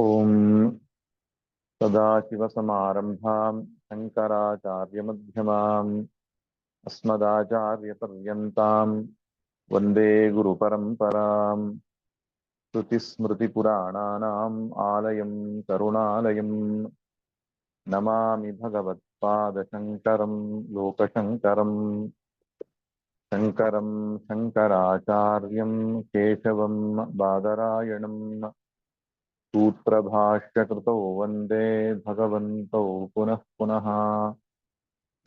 ಓಂ ಸದಾಶಿವಸಮಾರಂಭಾಂ ಶಂಕರಾಚಾರ್ಯಮಧ್ಯಮಾಂ ಅಸ್ಮದಾಚಾರ್ಯಪರ್ಯಂತಾಂ ವಂದೇ ಗುರುಪರಂಪರಾಂ ಶ್ರುತಿಸ್ಮೃತಿಪುರಾಣಾನಾಂ ಆಲಯಂ ಕರುಣಾಲಯಂ ನಮಾಮಿ ಭಗವತ್ಪಾದಶಂಕರಂ ಲೋಕಶಂಕರಂ ಶಂಕರಂ ಶಂಕರಾಚಾರ್ಯಂ ಕೇಶವಂ ಬಾದರಾಯಣಂ सूत्रभाष्यकृतौ वन्दे भगवन्तौ पुनः पुनः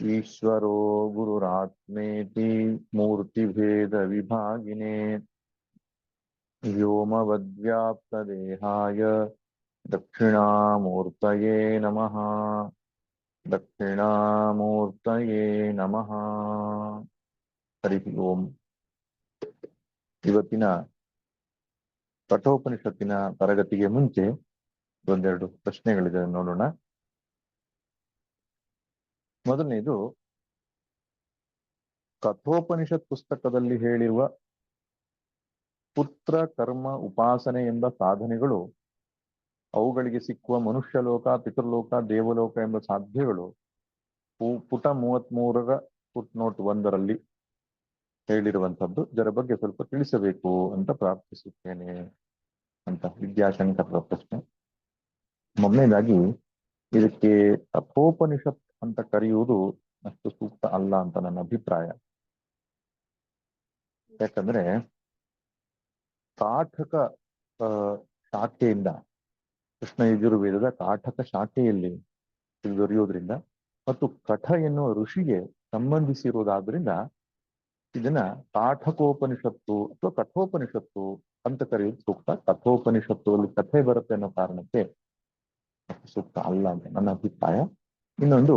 ईश्वरो गुरुरात्मेति मूर्तिभेदविभागिने व्योमवद्व्याप्तदेहाय दक्षिणामूर्तये नमः दक्षिणामूर्तये नमः हरि ओम ಇವತ್ತಿನ ಕಠೋಪನಿಷತ್ತಿನ ತರಗತಿಗೆ ಮುಂಚೆ ಒಂದೆರಡು ಪ್ರಶ್ನೆಗಳಿದೆ, ನೋಡೋಣ. ಮೊದಲನೇದು, ಕಠೋಪನಿಷತ್ ಪುಸ್ತಕದಲ್ಲಿ ಹೇಳಿರುವ ಪುತ್ರ ಕರ್ಮ ಉಪಾಸನೆ ಎಂಬ ಸಾಧನೆಗಳು, ಅವುಗಳಿಗೆ ಸಿಕ್ಕುವ ಮನುಷ್ಯಲೋಕ, ಪಿತೃಲೋಕ, ದೇವಲೋಕ ಎಂಬ ಸಾಧ್ಯಗಳು ಪುಟ 33ರ ಫುಟ್ ನೋಟ್ 1ರಲ್ಲಿ ಹೇಳಿರುವಂಥದ್ದು. ಇದರ ಬಗ್ಗೆ ಸ್ವಲ್ಪ ತಿಳಿಸಬೇಕು ಅಂತ ಪ್ರಾರ್ಥಿಸುತ್ತೇನೆ ಅಂತ ವಿದ್ಯಾಶಂಕರರ ಪ್ರಶ್ನೆ. ಮೊದಲನೇದಾಗಿ, ಇದಕ್ಕೆ ಕಠೋಪನಿಷತ್ ಅಂತ ಕರೆಯುವುದು ಅಷ್ಟು ಸೂಕ್ತ ಅಲ್ಲ ಅಂತ ನನ್ನ ಅಭಿಪ್ರಾಯ. ಯಾಕಂದ್ರೆ ಕಾಠಕ ಶಾಖೆಯಿಂದ, ಕೃಷ್ಣ ಯಜುರ್ವೇದದ ಕಾಠಕ ಶಾಖೆಯಲ್ಲಿ ದೊರೆಯೋದ್ರಿಂದ ಮತ್ತು ಕಠ ಎನ್ನುವ ಋಷಿಗೆ ಸಂಬಂಧಿಸಿರುವುದಾದ್ರಿಂದ ಇದನ್ನ ಕಾಠಕೋಪನಿಷತ್ತು ಅಥವಾ ಕಠೋಪನಿಷತ್ತು ಅಂತ ಕರೆಯುವುದು ಸೂಕ್ತ. ಕಠೋಪನಿಷತ್ತು ಅಲ್ಲಿ ಕಥೆ ಬರುತ್ತೆ ಅನ್ನೋ ಕಾರಣಕ್ಕೆ ಸೂಕ್ತ ಅಲ್ಲ ಅಂತ ನನ್ನ ಅಭಿಪ್ರಾಯ. ಇನ್ನೊಂದು,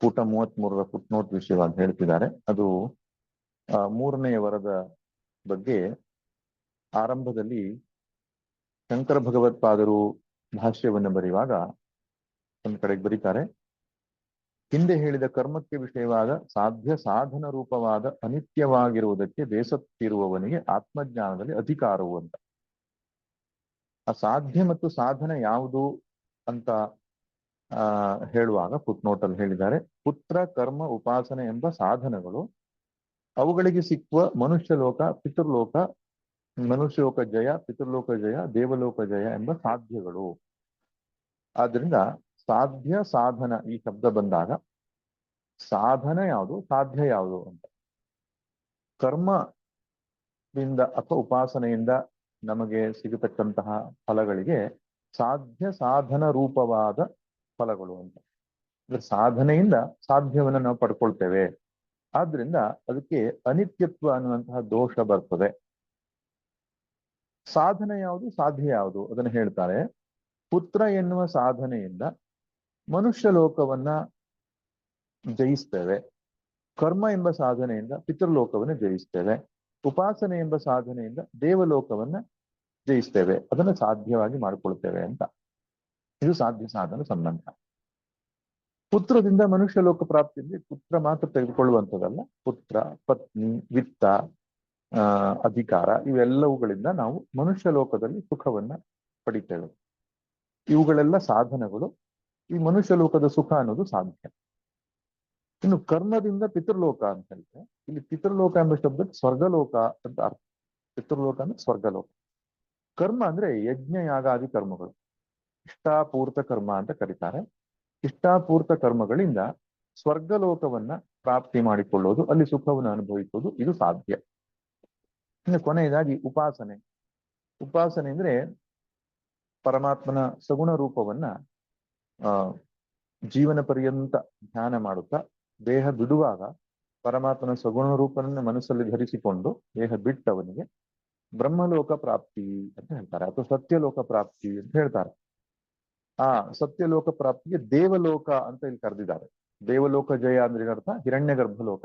ಪುಟ 33ರ ಫುಟ್ ನೋಟ್ ವಿಷಯವಾಗಿ ಹೇಳ್ತಿದ್ದಾರೆ. ಅದು 3ನೇ ವರದ ಬಗ್ಗೆ ಆರಂಭದಲ್ಲಿ ಶಂಕರ ಭಗವತ್ಪಾದರು ಭಾಷ್ಯವನ್ನು ಬರೆಯುವಾಗ ಒಂದು ಕಡೆಗೆ ಬರೀತಾರೆ, ಹಿಂದೆ ಹೇಳಿದ ಕರ್ಮಕ್ಕೆ ವಿಷಯವಾದ ಸಾಧ್ಯ ಸಾಧನ ರೂಪವಾದ ಅನಿತ್ಯವಾಗಿರುವುದಕ್ಕೆ ಬೇಸತ್ತಿರುವವನಿಗೆ ಆತ್ಮಜ್ಞಾನದಲ್ಲಿ ಅಧಿಕಾರವು ಅಂತ. ಆ ಸಾಧ್ಯ ಮತ್ತು ಸಾಧನ ಯಾವುದು ಅಂತ ಹೇಳುವಾಗ ಫುಟ್ನೋಟಲ್ಲಿ ಹೇಳಿದ್ದಾರೆ, ಪುತ್ರ ಕರ್ಮ ಉಪಾಸನೆ ಎಂಬ ಸಾಧನಗಳು, ಅವುಗಳಿಗೆ ಸಿಕ್ಕುವ ಮನುಷ್ಯಲೋಕ, ಪಿತೃಲೋಕ, ಮನುಷ್ಯಲೋಕ ಜಯ, ಪಿತೃಲೋಕ ಜಯ, ದೇವಲೋಕ ಜಯ ಎಂಬ ಸಾಧ್ಯಗಳು. ಆದ್ರಿಂದ ಸಾಧ್ಯ ಸಾಧನ ಈ ಶಬ್ದ ಬಂದಾಗ ಸಾಧನ ಯಾವುದು, ಸಾಧ್ಯ ಯಾವುದು ಅಂತ, ಕರ್ಮದಿಂದ ಅಥವಾ ಉಪಾಸನೆಯಿಂದ ನಮಗೆ ಸಿಗತಕ್ಕಂತಹ ಫಲಗಳಿಗೆ ಸಾಧ್ಯ ಸಾಧನ ರೂಪವಾದ ಫಲಗಳು ಅಂತ. ಸಾಧನೆಯಿಂದ ಸಾಧ್ಯವನ್ನು ನಾವು ಪಡ್ಕೊಳ್ತೇವೆ. ಆದ್ರಿಂದ ಅದಕ್ಕೆ ಅನಿತ್ಯತ್ವ ಅನ್ನುವಂತಹ ದೋಷ ಬರ್ತದೆ. ಸಾಧನೆ ಯಾವುದು, ಸಾಧ್ಯ ಯಾವುದು ಅದನ್ನು ಹೇಳ್ತಾರೆ. ಪುತ್ರ ಎನ್ನುವ ಸಾಧನೆಯಿಂದ ಮನುಷ್ಯ ಲೋಕವನ್ನ ಜಯಿಸ್ತೇವೆ, ಕರ್ಮ ಎಂಬ ಸಾಧನೆಯಿಂದ ಪಿತೃಲೋಕವನ್ನು ಜಯಿಸ್ತೇವೆ, ಉಪಾಸನೆ ಎಂಬ ಸಾಧನೆಯಿಂದ ದೇವಲೋಕವನ್ನ ಜಯಿಸ್ತೇವೆ, ಅದನ್ನು ಸಾಧ್ಯವಾಗಿ ಮಾಡಿಕೊಳ್ತೇವೆ ಅಂತ. ಇದು ಸಾಧ್ಯ ಸಾಧನ ಸಂಬಂಧ. ಪುತ್ರದಿಂದ ಮನುಷ್ಯ ಲೋಕ ಪ್ರಾಪ್ತಿ ಅಂದ್ರೆ ಪುತ್ರ ಮಾತ್ರ ತೆಗೆದುಕೊಳ್ಳುವಂಥದ್ದಲ್ಲ, ಪುತ್ರ, ಪತ್ನಿ, ವಿತ್ತ, ಅಧಿಕಾರ ಇವೆಲ್ಲವುಗಳಿಂದ ನಾವು ಮನುಷ್ಯ ಲೋಕದಲ್ಲಿ ಸುಖವನ್ನ ಪಡಿತೇವೆ. ಇವುಗಳೆಲ್ಲ ಸಾಧನಗಳು. ಈ ಮನುಷ್ಯ ಲೋಕದ ಸುಖ ಅನ್ನೋದು ಸಾಧ್ಯ. ಇನ್ನು ಕರ್ಮದಿಂದ ಪಿತೃಲೋಕ ಅಂತ ಹೇಳಿದ್ರೆ, ಇಲ್ಲಿ ಪಿತೃಲೋಕ ಎಂಬ ಶಬ್ದಕ್ಕೆ ಸ್ವರ್ಗಲೋಕ ಅಂತ ಅರ್ಥ. ಪಿತೃಲೋಕ ಅಂದ್ರೆ ಸ್ವರ್ಗಲೋಕ. ಕರ್ಮ ಅಂದ್ರೆ ಯಜ್ಞ ಯಾಗಾದಿ ಕರ್ಮಗಳು, ಇಷ್ಟಾಪೂರ್ತ ಕರ್ಮ ಅಂತ ಕರೀತಾರೆ. ಇಷ್ಟಾಪೂರ್ತ ಕರ್ಮಗಳಿಂದ ಸ್ವರ್ಗಲೋಕವನ್ನ ಪ್ರಾಪ್ತಿ ಮಾಡಿಕೊಳ್ಳೋದು, ಅಲ್ಲಿ ಸುಖವನ್ನು ಅನುಭವಿಸೋದು, ಇದು ಸಾಧ್ಯ. ಇನ್ನು ಕೊನೆಯದಾಗಿ ಉಪಾಸನೆ. ಉಪಾಸನೆ ಅಂದ್ರೆ ಪರಮಾತ್ಮನ ಸಗುಣ ರೂಪವನ್ನ ಜೀವನ ಪರ್ಯಂತ ಧ್ಯಾನ ಮಾಡುತ್ತಾ ದೇಹ ಬಿಡುವಾಗ ಪರಮಾತ್ಮನ ಸಗುಣ ರೂಪವನ್ನು ಮನಸ್ಸಲ್ಲಿ ಧರಿಸಿಕೊಂಡು ದೇಹ ಬಿಟ್ಟವನಿಗೆ ಬ್ರಹ್ಮಲೋಕ ಪ್ರಾಪ್ತಿ ಅಂತ ಹೇಳ್ತಾರೆ, ಅಥವಾ ಸತ್ಯಲೋಕ ಪ್ರಾಪ್ತಿ ಅಂತ ಹೇಳ್ತಾರೆ. ಆ ಸತ್ಯಲೋಕ ಪ್ರಾಪ್ತಿಗೆ ದೇವಲೋಕ ಅಂತ ಇಲ್ಲಿ ಕರೆದಿದ್ದಾರೆ. ದೇವಲೋಕ ಜಯ ಅಂದ್ರೆ ಅರ್ಥ ಹಿರಣ್ಯ ಗರ್ಭಲೋಕ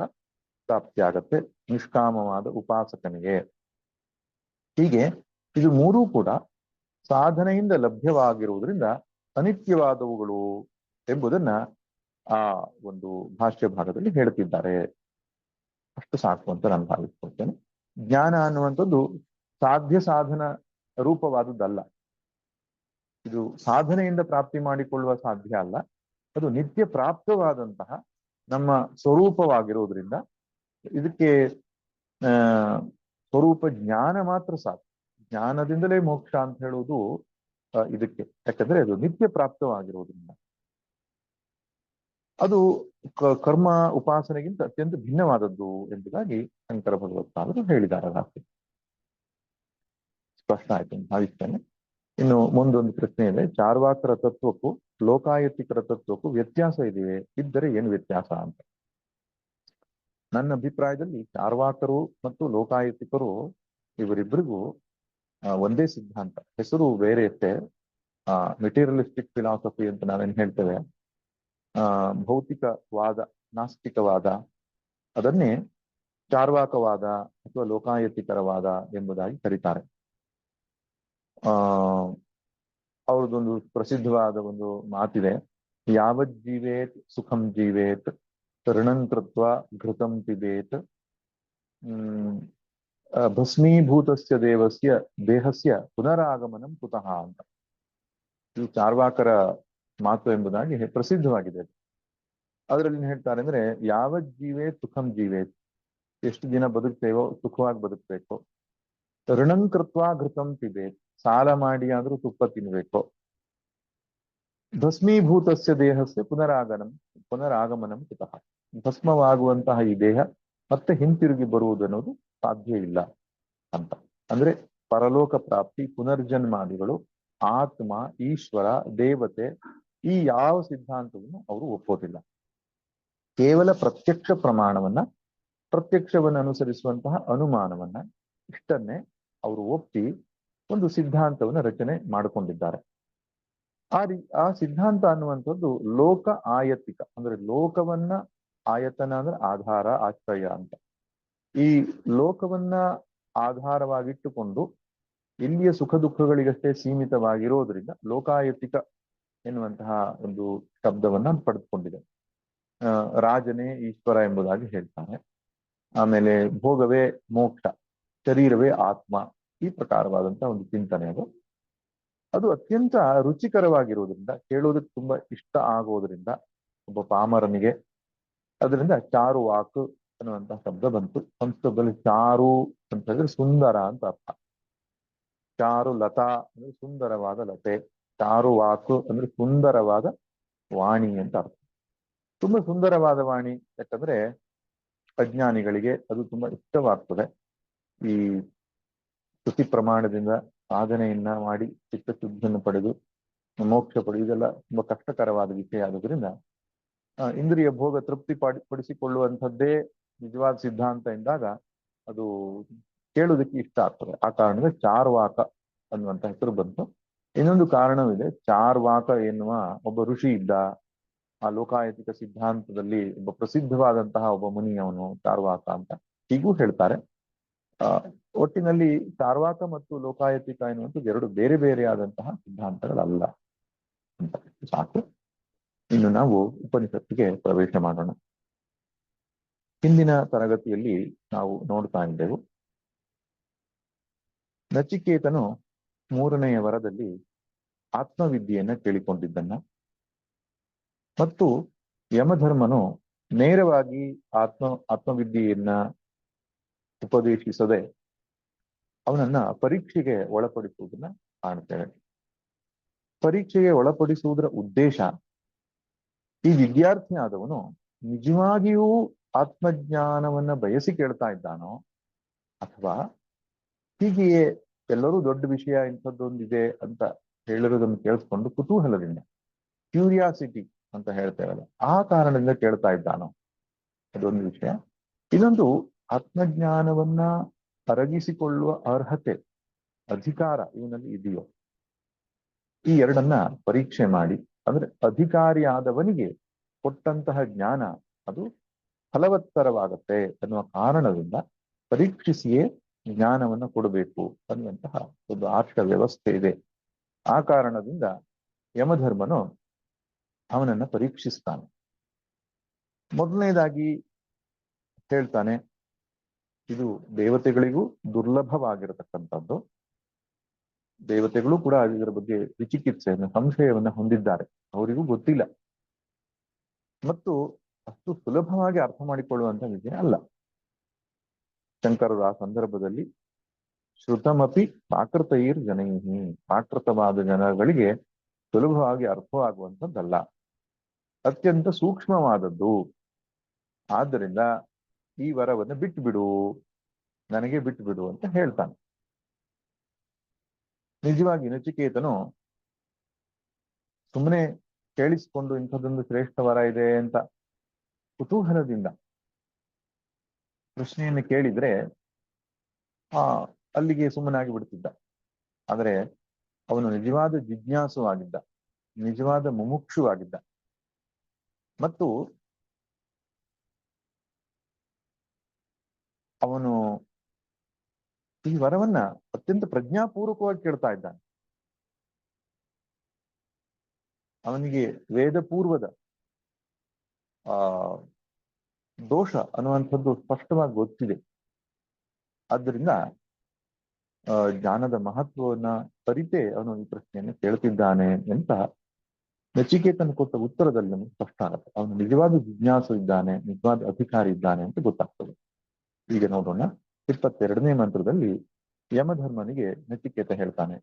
ಪ್ರಾಪ್ತಿ ಆಗತ್ತೆ ನಿಷ್ಕಾಮವಾದ ಉಪಾಸಕನಿಗೆ. ಹೀಗೆ ಇದು ಮೂರೂ ಕೂಡ ಸಾಧನೆಯಿಂದ ಲಭ್ಯವಾಗಿರುವುದರಿಂದ ಅನಿತ್ಯವಾದವುಗಳು ಎಂಬುದನ್ನ ಆ ಒಂದು ಭಾಷ್ಯ ಭಾಗದಲ್ಲಿ ಹೇಳ್ತಿದ್ದಾರೆ. ಅಷ್ಟು ಸಾಕು ಅಂತ ನಾನು ಭಾವಿಸ್ಕೊಳ್ತೇನೆ. ಜ್ಞಾನ ಅನ್ನುವಂಥದ್ದು ಸಾಧ್ಯ ಸಾಧನ ರೂಪವಾದುದಲ್ಲ. ಇದು ಸಾಧನೆಯಿಂದ ಪ್ರಾಪ್ತಿ ಮಾಡಿಕೊಳ್ಳುವ ಸಾಧ್ಯ ಅಲ್ಲ. ಅದು ನಿತ್ಯ ಪ್ರಾಪ್ತವಾದಂತಹ ನಮ್ಮ ಸ್ವರೂಪವಾಗಿರುವುದರಿಂದ ಇದಕ್ಕೆ ಆ ಸ್ವರೂಪ ಜ್ಞಾನ ಮಾತ್ರ ಸಾಕು. ಜ್ಞಾನದಿಂದಲೇ ಮೋಕ್ಷ ಅಂತ ಹೇಳುವುದು ಇದಕ್ಕೆ. ಯಾಕಂದ್ರೆ ಅದು ನಿತ್ಯ ಪ್ರಾಪ್ತವಾಗಿರುವುದರಿಂದ ಅದು ಕರ್ಮ ಉಪಾಸನೆಗಿಂತ ಅತ್ಯಂತ ಭಿನ್ನವಾದದ್ದು ಎಂಬುದಾಗಿ ಶಂಕರ ಭಗವತ್ಪಾದರು ಹೇಳಿದ್ದಾರೆ. ರಾತ್ರಿ ಸ್ಪಷ್ಟ ಆಯ್ತು ಭಾವಿಸ್ತೇನೆ. ಇನ್ನು ಮುಂದೊಂದು ಪ್ರಶ್ನೆ ಇದೆ. ಚಾರ್ವಾಕರ ತತ್ವಕ್ಕೂ ಲೋಕಾಯತಿಕರ ತತ್ವಕ್ಕೂ ವ್ಯತ್ಯಾಸ ಇದೆಯೇ? ಇದ್ದರೆ ಏನು ವ್ಯತ್ಯಾಸ ಅಂತ. ನನ್ನ ಅಭಿಪ್ರಾಯದಲ್ಲಿ ಚಾರ್ವಾಕರು ಮತ್ತು ಲೋಕಾಯತಿಕರು ಇವರಿಬ್ಬರಿಗೂ ಒಂದೇ ಸಿದ್ಧಾಂತ. ಹೆಸರು ಬೇರೆ ಇರುತ್ತೆ. ಮೆಟೀರಿಯಲಿಸ್ಟಿಕ್ ಫಿಲಾಸಫಿ ಅಂತ ನಾವೇನ್ ಹೇಳ್ತೇವೆ, ಭೌತಿಕವಾದ, ನಾಸ್ತಿಕವಾದ, ಅದನ್ನೇ ಚಾರ್ವಾಕವಾದ ಅಥವಾ ಲೋಕಾಯತಿಕರವಾದ ಎಂಬುದಾಗಿ ಕರೀತಾರೆ. ಅವ್ರದ್ದೊಂದು ಪ್ರಸಿದ್ಧವಾದ ಒಂದು ಮಾತಿದೆ. ಯಾವತ್ ಜೀವೇತ್ ಸುಖಂ ಜೀವೇತ್ ಋಣಂ ಕೃತ್ವ ಘೃತಂ ಪಿಬೇತ್ ಭಸ್ಮೀಭೂತಸ್ಯ ದೇಹಸ್ಯ ಪುನರಾಗಮನಂ ಕುತಃ ಅಂತ. ಇದು ಚಾರ್ವಾಕರ ಮಾತು ಎಂಬುದಾಗಿ ಪ್ರಸಿದ್ಧವಾಗಿದೆ. ಅದರಲ್ಲಿ ಹೇಳ್ತಾರೆ ಅಂದ್ರೆ, ಯಾವತ್ ಜೀವೇತ್ ಸುಖಂ ಜೀವೇತ್, ಎಷ್ಟು ದಿನ ಬದುಕ್ತೇವೋ ಸುಖವಾಗಿ ಬದುಕ್ಬೇಕು. ಋಣಂ ಕೃತ್ವ ಘೃತಂ ಪಿಬೇತ್, ಸಾಲ ಮಾಡಿ ಆದ್ರೂ ತುಪ್ಪ ತಿನ್ಬೇಕು. ಭಸ್ಮೀಭೂತಸ್ಯ ದೇಹಸ್ಯ ಪುನರಾಗಮನಂ ಕುತಃ, ಭಸ್ಮವಾಗುವಂತಹ ಈ ದೇಹ ಮತ್ತೆ ಹಿಂತಿರುಗಿ ಬರುವುದನ್ನೋದು ಸಾಧ್ಯ ಇಲ್ಲ ಅಂತ. ಅಂದ್ರೆ ಪರಲೋಕ ಪ್ರಾಪ್ತಿ, ಪುನರ್ಜನ್ಮಾದಿಗಳು, ಆತ್ಮ, ಈಶ್ವರ, ದೇವತೆ, ಈ ಯಾವ ಸಿದ್ಧಾಂತವನ್ನು ಅವರು ಒಪ್ಪೋದಿಲ್ಲ. ಕೇವಲ ಪ್ರತ್ಯಕ್ಷ ಪ್ರಮಾಣವನ್ನ, ಪ್ರತ್ಯಕ್ಷವನ್ನು ಅನುಸರಿಸುವಂತಹ ಅನುಮಾನವನ್ನ, ಇಷ್ಟನ್ನೇ ಅವರು ಒಪ್ಪಿ ಒಂದು ಸಿದ್ಧಾಂತವನ್ನು ರಚನೆ ಮಾಡಿಕೊಂಡಿದ್ದಾರೆ. ಆ ಸಿದ್ಧಾಂತ ಅನ್ನುವಂಥದ್ದು ಲೋಕ ಆಯತಿಕ, ಅಂದ್ರೆ ಲೋಕವನ್ನ, ಆಯತನ ಅಂದ್ರೆ ಆಧಾರ, ಆಶ್ರಯ ಅಂತ. ಈ ಲೋಕವನ್ನ ಆಧಾರವಾಗಿಟ್ಟುಕೊಂಡು ಇಲ್ಲಿಯ ಸುಖ ದುಃಖಗಳಿಗಷ್ಟೇ ಸೀಮಿತವಾಗಿರೋದ್ರಿಂದ ಲೋಕಾಯತಿಕ ಎನ್ನುವಂತಹ ಒಂದು ಶಬ್ದವನ್ನ ಪಡೆದುಕೊಂಡಿದೆ. ರಾಜನೇ ಈಶ್ವರ ಎಂಬುದಾಗಿ ಹೇಳ್ತಾನೆ. ಆಮೇಲೆ ಭೋಗವೇ ಮೋಕ್ಷ, ಶರೀರವೇ ಆತ್ಮ, ಈ ಪ್ರಕಾರವಾದಂತಹ ಒಂದು ಚಿಂತನೆ ಅದು ಅತ್ಯಂತ ರುಚಿಕರವಾಗಿರುವುದರಿಂದ, ಕೇಳೋದಕ್ಕೆ ತುಂಬಾ ಇಷ್ಟ ಆಗೋದ್ರಿಂದ ಒಬ್ಬ ಪಾಮರನಿಗೆ ಅದರಿಂದ ಚಾರು ವಾಕ್ ಅನ್ನುವಂತಹ ಶಬ್ದ ಬಂತು. ಸಂಸ್ಕೃತದಲ್ಲಿ ಚಾರು ಅಂತ ಹೇಳಿದ್ರೆ ಸುಂದರ ಅಂತ ಅರ್ಥ. ಚಾರು ಲತಾ ಅಂದ್ರೆ ಸುಂದರವಾದ ಲತೆ, ಚಾರು ವಾಕ್ ಅಂದ್ರೆ ಸುಂದರವಾದ ವಾಣಿ ಅಂತ ಅರ್ಥ. ತುಂಬಾ ಸುಂದರವಾದ ವಾಣಿ, ಯಾಕಂದ್ರೆ ಅಜ್ಞಾನಿಗಳಿಗೆ ಅದು ತುಂಬಾ ಇಷ್ಟವಾಗ್ತದೆ. ಈ ಶ್ರುತಿ ಪ್ರಮಾಣದಿಂದ ಸಾಧನೆಯನ್ನ ಮಾಡಿ ಚಿತ್ತಶುದ್ಧಿಯನ್ನು ಪಡೆದು ಮೋಕ್ಷ ಪಡೆದು, ಇದೆಲ್ಲ ತುಂಬಾ ಕಷ್ಟಕರವಾದ ವಿಷಯ ಆಗೋದ್ರಿಂದ ಇಂದ್ರಿಯ ಭೋಗ ತೃಪ್ತಿ ಪಡಿಸಿಕೊಳ್ಳುವಂಥದ್ದೇ ನಿಜವಾದ ಸಿದ್ಧಾಂತ ಎಂದಾಗ ಅದು ಕೇಳುವುದಕ್ಕೆ ಇಷ್ಟ ಆಗ್ತದೆ. ಆ ಕಾರಣದಿಂದ ಚಾರ್ವಾಕ ಅನ್ನುವಂಥ ಹೆಸರು ಬಂತು. ಇನ್ನೊಂದು ಕಾರಣವಿದೆ. ಚಾರ್ವಾಕ ಎನ್ನುವ ಒಬ್ಬ ಋಷಿ ಇದ್ದ. ಆ ಲೋಕಾಯತಿಕ ಸಿದ್ಧಾಂತದಲ್ಲಿ ಒಬ್ಬ ಪ್ರಸಿದ್ಧವಾದಂತಹ ಒಬ್ಬ ಮುನಿ, ಅವನು ಚಾರ್ವಾಕ ಅಂತ ಹೀಗೂ ಹೇಳ್ತಾರೆ. ಒಟ್ಟಿನಲ್ಲಿ ಚಾರ್ವಾಕ ಮತ್ತು ಲೋಕಾಯತಿಕ ಎನ್ನುವಂಥದ್ದು ಎರಡು ಬೇರೆ ಬೇರೆಯಾದಂತಹ ಸಿದ್ಧಾಂತಗಳಲ್ಲ ಅಂತ ಸಾಕು. ಇನ್ನು ನಾವು ಉಪನಿಷತ್ತಿಗೆ ಪ್ರವೇಶ ಮಾಡೋಣ. ಹಿಂದಿನ ತರಗತಿಯಲ್ಲಿ ನಾವು ನೋಡ್ತಾ ಇದ್ದೆವು, ನಚಿಕೇತನು 3ನೆಯ ವರದಲ್ಲಿ ಆತ್ಮವಿದ್ಯೆಯನ್ನ ಕೇಳಿಕೊಂಡಿದ್ದನ್ನ ಮತ್ತು ಯಮಧರ್ಮನು ನೇರವಾಗಿ ಆತ್ಮವಿದ್ಯೆಯನ್ನ ಉಪದೇಶಿಸದೆ ಅವನನ್ನ ಪರೀಕ್ಷೆಗೆ ಒಳಪಡಿಸುವುದನ್ನ ಕಾಣ್ತೇವೆ. ಪರೀಕ್ಷೆಗೆ ಒಳಪಡಿಸುವುದರ ಉದ್ದೇಶ, ಈ ವಿದ್ಯಾರ್ಥಿ ಆದವನು ನಿಜವಾಗಿಯೂ ಆತ್ಮಜ್ಞಾನವನ್ನ ಬಯಸಿ ಕೇಳ್ತಾ ಇದ್ದಾನೋ, ಅಥವಾ ಹೀಗೆಯೇ ಎಲ್ಲರೂ ದೊಡ್ಡ ವಿಷಯ ಇಂಥದ್ದೊಂದಿದೆ ಅಂತ ಹೇಳಿರೋದನ್ನು ಕೇಳಿಸ್ಕೊಂಡು ಕುತೂಹಲದಿಂದ, ಕ್ಯೂರಿಯಾಸಿಟಿ ಅಂತ ಹೇಳ್ತೇವಲ್ಲ, ಆ ಕಾರಣದಿಂದ ಕೇಳ್ತಾ ಇದ್ದಾನೋ, ಅದೊಂದು ವಿಷಯ. ಇನ್ನೊಂದು, ಆತ್ಮಜ್ಞಾನವನ್ನ ಅರಗಿಸಿಕೊಳ್ಳುವ ಅರ್ಹತೆ, ಅಧಿಕಾರ ಇವನಲ್ಲಿ ಇದೆಯೋ, ಈ ಎರಡನ್ನ ಪರೀಕ್ಷೆ ಮಾಡಿ, ಅಂದ್ರೆ ಅಧಿಕಾರಿಯಾದವನಿಗೆ ಕೊಟ್ಟಂತಹ ಜ್ಞಾನ ಅದು ಫಲವತ್ತರವಾಗತ್ತೆ ಅನ್ನುವ ಕಾರಣದಿಂದ ಪರೀಕ್ಷಿಸಿಯೇ ಜ್ಞಾನವನ್ನು ಕೊಡಬೇಕು ಅನ್ನುವಂತಹ ಒಂದು ಆರ್ಷ ವ್ಯವಸ್ಥೆ ಇದೆ. ಆ ಕಾರಣದಿಂದ ಯಮಧರ್ಮನು ಅವನನ್ನ ಪರೀಕ್ಷಿಸ್ತಾನೆ. ಮೊದಲನೇದಾಗಿ ಹೇಳ್ತಾನೆ, ಇದು ದೇವತೆಗಳಿಗೂ ದುರ್ಲಭವಾಗಿರತಕ್ಕಂಥದ್ದು. ದೇವತೆಗಳು ಕೂಡ ಇದರ ಬಗ್ಗೆ ವಿಚಿಕಿತ್ಸೆಯನ್ನು ಸಂಶಯವನ್ನ ಹೊಂದಿದ್ದಾರೆ, ಅವರಿಗೂ ಗೊತ್ತಿಲ್ಲ ಮತ್ತು ಅಷ್ಟು ಸುಲಭವಾಗಿ ಅರ್ಥ ಮಾಡಿಕೊಳ್ಳುವಂತ ವಿಷಯ ಅಲ್ಲ. ಶಂಕರರು ಆ ಸಂದರ್ಭದಲ್ಲಿ ಶ್ರುತಮಪಿ ಪ್ರಾಕೃತೈರ್ ಜನೈಹಿ, ಪ್ರಾಕೃತವಾದ ಜನಗಳಿಗೆ ಸುಲಭವಾಗಿ ಅರ್ಥವಾಗುವಂಥದ್ದಲ್ಲ, ಅತ್ಯಂತ ಸೂಕ್ಷ್ಮವಾದದ್ದು. ಆದ್ದರಿಂದ ಈ ವರವನ್ನು ಬಿಟ್ಟು ಬಿಡು, ನನಗೆ ಬಿಟ್ಟು ಬಿಡು ಅಂತ ಹೇಳ್ತಾನೆ. ನಿಜವಾಗಿ ನಚಿಕೇತನು ಸುಮ್ಮನೆ ಕೇಳಿಸಿಕೊಂಡು ಇಂಥದ್ದೊಂದು ಶ್ರೇಷ್ಠ ವರ ಇದೆ ಅಂತ ಕುತೂಹಲದಿಂದ ಪ್ರಶ್ನೆಯನ್ನು ಕೇಳಿದ್ರೆ ಅಲ್ಲಿಗೆ ಸುಮ್ಮನಾಗಿ ಬಿಡ್ತಿದ್ದ. ಆದರೆ ಅವನು ನಿಜವಾದ ಜಿಜ್ಞಾಸುವಾಗಿದ್ದ, ನಿಜವಾದ ಮುಮುಕ್ಷುವಾಗಿದ್ದ ಮತ್ತು ಅವನು ಈ ವರವನ್ನ ಅತ್ಯಂತ ಪ್ರಜ್ಞಾಪೂರ್ವಕವಾಗಿ ಕೇಳ್ತಾ ಇದ್ದಾನೆ. ಅವನಿಗೆ ವೇದ ಪೂರ್ವದ ದೋಷ ಅನ್ನುವಂಥದ್ದು ಸ್ಪಷ್ಟವಾಗಿ ಗೊತ್ತಿದೆ. ಆದ್ದರಿಂದ ಜ್ಞಾನದ ಮಹತ್ವವನ್ನ ಅರಿತೇ ಅವನು ಈ ಪ್ರಶ್ನೆಯನ್ನು ಕೇಳ್ತಿದ್ದಾನೆ ಅಂತ ನಚಿಕೇತನ ಕೊಟ್ಟ ಉತ್ತರದಲ್ಲಿ ನಮಗೆ ಸ್ಪಷ್ಟ ಆಗುತ್ತೆ. ಅವನು ನಿಜವಾದ ಜಿಜ್ಞಾಸು ಇದ್ದಾನೆ, ನಿಜವಾದ ಅಧಿಕಾರಿ ಇದ್ದಾನೆ ಅಂತ ಗೊತ್ತಾಗ್ತದೆ. ಈಗ ನೋಡೋಣ 22ನೇ ಮಂತ್ರದಲ್ಲಿ ಯಮಧರ್ಮನಿಗೆ ನಚಿಕೇತ ಹೇಳ್ತಾನೆ,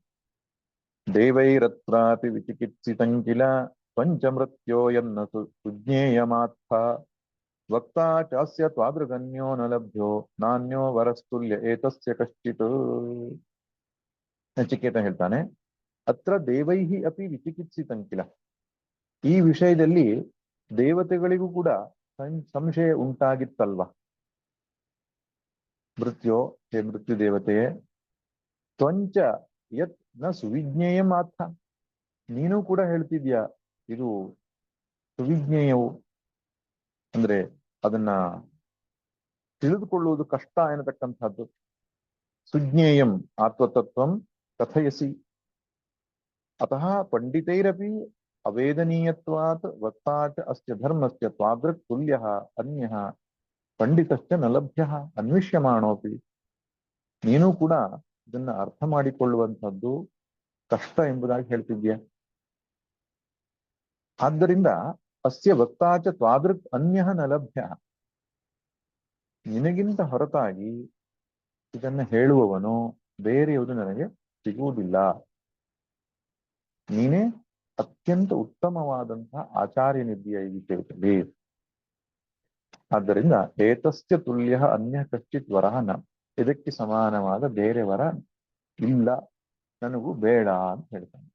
ದೇವೈರತ್ರಾಪಿ ವಿಚಿಕಿತ್ಸಿತಂಕಿಲ ಪಂಚಮೃತ್ಯೋ ಯನ್ನ ಸುಜ್ಞೇಯಮಾತ್ಥ ವಕ್ತಾ ಚಾಸ್ಯ ತ್ವಾದೃಗನ್ಯೋ ನ ಲಭ್ಯೋ ನಾನ್ಯೋ ವರಸ್ತುಲ್ಯ ಏತಸ್ಯ ಕಶ್ಚಿತ್. ನಚಿಕೇತ ಹೇಳ್ತಾನೆ, ಅತ್ರ ದೇವೈಹಿ ಅಪಿ ವಿಚಿಕಿತ್ಸಿತಂಕಿಲ, ಈ ವಿಷಯದಲ್ಲಿ ದೇವತೆಗಳಿಗೂ ಕೂಡ ಸಂಶಯ ಉಂಟಾಗಿತ್ತಲ್ವಾ. ಮೃತ್ಯೋ ಹೇ ಮೃತ್ಯು ದೇವತೆಯೇ, ತ್ವಂಚ ಯತ್ ನ ಸುವಿಜ್ಞೇಯ ಮಾತ್ರ, ನೀನು ಕೂಡ ಹೇಳ್ತಿದ್ಯಾ ಇದು ಸುವಿಜ್ಞೇಯವು, ಅಂದ್ರೆ ಅದನ್ನ ತಿಳಿದುಕೊಳ್ಳುವುದು ಕಷ್ಟ ಎನ್ನತಕ್ಕಂಥದ್ದು. ಸುಜ್ಞೇಯಂ ಆತ್ಮತತ್ವಂ ಕಥಯಸಿ ಅತಃ ಪಂಡಿತೈರಪಿ ಅವೇದನೀಯತ್ವಾತ್ ವಕ್ತಾಚ ಅಸ್ಯ ಧರ್ಮಸ್ಯ ತ್ವಾದೃಕ್ ತುಲ್ಯಃ ಅನ್ಯಃ ಪಂಡಿತಶ್ಚ ನ ಲಭ್ಯಃ ಅನ್ವಿಷ್ಯಮಾಣೋಪಿ. ನೀನು ಕೂಡ ಇದನ್ನ ಅರ್ಥ ಮಾಡಿಕೊಳ್ಳುವಂಥದ್ದು ಕಷ್ಟ ಎಂಬುದಾಗಿ ಹೇಳ್ತಿದ್ಯ. ಆದ್ದರಿಂದ ಅಸ್ಯ ವಕ್ತಾಚ ತ್ವಾದೃಕ್ ಅನ್ಯಃ ನ ಲಭ್ಯ, ನಿನಗಿಂತ ಹೊರತಾಗಿ ಇದನ್ನ ಹೇಳುವವನು ಬೇರೆಯವರು ನನಗೆ ಸಿಗುವುದಿಲ್ಲ. ನೀನೇ ಅತ್ಯಂತ ಉತ್ತಮವಾದಂತಹ ಆಚಾರ್ಯನಿದ್ದೀಯ ಈ ವಿಷಯದಲ್ಲಿ. ಆದ್ದರಿಂದ ಏತಸ್ಯ ತುಲ್ಯ ಅನ್ಯ ಕಶ್ಚಿತ್ ವರಹನ, ಇದಕ್ಕೆ ಸಮಾನವಾದ ಬೇರೆ ವರ ಇಲ್ಲ, ನನಗೂ ಬೇಡ ಅಂತ ಹೇಳ್ತಾನೆ.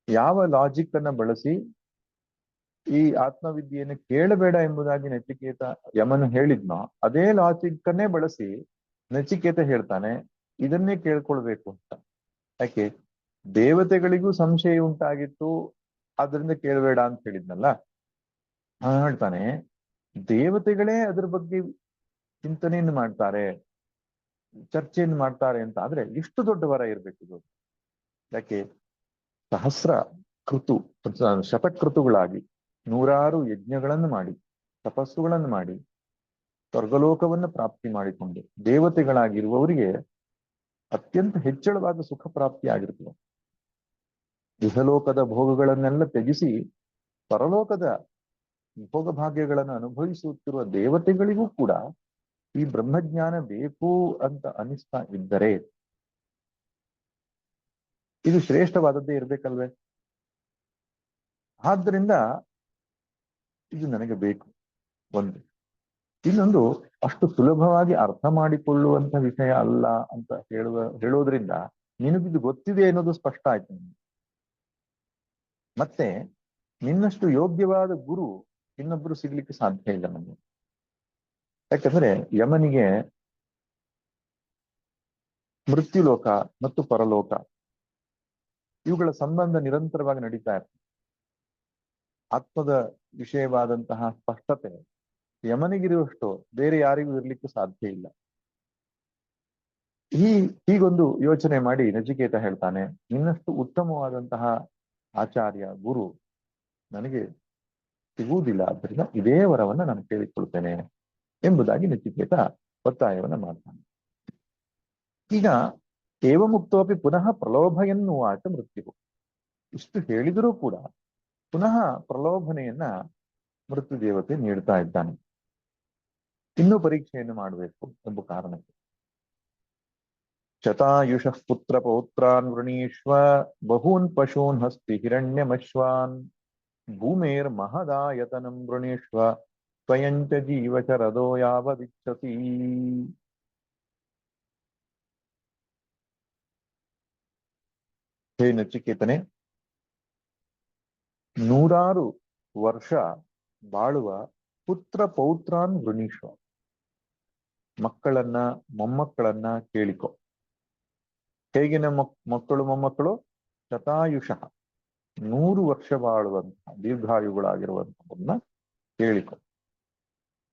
ಯಾವ ಲಾಜಿಕ್ ಅನ್ನ ಬಳಸಿ ಈ ಆತ್ಮವಿದ್ಯೆಯನ್ನು ಕೇಳಬೇಡ ಎಂಬುದಾಗಿ ನಚಿಕೇತ ಯಮನು ಹೇಳಿದ್ನೋ ಅದೇ ಲಾಜಿಕ್ ಅನ್ನೇ ಬಳಸಿ ನಚಿಕೇತ ಹೇಳ್ತಾನೆ ಇದನ್ನೇ ಕೇಳ್ಕೊಳ್ಬೇಕು ಅಂತ. ಯಾಕೆ? ದೇವತೆಗಳಿಗೂ ಸಂಶಯ ಉಂಟಾಗಿತ್ತು, ಆದ್ರಿಂದ ಕೇಳಬೇಡ ಅಂತ ಹೇಳಿದ್ನಲ್ಲ. ಹೇಳ್ತಾನೆ ದೇವತೆಗಳೇ ಅದ್ರ ಬಗ್ಗೆ ಚಿಂತನೆಯನ್ನು ಮಾಡ್ತಾರೆ, ಚರ್ಚೆಯನ್ನು ಮಾಡ್ತಾರೆ ಅಂತ ಆದ್ರೆ ಎಷ್ಟು ದೊಡ್ಡ ವರ ಇರ್ಬೇಕು. ಯಾಕೆ? ಸಹಸ್ರ ಕೃತು ಶತಕೃತುಗಳಾಗಿ ನೂರಾರು ಯಜ್ಞಗಳನ್ನು ಮಾಡಿ ತಪಸ್ಸುಗಳನ್ನು ಮಾಡಿ ಸ್ವರ್ಗಲೋಕವನ್ನು ಪ್ರಾಪ್ತಿ ಮಾಡಿಕೊಂಡು ದೇವತೆಗಳಾಗಿರುವವರಿಗೆ ಅತ್ಯಂತ ಹೆಚ್ಚಳವಾದ ಸುಖ ಪ್ರಾಪ್ತಿ ಆಗಿರ್ತದೆ. ಇಹಲೋಕದ ಭೋಗಗಳನ್ನೆಲ್ಲ ತ್ಯಜಿಸಿ ಪರಲೋಕದ ಭೋಗ ಭಾಗ್ಯಗಳನ್ನು ಅನುಭವಿಸುತ್ತಿರುವ ದೇವತೆಗಳಿಗೂ ಕೂಡ ಈ ಬ್ರಹ್ಮಜ್ಞಾನ ಬೇಕು ಅಂತ ಅನಿಸ್ತಾ ಇದ್ದರೆ ಇದು ಶ್ರೇಷ್ಠವಾದದ್ದೇ ಇರ್ಬೇಕಲ್ವೇ? ಆದ್ದರಿಂದ ಇದು ನನಗೆ ಬೇಕು. ಒಂದು ಇನ್ನೊಂದು, ಅಷ್ಟು ಸುಲಭವಾಗಿ ಅರ್ಥ ಮಾಡಿಕೊಳ್ಳುವಂತ ವಿಷಯ ಅಲ್ಲ ಅಂತ ಹೇಳೋದ್ರಿಂದ ನಿನಗಿದು ಗೊತ್ತಿದೆ ಅನ್ನೋದು ಸ್ಪಷ್ಟ ಆಯ್ತು. ಮತ್ತೆ ನಿನ್ನಷ್ಟು ಯೋಗ್ಯವಾದ ಗುರು ಇನ್ನೊಬ್ರು ಸಿಗ್ಲಿಕ್ಕೆ ಸಾಧ್ಯ ಇಲ್ಲ ನಮಗೆ. ಯಾಕಂದ್ರೆ ಯಮನಿಗೆ ಮೃತ್ಯುಲೋಕ ಮತ್ತು ಪರಲೋಕ ಇವುಗಳ ಸಂಬಂಧ ನಿರಂತರವಾಗಿ ನಡೀತಾ ಇರ್ತದೆ. ಆತ್ಮದ ವಿಷಯವಾದಂತಹ ಸ್ಪಷ್ಟತೆ ಯಮನಿಗಿರುವಷ್ಟು ಬೇರೆ ಯಾರಿಗೂ ಇರ್ಲಿಕ್ಕೆ ಸಾಧ್ಯ ಇಲ್ಲ. ಹೀಗೊಂದು ಯೋಚನೆ ಮಾಡಿ ನಚಿಕೇತ ಹೇಳ್ತಾನೆ, ಇನ್ನಷ್ಟು ಉತ್ತಮವಾದಂತಹ ಆಚಾರ್ಯ ಗುರು ನನಗೆ ಸಿಗುವುದಿಲ್ಲ, ಆದ್ದರಿಂದ ಇದೇ ವರವನ್ನ ನಾನು ಕೇಳಿಕೊಳ್ತೇನೆ ಎಂಬುದಾಗಿ ನಚಿಕೇತ ಒತ್ತಾಯವನ್ನ ಮಾಡ್ತಾನೆ. ಈಗ ಏವಮುಕ್ತೋಪಿ ಪುನಃ ಪ್ರಲೋಭಯನ್ನುವಾಚ ಮೃತ್ಯು. ಇಷ್ಟು ಹೇಳಿದರೂ ಕೂಡ ಪುನಃ ಪ್ರಲೋಭನೆಯನ್ನ ಮೃತ್ಯು ದೇವತೆ ನೀಡ್ತಾ ಇದ್ದಾನೆ. ಇನ್ನೂ ಪರೀಕ್ಷೆಯನ್ನು ಮಾಡಬೇಕು ಎಂಬ ಕಾರಣಕ್ಕೆ. ಶತಾಯುಷಃ ಪುತ್ರ ಪೌತ್ರಾನ್ ವೃಣೀಶ್ವ ಬಹೂನ್ ಪಶೂನ್ ಹಸ್ತಿ ಹಿರಣ್ಯಮಶ್ವಾನ್ ಭೂಮೇರ್ ಮಹದಾಯತನಂ ವೃಣೀಶ್ವ ಸ್ವಯಂಚ ಜೀವಚರದೋ ಯಾವದಿಚ್ಛಸಿ. ಹೇ ನಚಿಕೇತನೆ, ನೂರಾರು ವರ್ಷ ಬಾಳುವ ಪುತ್ರ ಪೌತ್ರಾನ್ ವೃಣೀಶ್ವ, ಮಕ್ಕಳನ್ನ ಮೊಮ್ಮಕ್ಕಳನ್ನ ಕೇಳಿಕೊ. ಹೇಗಿನ ಮಕ್ಕಳು ಮೊಮ್ಮಕ್ಕಳು? ಶತಾಯುಷಃ, 100 ವರ್ಷ ಬಾಳುವಂತಹ ದೀರ್ಘಾಯುಗಳಾಗಿರುವಂತಹನ್ನ ಕೇಳಿಕೊ.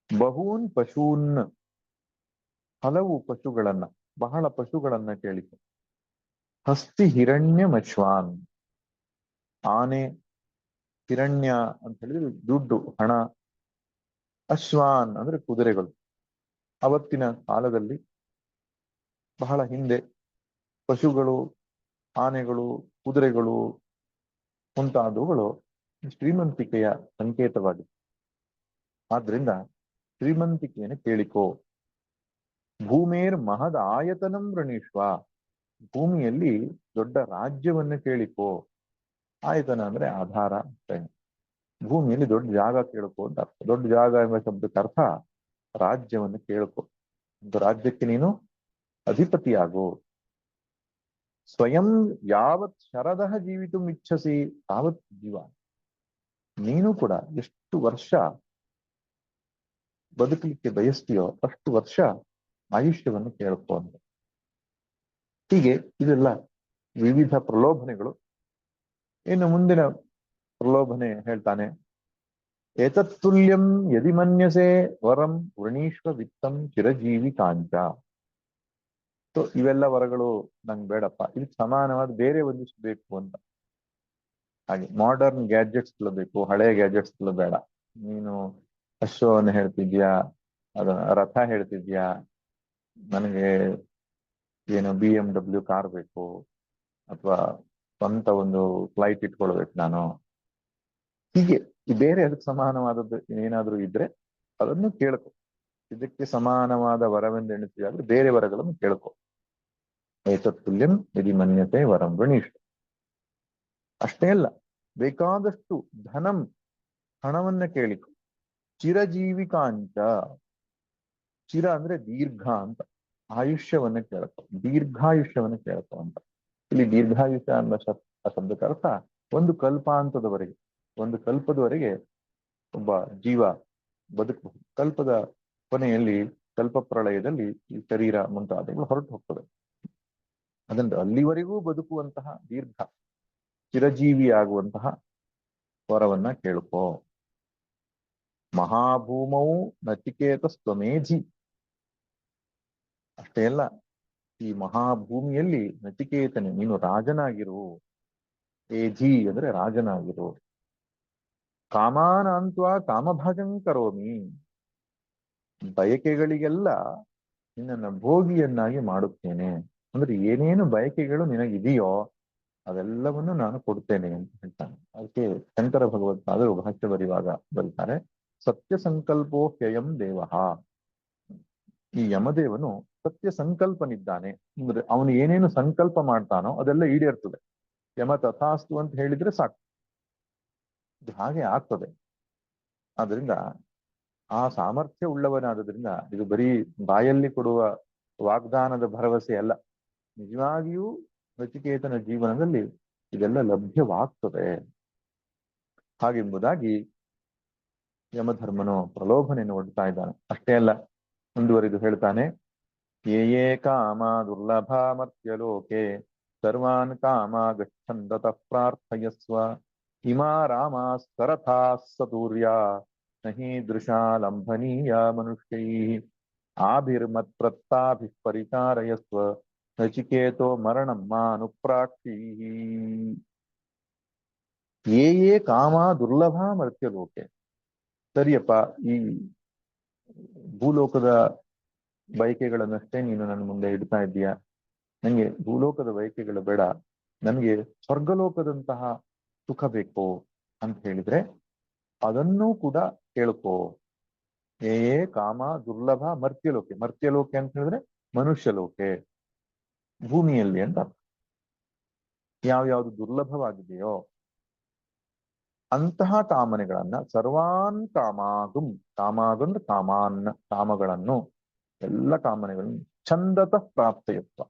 ಬಹೂನ್ ಪಶೂನ್, ಹಲವು ಪಶುಗಳನ್ನ, ಬಹಳ ಪಶುಗಳನ್ನ ಕೇಳಿಕೊ. ಹಸ್ತಿ ಹಿರಣ್ಯಮಶ್ವಾನ್, ಆನೆ, ಹಿರಣ್ಯ ಅಂತ ಹೇಳಿದ್ರೆ ದುಡ್ಡು, ಹಣ. ಅಶ್ವಾನ್ ಅಂದ್ರೆ ಕುದುರೆಗಳು. ಅವತ್ತಿನ ಕಾಲದಲ್ಲಿ ಬಹಳ ಹಿಂದೆ ಪಶುಗಳು, ಆನೆಗಳು, ಕುದುರೆಗಳು ಮುಂತಾದವುಗಳು ಶ್ರೀಮಂತಿಕೆಯ ಸಂಕೇತವಾಗಿದೆ. ಆದ್ರಿಂದ ಶ್ರೀಮಂತಿಕೆಯನ್ನು ಕೇಳಿಕೋ. ಭೂಮೇರ್ ಮಹದ್ ಆಯತನಂ ವೃಣೀಶ್ವ, ಭೂಮಿಯಲ್ಲಿ ದೊಡ್ಡ ರಾಜ್ಯವನ್ನು ಕೇಳಿಕೋ. ಆಯತನ ಅಂದ್ರೆ ಆಧಾರ. ಭೂಮಿಯಲ್ಲಿ ದೊಡ್ಡ ಜಾಗ ಕೇಳ್ಕೋ ಅಂತ ಅರ್ಥ. ದೊಡ್ಡ ಜಾಗ ಎಂಬ ಶಬ್ದಕ್ಕೆ ಅರ್ಥ ರಾಜ್ಯವನ್ನು ಕೇಳ್ಕೊ. ಒಂದು ರಾಜ್ಯಕ್ಕೆ ನೀನು ಅಧಿಪತಿಯಾಗು. ಸ್ವಯಂ ಯಾವತ್ ಶರದಃ ಜೀವಿತುಂ ಇಚ್ಛಸಿ ತಾವತ್ ಜೀವ, ನೀನು ಕೂಡ ಎಷ್ಟು ವರ್ಷ ಬದುಕಲಿಕ್ಕೆ ಬಯಸ್ತೀಯೋ ಅಷ್ಟು ವರ್ಷ ಆಯುಷ್ಯವನ್ನು ಕೇಳ್ಕೊ ಅಂತ. ಹೀಗೆ ಇದೆಲ್ಲ ವಿವಿಧ ಪ್ರಲೋಭನೆಗಳು. ಇನ್ನು ಮುಂದಿನ ಪ್ರಲೋಭನೆ ಹೇಳ್ತಾನೆ, ಏತತ್ತುಲ್ಯಂ ಯದಿ ಮನ್ಯಸೆ ವರಂ ವೃಣೀಶ್ವ ವಿತ್ತಂ ಚಿರಜೀವಿ ಕಾಂಚ. ಇವೆಲ್ಲ ವರಗಳು ನಂಗೆ ಬೇಡಪ್ಪ, ಇದಕ್ಕೆ ಸಮಾನವಾದ ಬೇರೆ ಒಂದಿಷ್ಟು ಬೇಕು ಅಂತ. ಹಾಗೆ ಮಾಡರ್ನ್ ಗ್ಯಾಜೆಟ್ಸ್ ಬೇಕು, ಹಳೆಯ ಗ್ಯಾಜೆಟ್ಸ್ ಬೇಡ. ನೀನು ಅಶ್ವವನ್ನು ಹೇಳ್ತಿದ್ಯಾ, ರಥ ಹೇಳ್ತಿದ್ಯಾ, ನನಗೆ ಏನು BMW ಕಾರ್ ಬೇಕು, ಅಥವಾ ಸ್ವಂತ ಒಂದು ಫ್ಲೈಟ್ ಇಟ್ಕೊಳ್ಬೇಕು ನಾನು. ಹೀಗೆ ಬೇರೆ ಅದಕ್ಕೆ ಸಮಾನವಾದದ್ದು ಏನಾದ್ರೂ ಇದ್ರೆ ಅದನ್ನು ಕೇಳ್ಕೊ. ಇದಕ್ಕೆ ಸಮಾನವಾದ ವರವೆಂದು ಎಣಿಸಿದ್ರೆ ಬೇರೆ ವರಗಳನ್ನು ಕೇಳ್ಕೊ. ಏತತ್ತುಲ್ಯಂ ಯದಿ ಮನ್ಯತೆ ವರಂ ವೃಣೀಶ್ವ. ಅಷ್ಟೇ ಅಲ್ಲ, ಬೇಕಾದಷ್ಟು ಧನಂ, ಹಣವನ್ನ ಕೇಳಿಕೊ. ಚಿರಜೀವಿಕಾಂಚ, ಚಿರ ಅಂದ್ರೆ ದೀರ್ಘ ಅಂತ, ಆಯುಷ್ಯವನ್ನ ಕೇಳ್ಕೊ, ದೀರ್ಘಾಯುಷ್ಯವನ್ನ ಕೇಳ್ಕೊ ಅಂತ. ಇಲ್ಲಿ ದೀರ್ಘಾಯುಷ್ಯ ಅನ್ನೋ ಶಬ್ದಕ್ಕೆ ಅರ್ಥ ಒಂದು ಕಲ್ಪಾಂತದವರೆಗೆ, ಒಂದು ಕಲ್ಪದವರೆಗೆ ಒಬ್ಬ ಜೀವ ಬದುಕಬಹುದು. ಕಲ್ಪದ ಕೊನೆಯಲ್ಲಿ, ಕಲ್ಪ ಪ್ರಳಯದಲ್ಲಿ ಈ ಶರೀರ ಮುಂತಾದವುಗಳು ಹೊರಟು ಹೋಗ್ತದೆ. ಅದನ್ನು ಅಲ್ಲಿವರೆಗೂ ಬದುಕುವಂತಹ ದೀರ್ಘ ಚಿರಜೀವಿಯಾಗುವಂತಹ ವರವನ್ನ ಕೇಳ್ಕೋ. ಮಹಾಭೂಮೌ ನಚಿಕೇತ ಸ್ವಮೇಧಿ. ಅಷ್ಟೇ ಅಲ್ಲ, ಈ ಮಹಾಭೂಮಿಯಲ್ಲಿ ನಚಿಕೇತನೆ ನೀನು ರಾಜನಾಗಿರು. ಏಧಿ ಅಂದ್ರೆ ರಾಜನಾಗಿರು. ಕಾಮಾನಾಂತ್ವ ಕಾಮಭಾಜಂ ಕರೋಮಿ, ಬಯಕೆಗಳಿಗೆಲ್ಲ ನಿನ್ನನ್ನು ಭೋಗಿಯನ್ನಾಗಿ ಮಾಡುತ್ತೇನೆ. ಅಂದ್ರೆ ಏನೇನು ಬಯಕೆಗಳು ನಿನಗಿದೆಯೋ ಅದೆಲ್ಲವನ್ನು ನಾನು ಕೊಡ್ತೇನೆ ಅಂತ ಹೇಳ್ತಾನೆ. ಅದಕ್ಕೆ ಶಂಕರ ಭಗವತ್ಪಾದರು ಭಾಷ್ಯ ಬರೆಯುವಾಗ ಬರೀತಾರೆ, ಸತ್ಯ ಸಂಕಲ್ಪೋ ಹ್ಯಯಂ ದೇವಃ. ಈ ಯಮದೇವನು ಸತ್ಯ ಸಂಕಲ್ಪನಿದ್ದಾನೆ. ಅಂದ್ರೆ ಅವನು ಏನೇನು ಸಂಕಲ್ಪ ಮಾಡ್ತಾನೋ ಅದೆಲ್ಲ ಈಡೇರ್ತದೆ. ಯಮ ತಥಾಸ್ತು ಅಂತ ಹೇಳಿದ್ರೆ ಸಾಕು, ಇದು ಹಾಗೆ ಆಗ್ತದೆ. ಆದ್ರಿಂದ ಆ ಸಾಮರ್ಥ್ಯ ಉಳ್ಳವನಾದ್ರಿಂದ ಇದು ಬರೀ ಬಾಯಲ್ಲಿ ಕೊಡುವ ವಾಗ್ದಾನದ ಭರವಸೆ ಅಲ್ಲ, ನಿಜವಾಗಿಯೂ ನಚಿಕೇತನ ಜೀವನದಲ್ಲಿ ಇದೆಲ್ಲ ಲಭ್ಯವಾಗ್ತದೆ. ಹಾಗೆಂಬುದಾಗಿ ಯಮಧರ್ಮನು ಪ್ರಲೋಭನೆಯನ್ನು ಒಡ್ತಾ ಇದ್ದಾನೆ. ಅಷ್ಟೇ ಅಲ್ಲ, ಮುಂದುವರಿದು ಹೇಳ್ತಾನೆ, ಯೇ ಕಾಮ ದುರ್ಲಭ ಮರ್ತ್ಯಲೋಕೆ ಸರ್ವಾನ್ ಕಾಮ ಗಚ್ಚಂದತಃ ಪ್ರಾರ್ಥಯಸ್ವ ಇಮಾ ರಾಮ ಸರಥಾ ಸತೂರ್ಯ ನಹಿ ದೃಶಾ ಲಂಭನೀಯ ಮನುಷ್ಯೈ ಆಭಿರ್ಮತ್ಪ್ರತ್ತಾಭಿಃ ಪರಿಚಾರಯಸ್ವ ನಚಿಕೇತೋ ಮರಣಂ ಮಾನುಪ್ರಾಕ್ಷಿ. ಯೇ ಕಾಮ ದುರ್ಲಭ ಮರ್ತ್ಯಲೋಕೆ. ಸರಿಯಪ್ಪ, ಈ ಭೂಲೋಕದ ಬಯಕೆಗಳನ್ನಷ್ಟೇ ನೀನು ನನ್ನ ಮುಂದೆ ಇಡ್ತಾ ಇದ್ದೀಯ. ನಂಗೆ ಭೂಲೋಕದ ಬಯಕೆಗಳು ಬೇಡ, ನನಗೆ ಸ್ವರ್ಗಲೋಕದಂತಹ ಸುಖ ಬೇಕು ಅಂತ ಹೇಳಿದ್ರೆ ಅದನ್ನೂ ಕೂಡ ಕೇಳ್ಕೋ. ಏ ಕಾಮ ದುರ್ಲಭ ಮರ್ತ್ಯಲೋಕೆ. ಮರ್ತ್ಯಲೋಕೆ ಅಂತ ಹೇಳಿದ್ರೆ ಮನುಷ್ಯಲೋಕೆ, ಭೂಮಿಯಲ್ಲಿ ಅಂತ. ಯಾವ್ಯಾವ್ದು ದುರ್ಲಭವಾಗಿದೆಯೋ ಅಂತಹ ಕಾಮನೆಗಳನ್ನ ಸರ್ವಾನ್ ಕಾಮಾಗುಂ, ಕಾಮಾಗುಂದ್ರೆ ಕಾಮಾನ್, ಕಾಮಗಳನ್ನು, ಎಲ್ಲ ಕಾಮನೆಗಳನ್ನು ಛಂದತಃ ಪ್ರಾಪ್ತಯತ್ವ.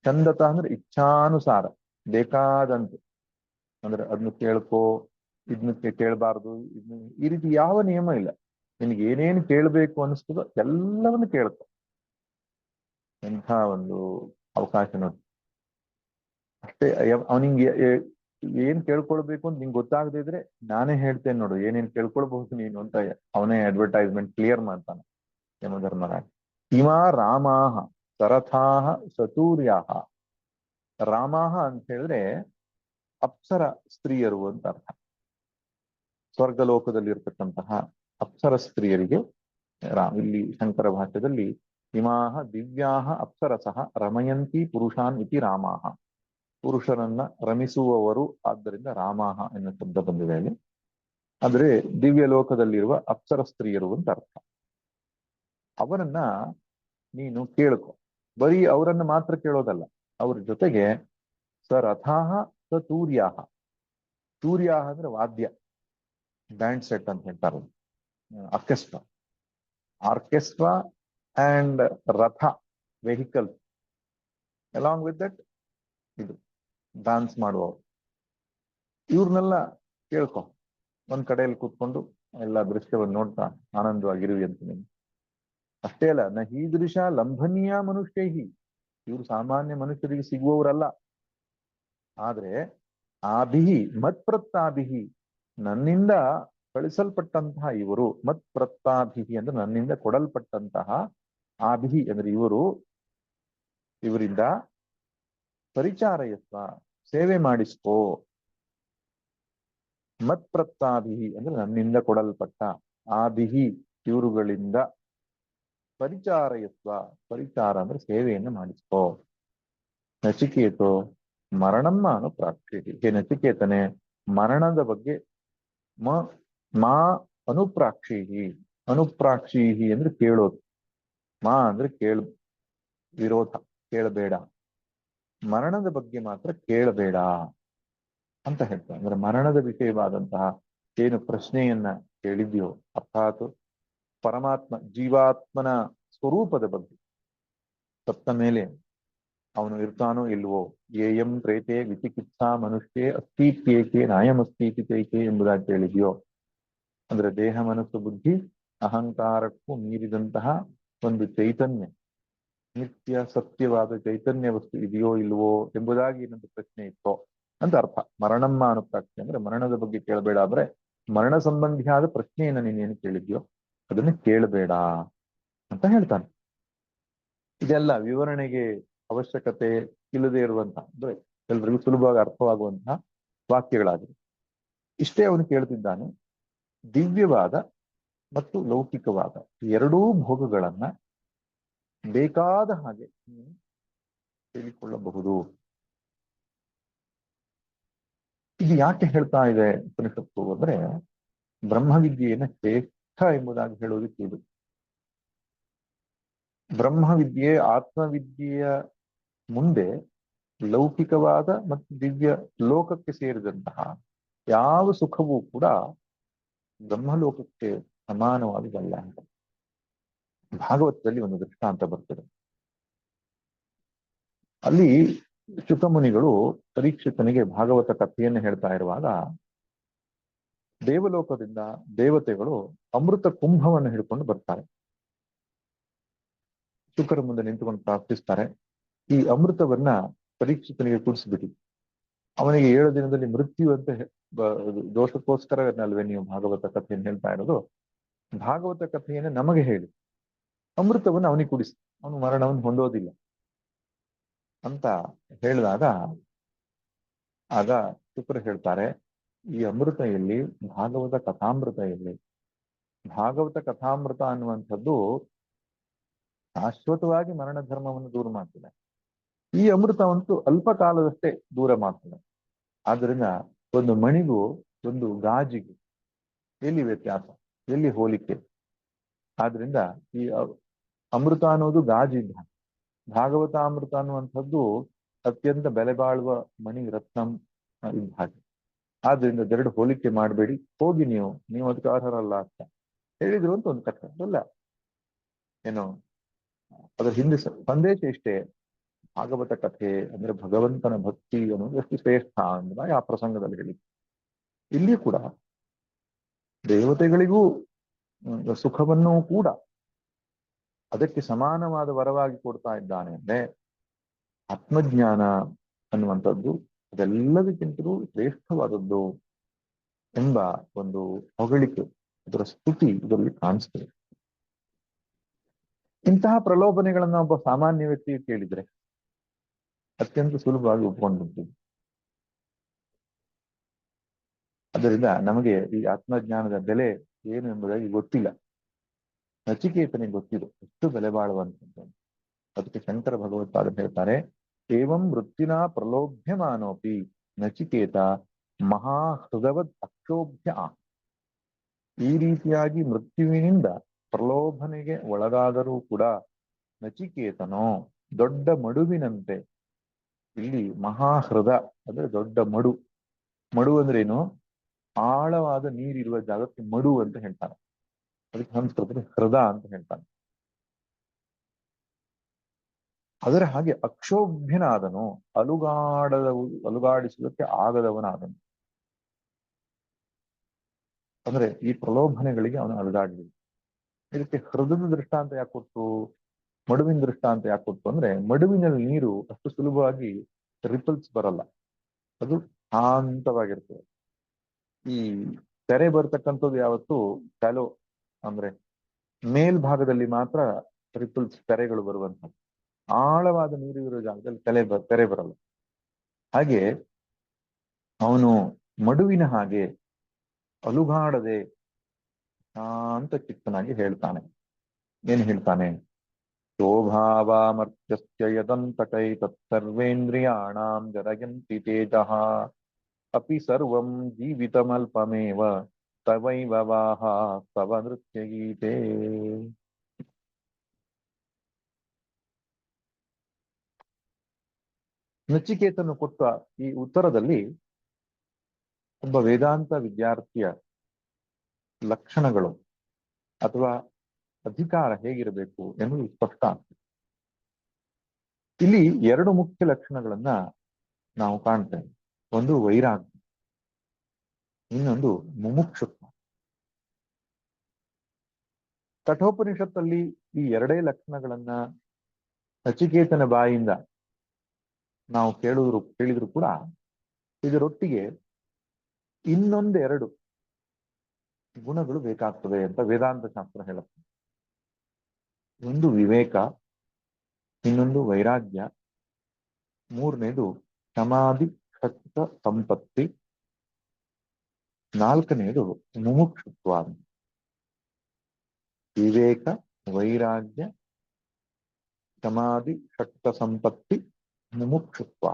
ಛಂದತ ಅಂದ್ರೆ ಇಚ್ಛಾನುಸಾರ, ಬೇಕಾದಂತೆ. ಅಂದ್ರೆ ಅದನ್ನು ಕೇಳ್ಕೋ, ಇದನ್ನ ಕೇಳಬಾರ್ದು, ಇದನ್ನ, ಈ ರೀತಿ ಯಾವ ನಿಯಮ ಇಲ್ಲ. ನಿನಗೆ ಏನೇನು ಕೇಳಬೇಕು ಅನಿಸ್ತದೋ ಎಲ್ಲವನ್ನು ಕೇಳ್ಕೊ. ಎಂಥ ಒಂದು ಅವಕಾಶ ನೋಡಿ. ಅಷ್ಟೇ, ಅವನಿಗೆ ಏನ್ ಕೇಳ್ಕೊಳ್ಬೇಕು ಅಂತ ನಿಂಗೆ ಗೊತ್ತಾಗದೇ ಇದ್ರೆ ನಾನೇ ಹೇಳ್ತೇನೆ ನೋಡು ಏನೇನ್ ಕೇಳ್ಕೊಳ್ಬಹುದು ನೀನು ಅಂತ. ಅವನೇ ಅಡ್ವರ್ಟೈಸ್ಮೆಂಟ್ ಕ್ಲಿಯರ್ ಮಾಡ್ತಾನೆ ಯಮಧರ್ಮರಾಜ. ಇಮಾ ರಾಮಾಹ ಸರಥಾಹ ಸತೂರ್ಯಾಹ. ರಾಮಾಹ ಅಂತ ಹೇಳಿದ್ರೆ ಅಪ್ಸರ ಸ್ತ್ರೀಯರು ಅಂತ ಅರ್ಥ. ಸ್ವರ್ಗಲೋಕದಲ್ಲಿರ್ತಕ್ಕಂತಹ ಅಪ್ಸರ ಸ್ತ್ರೀಯರಿಗೆ ಇಲ್ಲಿ ಶಂಕರ ಭಾಷ್ಯದಲ್ಲಿ ಇಮಾಹ ದಿವ್ಯಾಹ ಅಪ್ಸರಸಃ ರಮಯಂತಿ ಪುರುಷಾನ್ ಇತಿ ರಾಮಾಹ. ಪುರುಷರನ್ನ ರಮಿಸುವವರು, ಆದ್ದರಿಂದ ರಾಮಾಹ ಎನ್ನುವ ಶಬ್ದ ಬಂದಿದೆ ಅಲ್ಲಿ. ಅಂದ್ರೆ ದಿವ್ಯ ಲೋಕದಲ್ಲಿರುವ ಅಪ್ಸರ ಸ್ತ್ರೀಯರು ಅಂತ ಅರ್ಥ. ಅವರನ್ನ ನೀನು ಕೇಳ್ಕೊ. ಬರೀ ಅವರನ್ನ ಮಾತ್ರ ಕೇಳೋದಲ್ಲ, ಅವ್ರ ಜೊತೆಗೆ ಸ ರಥಾಹ ಸ ತೂರ್ಯಾಹ. ತೂರ್ಯಾಹ ಅಂದ್ರೆ ವಾದ್ಯ, ಬ್ಯಾಂಡ್ ಸೆಟ್ ಅಂತ ಹೇಳ್ತಾರೆ, ಆರ್ಕೆಸ್ಟ್ರಾ. ಆರ್ಕೆಸ್ಟ್ರಾ ಅಂಡ್ ರಥ, ವೆಹಿಕಲ್, ಅಲಾಂಗ್ ವಿತ್ ದಟ್ ಇದು ಡಾನ್ಸ್ ಮಾಡುವವರು, ಇವ್ರನ್ನೆಲ್ಲ ಕೇಳ್ಕೊ. ಒಂದ್ ಕಡೆಯಲ್ಲಿ ಕೂತ್ಕೊಂಡು ಎಲ್ಲ ದೃಶ್ಯವನ್ನು ನೋಡ್ತಾ ಆನಂದವಾಗಿರುವಿ ಅಂತ ನೀನು. ಅಷ್ಟೇ ಅಲ್ಲ, ನ ಹೀದೃಶ ಲಂಘನೀಯ ಮನುಷ್ಯೈಹಿ. ಇವರು ಸಾಮಾನ್ಯ ಮನುಷ್ಯರಿಗೆ ಸಿಗುವವರಲ್ಲ. ಆದ್ರೆ ಆಭಿಹಿ ಮತ್ಪ್ರತ್ತಾಭಿಹಿ, ನನ್ನಿಂದ ಕಳಿಸಲ್ಪಟ್ಟಂತಹ ಇವರು, ಮತ್ಪ್ರತ್ತಾಭಿಹಿ ಅಂದ್ರೆ ನನ್ನಿಂದ ಕೊಡಲ್ಪಟ್ಟಂತಹ, ಆಭಿಹಿ ಅಂದ್ರೆ ಇವರು, ಇವರಿಂದ ಪರಿಚಾರಯತ್ವ, ಸೇವೆ ಮಾಡಿಸ್ಕೋ. ಮತ್ಪ್ರತ್ತಾಭಿಹಿ ಅಂದ್ರೆ ನನ್ನಿಂದ ಕೊಡಲ್ಪಟ್ಟ, ಆಭಿಹಿ ಇವರುಗಳಿಂದ, ಪರಿಚಾರಯತ್ವ, ಪರಿಚಾರ ಅಂದ್ರೆ ಸೇವೆಯನ್ನು ಮಾಡಿಸ್ಕೋ. ನಚಿಕೇತೋ ಮರಣಮ್ಮ ಅನುಪ್ರಾಕ್ಷಿ. ಹೇ ನಚಿಕೇತನೆ, ಮರಣದ ಬಗ್ಗೆ ಮಾ ಅನುಪ್ರಾಕ್ಷಿಹಿ. ಅನುಪ್ರಾಕ್ಷಿಹಿ ಅಂದ್ರೆ ಕೇಳೋದು, ಮಾ ಅಂದ್ರೆ ಕೇಳು, ವಿರೋಧ, ಕೇಳಬೇಡ. ಮರಣದ ಬಗ್ಗೆ ಮಾತ್ರ ಕೇಳಬೇಡ ಅಂತ ಹೇಳ್ತಾರೆ. ಅಂದ್ರೆ ಮರಣದ ವಿಷಯವಾದಂತಹ ಏನು ಪ್ರಶ್ನೆಯನ್ನ ಕೇಳಿದ್ಯೋ, ಅರ್ಥಾತ್ ಪರಮಾತ್ಮ ಜೀವಾತ್ಮನ ಸ್ವರೂಪದ ಬಗ್ಗೆ, ಸತ್ತ ಮೇಲೆ ಅವನು ಇರ್ತಾನೋ ಇಲ್ವೋ, ಏಯಂ ಪ್ರೇತೆ ವಿಚಿಕಿತ್ಸಾ ಮನುಷ್ಯೇ ಅಸ್ತೀತ್ಯೇಕೆ ನಾಯಮಸ್ತೀತಿತೈಕೆ ಎಂಬುದಾಗಿ ಕೇಳಿದ್ಯೋ. ಅಂದ್ರೆ ದೇಹ ಮನಸ್ಸು ಬುದ್ಧಿ ಅಹಂಕಾರಕ್ಕೂ ಮೀರಿದಂತಹ ಒಂದು ಚೈತನ್ಯ, ನಿತ್ಯ ಸತ್ಯವಾದ ಚೈತನ್ಯ ವಸ್ತು ಇದೆಯೋ ಇಲ್ವೋ ಎಂಬುದಾಗಿ ಇನ್ನೊಂದು ಪ್ರಶ್ನೆ ಇತ್ತೋ ಅಂತ ಅರ್ಥ. ಮರಣಮ್ಮ ಅನುಪ್ರಾಕ್ಷಿ ಅಂದ್ರೆ ಮರಣದ ಬಗ್ಗೆ ಕೇಳಬೇಡ, ಅಂದ್ರೆ ಮರಣ ಸಂಬಂಧಿಯಾದ ಪ್ರಶ್ನೆಯನ್ನ ನೀನೇನು ಕೇಳಿದ್ಯೋ ಅದನ್ನು ಕೇಳಬೇಡ ಅಂತ ಹೇಳ್ತಾನೆ. ಇದೆಲ್ಲ ವಿವರಣೆಗೆ ಅವಶ್ಯಕತೆ ಇಲ್ಲದೆ ಇರುವಂತಹ, ಅಂದ್ರೆ ಎಲ್ರಿಗೂ ಸುಲಭವಾಗಿ ಅರ್ಥವಾಗುವಂತಹ ವಾಕ್ಯಗಳಾಗಿವೆ. ಇಷ್ಟೇ ಅವನು ಕೇಳ್ತಿದ್ದಾನೆ. ದಿವ್ಯವಾದ ಮತ್ತು ಲೌಕಿಕವಾದ ಎರಡೂ ಭೋಗಗಳನ್ನ ಬೇಕಾದ ಹಾಗೆ ನೀನು ಹೇಳಿಕೊಳ್ಳಬಹುದು. ಇದು ಯಾಕೆ ಹೇಳ್ತಾ ಇದೆ ಉಪನಿಷತ್ತು ಅಂದ್ರೆ, ಬ್ರಹ್ಮವಿದ್ಯೆಯನ್ನ ಶ್ರೇಷ್ಠ ಎಂಬುದಾಗಿ ಹೇಳೋದಕ್ಕೆ ಇದು. ಬ್ರಹ್ಮವಿದ್ಯೆ ಆತ್ಮವಿದ್ಯೆಯ ಮುಂದೆ ಲೌಕಿಕವಾದ ಮತ್ತು ದಿವ್ಯ ಲೋಕಕ್ಕೆ ಸೇರಿದಂತಹ ಯಾವ ಸುಖವೂ ಕೂಡ ಬ್ರಹ್ಮಲೋಕಕ್ಕೆ ಸಮಾನವಾದುದಲ್ಲ ಅಂತ ಭಾಗವತದಲ್ಲಿ ಒಂದು ದೃಷ್ಟಾಂತ ಬರ್ತದೆ. ಅಲ್ಲಿ ಶುಕಮುನಿಗಳು ಪರೀಕ್ಷಿತನಿಗೆ ಭಾಗವತ ಕಥೆಯನ್ನು ಹೇಳ್ತಾ ಇರುವಾಗ, ದೇವಲೋಕದಿಂದ ದೇವತೆಗಳು ಅಮೃತ ಕುಂಭವನ್ನು ಹಿಡ್ಕೊಂಡು ಬರ್ತಾರೆ. ಶುಕರ ಮುಂದೆ ನಿಂತುಕೊಂಡು ಪ್ರಾರ್ಥಿಸ್ತಾರೆ, ಈ ಅಮೃತವನ್ನ ಪರೀಕ್ಷಿತನಿಗೆ ಕುಡಿಸ್ಬಿಡಿ, ಅವನಿಗೆ 7 ದಿನದಲ್ಲಿ ಮೃತ್ಯು ಅಂತ ದೋಷಕ್ಕೋಸ್ಕರ ಅಲ್ವೇ ನೀವು ಭಾಗವತ ಕಥೆಯನ್ನು ಹೇಳ್ತಾ ಇರೋದು. ಭಾಗವತ ಕಥೆಯನ್ನು ನಮಗೆ ಹೇಳಿ, ಅಮೃತವನ್ನು ಅವನಿಗೆ ಕುಡಿಸಿ, ಅವನು ಮರಣವನ್ನು ಹೊಂದೋದಿಲ್ಲ ಅಂತ ಹೇಳಿದಾಗ, ಆಗ ಶುಕರು ಹೇಳ್ತಾರೆ, ಈ ಅಮೃತ ಎಲ್ಲಿ, ಭಾಗವತ ಕಥಾಮೃತ ಎಲ್ಲಿ? ಭಾಗವತ ಕಥಾಮೃತ ಅನ್ನುವಂಥದ್ದು ಶಾಶ್ವತವಾಗಿ ಮರಣ ಧರ್ಮವನ್ನು ದೂರ ಮಾಡ್ತಿದೆ. ಈ ಅಮೃತವಂತೂ ಅಲ್ಪ ಕಾಲದಷ್ಟೇ ದೂರ ಮಾಡ್ತದೆ. ಆದ್ರಿಂದ ಒಂದು ಮಣಿಗೂ ಒಂದು ಗಾಜಿಗೂ ಎಲ್ಲಿ ವ್ಯತ್ಯಾಸ, ಎಲ್ಲಿ ಹೋಲಿಕೆ? ಆದ್ರಿಂದ ಈ ಅಮೃತ ಅನ್ನೋದು ಗಾಜಿದ್ದ, ಭಾಗವತಾಮೃತ ಅನ್ನುವಂಥದ್ದು ಅತ್ಯಂತ ಬೆಲೆ ಬಾಳುವ ಮಣಿ ರತ್ನಂ ಇದ್ದ ಹಾಗೆ. ಆದ್ರಿಂದ ಎರಡು ಹೋಲಿಕೆ ಮಾಡಬೇಡಿ, ಹೋಗಿ ನೀವು ಅದಕ್ಕೆ ಅರ್ಹರಲ್ಲ ಅಂತ ಹೇಳಿದ್ರು ಅಂತ ಒಂದು ಕಥೆ ಅಲ್ಲ ಏನು. ಅದರ ಹಿಂದೆ ಸಂದೇಶ ಇಷ್ಟೇ, ಭಾಗವತ ಕಥೆ ಅಂದ್ರೆ ಭಗವಂತನ ಭಕ್ತಿ ಅನ್ನೋದು ಎಷ್ಟು ಶ್ರೇಷ್ಠ ಅಂದ್ರೆ ಆ ಪ್ರಸಂಗದಲ್ಲಿ ಹೇಳಿ. ಇಲ್ಲಿ ಕೂಡ ದೇವತೆಗಳಿಗೂ ಸುಖವನ್ನು ಕೂಡ ಅದಕ್ಕೆ ಸಮಾನವಾದ ವರವಾಗಿ ಕೊಡ್ತಾ ಇದ್ದಾನೆ ಅಂದ್ರೆ ಆತ್ಮಜ್ಞಾನ ಅನ್ನುವಂಥದ್ದು ಅದೆಲ್ಲದಕ್ಕಿಂತಲೂ ಶ್ರೇಷ್ಠವಾದದ್ದು ಎಂಬ ಒಂದು ಹೊಗಳಿಕೆ, ಅದರ ಸ್ತುತಿ ಇದರಲ್ಲಿ ಕಾಣಿಸ್ತದೆ. ಇಂತಹ ಪ್ರಲೋಭನೆಗಳನ್ನ ಒಬ್ಬ ಸಾಮಾನ್ಯ ವ್ಯಕ್ತಿ ಕೇಳಿದ್ರೆ ಅತ್ಯಂತ ಸುಲಭವಾಗಿ ಒಪ್ಕೊಂಡ್ಬಿಡ್ತೀವಿ. ಅದರಿಂದ ನಮಗೆ ಈ ಆತ್ಮಜ್ಞಾನದ ಬೆಲೆ ಏನು ಎಂಬುದಾಗಿ ಗೊತ್ತಿಲ್ಲ. ನಚಿಕೇತನಿಗೆ ಗೊತ್ತಿದೆ ಎಷ್ಟು ಬೆಲೆ ಬಾಳುವಂಥದ್ದು. ಅದಕ್ಕೆ ಶಂಕರ ಭಗವತ್ಪಾದರು ಹೇಳ್ತಾರೆ, ಏವಂ ವೃತ್ತಿನ ಪ್ರಲೋಭ್ಯಮಾನೋಪಿ ನಚಿಕೇತ ಮಹಾಹೃದವದ್ ಅಕ್ಷೋಭ್ಯ. ಈ ರೀತಿಯಾಗಿ ಮೃತ್ಯುವಿನಿಂದ ಪ್ರಲೋಭನೆಗೆ ಒಳಗಾದರೂ ಕೂಡ ನಚಿಕೇತನೋ ದೊಡ್ಡ ಮಡುವಿನಂತೆ. ಇಲ್ಲಿ ಮಹಾಹೃದ ಅಂದ್ರೆ ದೊಡ್ಡ ಮಡು. ಮಡು ಅಂದ್ರೇನು? ಆಳವಾದ ನೀರಿರುವ ಜಾಗಕ್ಕೆ ಮಡು ಅಂತ ಹೇಳ್ತಾರೆ. ಅದಕ್ಕೆ ಸಂಸ್ಕೃತದಲ್ಲಿ ಹೃದ ಅಂತ ಹೇಳ್ತಾನೆ. ಅದರ ಹಾಗೆ ಅಕ್ಷೋಭ್ಯನಾದನು, ಅಲುಗಾಡಿಸುವುದಕ್ಕೆ ಆಗದವನಾದನು. ಅಂದ್ರೆ ಈ ಪ್ರಲೋಭನೆಗಳಿಗೆ ಅವನು ಅಲುಗಾಡಲಿಲ್ಲ. ಇದಕ್ಕೆ ಹೃದಯದ ದೃಷ್ಟಾಂತ ಯಾಕೆ ಕೊಟ್ಟು, ಮಡುವಿನ ದೃಷ್ಟಾಂತ ಯಾಕೆ ಕೊಟ್ಟು ಅಂದ್ರೆ ಮಡುವಿನಲ್ಲಿ ನೀರು ಅಷ್ಟು ಸುಲಭವಾಗಿ ರಿಪಲ್ಸ್ ಬರಲ್ಲ, ಅದು ಶಾಂತವಾಗಿರ್ತದೆ. ಈ ತೆರೆ ಬರ್ತಕ್ಕಂಥದ್ದು ಯಾವತ್ತು ಶಾಲೋ ಅಂದ್ರೆ ಮೇಲ್ಭಾಗದಲ್ಲಿ ಮಾತ್ರ ರಿಪಲ್ಸ್ ತೆರೆಗಳು ಬರುವಂಥದ್ದು. ಆಳವಾದ ನೀರು ಇರೋ ಜಾಗದಲ್ಲಿ ತೆರೆ ಬರಲ್ಲ. ಹಾಗೆ ಅವನು ಮಡುವಿನ ಹಾಗೆ ಅಲುಗಾಡದೆ ಶಾಂತ ಚಿತ್ತನಾಗಿ ಹೇಳ್ತಾನೆ. ಏನ್ ಹೇಳ್ತಾನೆ? ಶೋಭಾವಾಮರ್ತ್ಯಸ್ಯ ಯದಂತಕೈ ತತ್ಸರ್ವೇಂದ್ರಿಯಾಣಾಂ ಜರಯಂತಿ ತೇಜಃ ಅಪಿ ಸರ್ವಂ ಜೀವಿತಮಲ್ಪಮೇವ ತವೈವ ವಾಹ ತವ ನೃತ್ಯಗೀತೆ. ನಚಿಕೇತನು ಕೊಟ್ಟ ಈ ಉತ್ತರದಲ್ಲಿ ಒಬ್ಬ ವೇದಾಂತ ವಿದ್ಯಾರ್ಥಿಯ ಲಕ್ಷಣಗಳು ಅಥವಾ ಅಧಿಕಾರ ಹೇಗಿರಬೇಕು ಎನ್ನುವುದು ಸ್ಪಷ್ಟ ಆಗ್ತದೆ. ಇಲ್ಲಿ ಎರಡು ಮುಖ್ಯ ಲಕ್ಷಣಗಳನ್ನ ನಾವು ಕಾಣ್ತೇವೆ. ಒಂದು ವೈರಾಗ್ಯ, ಇನ್ನೊಂದು ಮುಮುಕ್ಷುತ್ವ. ಕಠೋಪನಿಷತ್ತಲ್ಲಿ ಈ ಎರಡೇ ಲಕ್ಷಣಗಳನ್ನ ನಚಿಕೇತನ ಬಾಯಿಂದ ನಾವು ಕೇಳಿದ್ರು ಕೂಡ ಇದರೊಟ್ಟಿಗೆ ಇನ್ನೊಂದೆರಡು ಗುಣಗಳು ಬೇಕಾಗ್ತದೆ ಅಂತ ವೇದಾಂತ ಶಾಸ್ತ್ರ ಹೇಳುತ್ತೆ. ಒಂದು ವಿವೇಕ, ಇನ್ನೊಂದು ವೈರಾಗ್ಯ, ಮೂರನೇದು ಸಮಾಧಿ ಶಕ್ತ ಸಂಪತ್ತಿ, ನಾಲ್ಕನೇದು ಮುಮುಕ್ಷುತ್ವ. ವಿವೇಕ, ವೈರಾಗ್ಯ, ಸಮಾಧಿ ಶಕ್ತ ಸಂಪತ್ತಿ, ಮುಮುಕ್ಷುತ್ವ.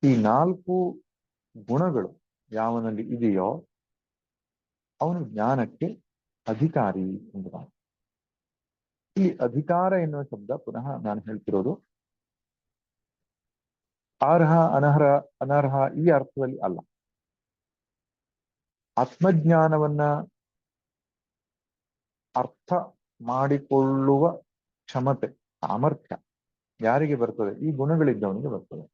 ಈ ನಾಲ್ಕು ಗುಣಗಳು ಯಾವನಲ್ಲಿ ಇದೆಯೋ ಅವನು ಜ್ಞಾನಕ್ಕೆ ಅಧಿಕಾರಿ ಎಂಬ. ಇಲ್ಲಿ ಅಧಿಕಾರ ಎನ್ನುವ ಶಬ್ದ ಪುನಃ ನಾನು ಹೇಳ್ತಿರೋದು ಅರ್ಹ ಅನರ್ಹ ಈ ಅರ್ಥದಲ್ಲಿ ಅಲ್ಲ. ಆತ್ಮಜ್ಞಾನವನ್ನ ಅರ್ಥ ಮಾಡಿಕೊಳ್ಳುವ ಕ್ಷಮತೆ, ಸಾಮರ್ಥ್ಯ ಯಾರಿಗೆ ಬರ್ತದೆ? ಈ ಗುಣಗಳಿದ್ದವನಿಗೆ ಬರ್ತದೆ.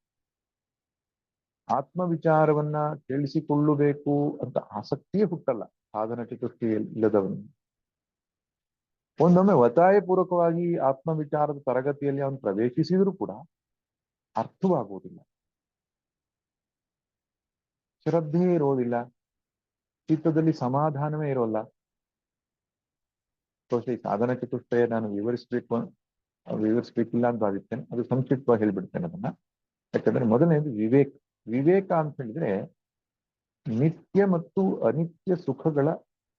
ಆತ್ಮವಿಚಾರವನ್ನ ಕೇಳಿಸಿಕೊಳ್ಳಬೇಕು ಅಂತ ಆಸಕ್ತಿಯೇ ಹುಟ್ಟಲ್ಲ ಸಾಧನ ಚತುಷ್ಟಯ ಇಲ್ಲದವನಿಗೆ. ಒಂದೊಮ್ಮೆ ಒತ್ತಾಯಪೂರ್ವಕವಾಗಿ ಆತ್ಮವಿಚಾರದ ತರಗತಿಯಲ್ಲಿ ಅವನು ಪ್ರವೇಶಿಸಿದರೂ ಕೂಡ ಅರ್ಥವಾಗುವುದಿಲ್ಲ, ಶ್ರದ್ಧೆ ಇರೋದಿಲ್ಲ, ಚಿತ್ತದಲ್ಲಿ ಸಮಾಧಾನವೇ ಇರೋಲ್ಲ. ಈ ಸಾಧನ ಚತುಷ್ಟಯ ನಾನು ವಿವರಿಸ್ಬೇಕಿಲ್ಲ ಅಂತ ಭಾವಿಸ್ತೇನೆ. ಅದು ಸಂಕ್ಷಿಪ್ತವಾಗಿ ಹೇಳ್ಬಿಡ್ತೇನೆ ಅದನ್ನ. ಯಾಕಂದ್ರೆ ಮೊದಲನೇದು ವಿವೇಕ. ವಿವೇಕ ಅಂತ ಹೇಳಿದ್ರೆ ನಿತ್ಯ ಮತ್ತು ಅನಿತ್ಯ ಸುಖಗಳ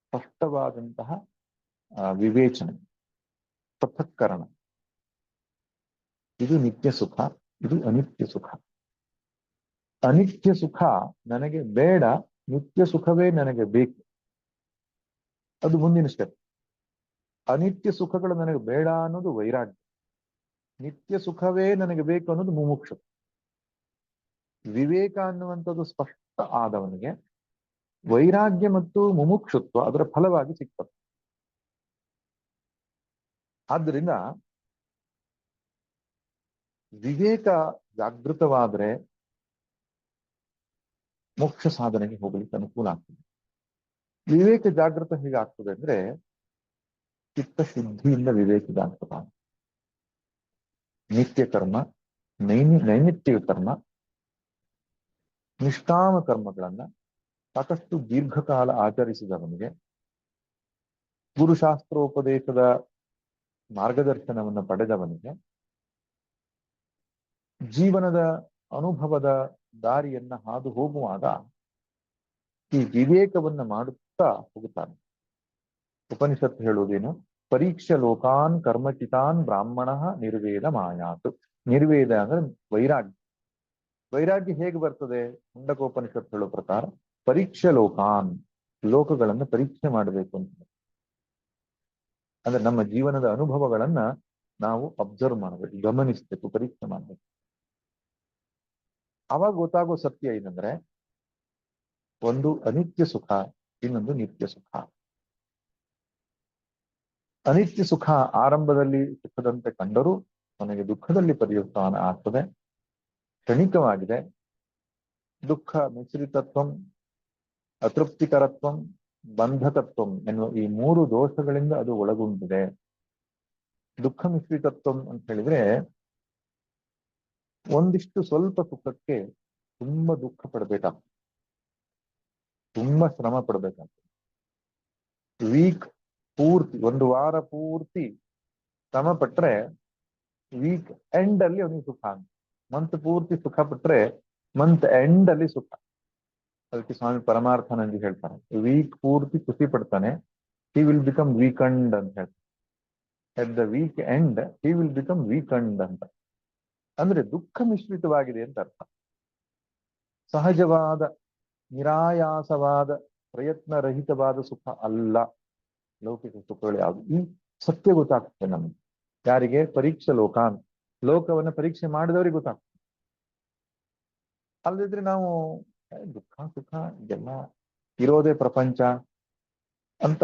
ಸ್ಪಷ್ಟವಾದಂತಹ ವಿವೇಚನೆ, ಪೃಥಕ್ಕರಣ. ಇದು ನಿತ್ಯ ಸುಖ, ಇದು ಅನಿತ್ಯ ಸುಖ. ಅನಿತ್ಯ ಸುಖ ನನಗೆ ಬೇಡ, ನಿತ್ಯ ಸುಖವೇ ನನಗೆ ಬೇಕು, ಅದು ಮುಂದಿನ ಸ್ಟೆಪ್. ಅನಿತ್ಯ ಸುಖಗಳು ನನಗೆ ಬೇಡ ಅನ್ನೋದು ವೈರಾಗ್ಯ, ನಿತ್ಯ ಸುಖವೇ ನನಗೆ ಬೇಕು ಅನ್ನೋದು ಮುಮುಕ್ಷು. ವಿವೇಕ ಅನ್ನುವಂಥದ್ದು ಸ್ಪಷ್ಟ ಆದವನಿಗೆ ವೈರಾಗ್ಯ ಮತ್ತು ಮುಮುಕ್ಷುತ್ವ ಅದರ ಫಲವಾಗಿ ಸಿಗ್ತದೆ. ಆದ್ದರಿಂದ ವಿವೇಕ ಜಾಗೃತವಾದರೆ ಮೋಕ್ಷ ಸಾಧನೆಗೆ ಹೋಗ್ಲಿಕ್ಕೆ ಅನುಕೂಲ ಆಗ್ತದೆ. ವಿವೇಕ ಜಾಗೃತ ಹೇಗಾಗ್ತದೆ ಅಂದ್ರೆ ಚಿತ್ತ ಶುದ್ಧಿಯಿಂದ ವಿವೇಕ ಜಾಗೃತ. ನಿತ್ಯ ಕರ್ಮ, ನೈಮಿತ್ಯ ಕರ್ಮ, ನಿಷ್ಕಾಮ ಕರ್ಮಗಳನ್ನ ಸಾಕಷ್ಟು ದೀರ್ಘಕಾಲ ಆಚರಿಸಿದವನಿಗೆ, ಗುರುಶಾಸ್ತ್ರೋಪದೇಶದ ಮಾರ್ಗದರ್ಶನವನ್ನು ಪಡೆದವನಿಗೆ ಜೀವನದ ಅನುಭವದ ದಾರಿಯನ್ನ ಹಾದು ಹೋಗುವಾಗ ಈ ವಿವೇಕವನ್ನ ಮಾಡುತ್ತಾ ಹೋಗುತ್ತಾನೆ. ಉಪನಿಷತ್ತು ಹೇಳುವುದೇನು? ಪರೀಕ್ಷೆ ಲೋಕಾನ್ ಕರ್ಮಚಿತಾನ್ ಬ್ರಾಹ್ಮಣ ನಿರ್ವೇದ ಮಾಯಾತ್. ನಿರ್ವೇದ ಅಂದ್ರೆ ವೈರಾಗ್ಯ. ವೈರಾಗ್ಯ ಹೇಗೆ ಬರ್ತದೆ? ಮುಂಡಕೋಪನಿಷತ್ತು ಹೇಳೋ ಪ್ರಕಾರ ಪರೀಕ್ಷೆ ಲೋಕಾನ್, ಲೋಕಗಳನ್ನು ಪರೀಕ್ಷೆ ಮಾಡಬೇಕು ಅಂತ. ಅಂದ್ರೆ ನಮ್ಮ ಜೀವನದ ಅನುಭವಗಳನ್ನ ನಾವು ಅಬ್ಸರ್ವ್ ಮಾಡಬೇಕು, ಗಮನಿಸಬೇಕು, ಪರೀಕ್ಷೆ ಮಾಡಬೇಕು. ಅವಾಗ ಗೊತ್ತಾಗೋ ಸತ್ಯ ಏನಂದ್ರೆ ಒಂದು ಅನಿತ್ಯ ಸುಖ, ಇನ್ನೊಂದು ನಿತ್ಯ ಸುಖ. ಅನಿತ್ಯ ಸುಖ ಆರಂಭದಲ್ಲಿ ಸುಖದಂತೆ ಕಂಡರೂ ನನಗೆ ದುಃಖದಲ್ಲಿ ಪರಿವರ್ತನೆ ಆಗ್ತದೆ, ಕ್ಷಣಿಕವಾಗಿದೆ. ದುಃಖ ಮಿಶ್ರಿತತ್ವಂ, ಅತೃಪ್ತಿಕರತ್ವಂ, ಬಂಧಕತ್ವಂ ಎನ್ನುವ ಈ ಮೂರು ದೋಷಗಳಿಂದ ಅದು ಒಳಗೊಂಡಿದೆ. ದುಃಖ ಮಿಶ್ರಿತತ್ವಂ ಅಂತ ಹೇಳಿದ್ರೆ ಒಂದಿಷ್ಟು ಸ್ವಲ್ಪ ಸುಖಕ್ಕೆ ತುಂಬಾ ದುಃಖ ಪಡಬೇಕಾಗ್ತದೆ, ತುಂಬಾ ಶ್ರಮ ಪಡಬೇಕಾಗ್ತದೆ. ವೀಕ್ ಪೂರ್ತಿ, ಒಂದು ವಾರ ಪೂರ್ತಿ ಶ್ರಮ ಪಟ್ರೆ ವೀಕ್ ಎಂಡ್ ಅಲ್ಲಿ ಅವನಿಗೆ ಸುಖ ಅಂತ. ಮಂತ್ ಪೂರ್ತಿ ಸುಖ ಪಟ್ರೆ ಮಂತ್ ಎಂಡ್ ಅಲ್ಲಿ ಸುಖ. ಅದಕ್ಕೆ ಸ್ವಾಮಿ ಪರಮಾರ್ಥಾನಂದಿ ಹೇಳ್ತಾರೆ, ವೀಕ್ ಪೂರ್ತಿ ಖುಷಿ ಪಡ್ತಾನೆ, ಹಿ ವಿಲ್ ಬಿಕಮ್ ವೀಕಂಡ್ ಅಂತ ಹೇಳ್ತಾರೆ. At the weekend he will become weakened ಅಂತ. ಅಂದ್ರೆ ದುಃಖ ಮಿಶ್ರಿತವಾಗಿದೆ ಅಂತ ಅರ್ಥ. ಸಹಜವಾದ ನಿರಾಯಾಸವಾದ ಪ್ರಯತ್ನ ರಹಿತವಾದ ಸುಖ ಅಲ್ಲ ಲೌಕಿಕ ಸುಖಗಳು ಯಾವುದು. ಈ ಸತ್ಯ ಗೊತ್ತಾಗ್ತದೆ ನಮ್ಗೆ. ಯಾರಿಗೆ? ಪರೀಕ್ಷೆ ಲೋಕಾನ್, ಲೋಕವನ್ನ ಪರೀಕ್ಷೆ ಮಾಡಿದವರಿಗೆ ಗೊತ್ತಾಗ್ತದೆ. ಅಲ್ಲದಿದ್ರೆ ನಾವು ದುಃಖ ಸುಖ ಇದೆಲ್ಲ ಇರೋದೇ ಪ್ರಪಂಚ ಅಂತ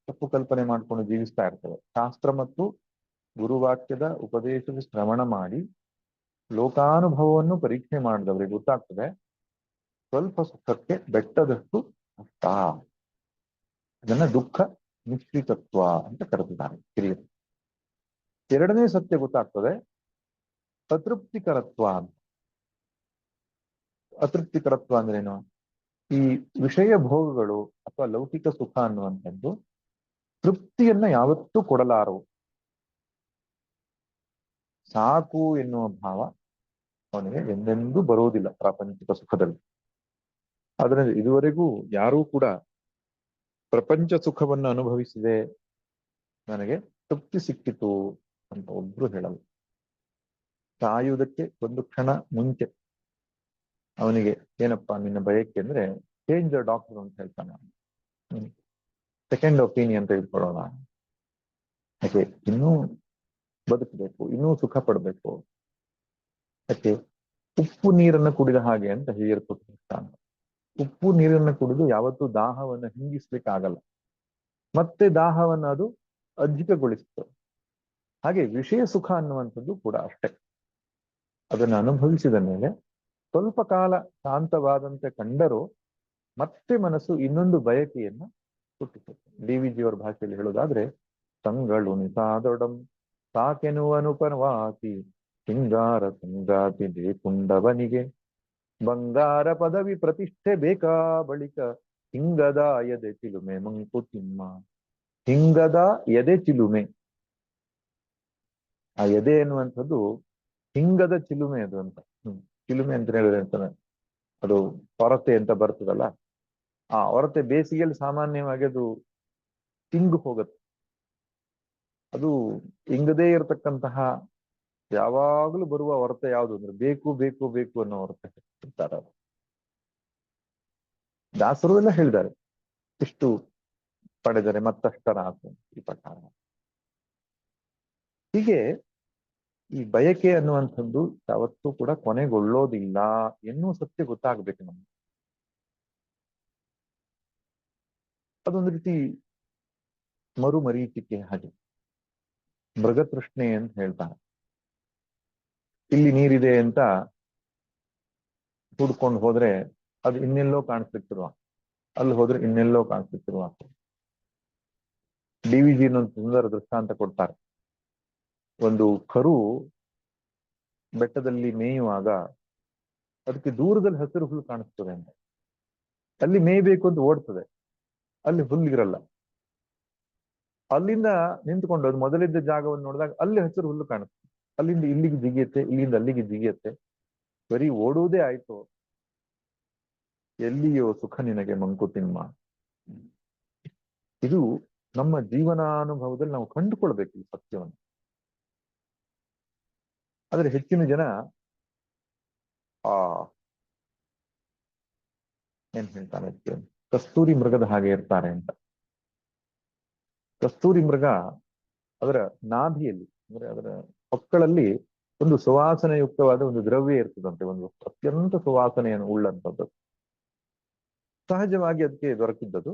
ತಪ್ಪು ಕಲ್ಪನೆ ಮಾಡ್ಕೊಂಡು ಜೀವಿಸ್ತಾ ಇರ್ತೇವೆ. ಶಾಸ್ತ್ರ ಮತ್ತು ಗುರುವಾಕ್ಯದ ಉಪದೇಶದ ಶ್ರವಣ ಮಾಡಿ ಲೋಕಾನುಭವವನ್ನು ಪರೀಕ್ಷೆ ಮಾಡಿದವರಿಗೆ ಗೊತ್ತಾಗ್ತದೆ ಸ್ವಲ್ಪ ಸುಖಕ್ಕೆ ಬೆಟ್ಟದಷ್ಟು ಕಷ್ಟ. ಅದನ್ನ ದುಃಖ ಮಿಶ್ರಿತತ್ವ ಅಂತ ಕರೆದಿದ್ದಾರೆ ಹಿರಿಯರು. ಎರಡನೇ ಸತ್ಯ ಗೊತ್ತಾಗ್ತದೆ ಅತೃಪ್ತಿಕರತ್ವ ಅಂತ. ಅತೃಪ್ತಿಕರತ್ವ ಅಂದ್ರೇನು? ಈ ವಿಷಯ ಭೋಗಗಳು ಅಥವಾ ಲೌಕಿಕ ಸುಖ ಅನ್ನುವಂಥದ್ದು ತೃಪ್ತಿಯನ್ನ ಯಾವತ್ತೂ ಕೊಡಲಾರವು. ಸಾಕು ಎನ್ನುವ ಭಾವ ಅವನಿಗೆ ಎಂದೆಂದೂ ಬರುವುದಿಲ್ಲ ಪ್ರಾಪಂಚಿಕ ಸುಖದಲ್ಲಿ. ಆದ್ರೆ ಇದುವರೆಗೂ ಯಾರೂ ಕೂಡ ಪ್ರಪಂಚ ಸುಖವನ್ನು ಅನುಭವಿಸಿದೆ ನನಗೆ ತೃಪ್ತಿ ಸಿಕ್ಕಿತು ಅಂತ ಒಬ್ರು ಹೇಳಲ್ಲ. ಸಾಯುವುದಕ್ಕೆ ಒಂದು ಕ್ಷಣ ಮುಂಚೆ ಅವನಿಗೆ ಏನಪ್ಪಾ ನಿನ್ನ ಬಯಕೆ ಅಂದ್ರೆ ಚೇಂಜ್ ದ ಡಾಕ್ಟರ್ ಅಂತ ಹೇಳ್ತಾನೆ. ಸೆಕೆಂಡ್ ಒಪಿನಿಯನ್ ತೆಗೆದುಕೊಳ್ಳೋಣ, ಯಾಕೆ ಇನ್ನೂ ಬದುಕಬೇಕು, ಇನ್ನೂ ಸುಖ ಪಡ್ಬೇಕು, ಯಾಕೆ ಉಪ್ಪು ನೀರನ್ನು ಕುಡಿದ ಹಾಗೆ ಅಂತ ಹಿರಿಯರು ಕೊಟ್ಟಿರ್ತಾನೆ. ಉಪ್ಪು ನೀರನ್ನು ಕುಡಿದು ಯಾವತ್ತೂ ದಾಹವನ್ನು ಹಿಂಗಿಸ್ಲಿಕ್ಕೆ ಆಗಲ್ಲ, ಮತ್ತೆ ದಾಹವನ್ನು ಅದು ಅಧಿಕಗೊಳಿಸ್ತದೆ. ಹಾಗೆ ವಿಷಯ ಸುಖ ಅನ್ನುವಂಥದ್ದು ಕೂಡ ಅಷ್ಟೇ. ಅದನ್ನು ಅನುಭವಿಸಿದ ಮೇಲೆ ಸ್ವಲ್ಪ ಕಾಲ ಶಾಂತವಾದಂತೆ ಕಂಡರೂ ಮತ್ತೆ ಮನಸ್ಸು ಇನ್ನೊಂದು ಬಯಕೆಯನ್ನ ಹುಟ್ಟಿಸುತ್ತೆ. DVG ಅವರ ಭಾಷೆಯಲ್ಲಿ ಹೇಳೋದಾದ್ರೆ ತಂಗಳು ನಿಸಾದೊಡಂ ಸಾಕೆನುವನು ಪರವಾಸಿ ಸಿಂಗಾರ ಸಂಗಾತಿ ಬೇಕುಂಡವನಿಗೆ ಬಂಗಾರ ಪದವಿ ಪ್ರತಿಷ್ಠೆ ಬೇಕಾ ಬಳಿಕ ಹಿಂಗದ ಎದೆ ಚಿಲುಮೆ ಮಂಕುತಿಮ್ಮ. ಹಿಂಗದ ಎದೆ ಚಿಲುಮೆ, ಆ ಎದೆ ಎನ್ನುವಂಥದ್ದು ಹಿಂಗದ ಚಿಲುಮೆ ಅದು ಅಂತ. ಚಿಲುಮೆ ಅಂತ ಹೇಳಿದ್ರೆ ಅಂತಾನೆ ಅದು ಹೊರತೆ ಅಂತ ಬರ್ತದಲ್ಲ, ಆ ಹೊರತೆ ಬೇಸಿಗೆಯಲ್ಲಿ ಸಾಮಾನ್ಯವಾಗಿ ಅದು ಹಿಂಗು ಹೋಗುತ್ತೆ. ಅದು ಹಿಂಗದೇ ಇರತಕ್ಕಂತಹ ಯಾವಾಗ್ಲೂ ಬರುವ ಹೊರತೆ ಯಾವುದು ಅಂದ್ರೆ ಬೇಕು ಬೇಕು ಬೇಕು ಅನ್ನೋ ಹೊರತೆ ಇರ್ತಾರೆ. ದಾಸರು ಎಲ್ಲ ಹೇಳಿದ್ದಾರೆ, ಇಷ್ಟು ಪಡೆದರೆ ಮತ್ತಷ್ಟರ ಆಸೆ ಈ ಪ್ರಕಾರ. ಹೀಗೆ ಈ ಬಯಕೆ ಅನ್ನುವಂಥದ್ದು ಯಾವತ್ತೂ ಕೂಡ ಕೊನೆಗೊಳ್ಳೋದಿಲ್ಲ ಎನ್ನುವ ಸತ್ಯ ಗೊತ್ತಾಗ್ಬೇಕು ನಮ್ಗೆ. ಅದೊಂದು ರೀತಿ ಮರುಮರೀಚಿಕೆ ಹಾಗೆ, ಮೃಗತೃಷ್ಣೆ ಅಂತ ಹೇಳ್ತಾರೆ. ಇಲ್ಲಿ ನೀರಿದೆ ಅಂತ ಹುಡ್ಕೊಂಡು ಹೋದ್ರೆ ಅದು ಇನ್ನೆಲ್ಲೋ ಕಾಣಿಸ್ಲಿಕ್ಕಿರುವ, ಅಲ್ಲಿ ಹೋದ್ರೆ ಇನ್ನೆಲ್ಲೋ ಕಾಣಿಸ್ಲಿಕ್ಕಿರುವ. DVG ಇನ್ನೊಂದು ಸುಂದರ ದೃಷ್ಟಾಂತ ಕೊಡ್ತಾರೆ. ಒಂದು ಕರು ಬೆಟ್ಟದಲ್ಲಿ ಮೇಯುವಾಗ ಅದಕ್ಕೆ ದೂರದಲ್ಲಿ ಹಸಿರು ಹುಲ್ಲು ಕಾಣಿಸ್ತದೆ ಅಂತ, ಅಲ್ಲಿ ಮೇಯ್ಬೇಕು ಅಂತ ಓಡ್ತದೆ, ಅಲ್ಲಿ ಹುಲ್ಲಿರಲ್ಲ. ಅಲ್ಲಿಂದ ನಿಂತ್ಕೊಂಡು ಅದು ಮೊದಲಿದ್ದ ಜಾಗವನ್ನು ನೋಡಿದಾಗ ಅಲ್ಲಿ ಹಸಿರು ಹುಲ್ಲು ಕಾಣಿಸ್ತದೆ, ಅಲ್ಲಿಂದ ಇಲ್ಲಿಗೆ ಜಿಗಿಯುತ್ತೆ, ಇಲ್ಲಿಂದ ಅಲ್ಲಿಗೆ ಜಿಗಿಯುತ್ತೆ, ಬರೀ ಓಡುವುದೇ ಆಯ್ತು. ಎಲ್ಲಿಯೋ ಸುಖ ನಿನಗೆ ಮಂಕುತಿಮ್ಮ. ಇದು ನಮ್ಮ ಜೀವನಾನುಭವದಲ್ಲಿ ನಾವು ಕಂಡುಕೊಳ್ಬೇಕು ಈ ಸತ್ಯವನ್ನು. ಆದ್ರೆ ಹೆಚ್ಚಿನ ಜನ ಏನ್ ಹೇಳ್ತಾನೆ, ಕಸ್ತೂರಿ ಮೃಗದ ಹಾಗೆ ಇರ್ತಾರೆ ಅಂತ. ಕಸ್ತೂರಿ ಮೃಗ ಅದರ ನಾಭಿಯಲ್ಲಿ ಅಂದ್ರೆ ಅದರ ಹೊಕ್ಕಳಲ್ಲಿ ಒಂದು ಸುವಾಸನೆಯುಕ್ತವಾದ ಒಂದು ದ್ರವ್ಯ ಇರ್ತದಂತೆ, ಒಂದು ಅತ್ಯಂತ ಸುವಾಸನೆಯನ್ನು ಉಳ್ಳಂಥದ್ದು. ಸಹಜವಾಗಿ ಅದಕ್ಕೆ ದೊರಕಿದ್ದದು.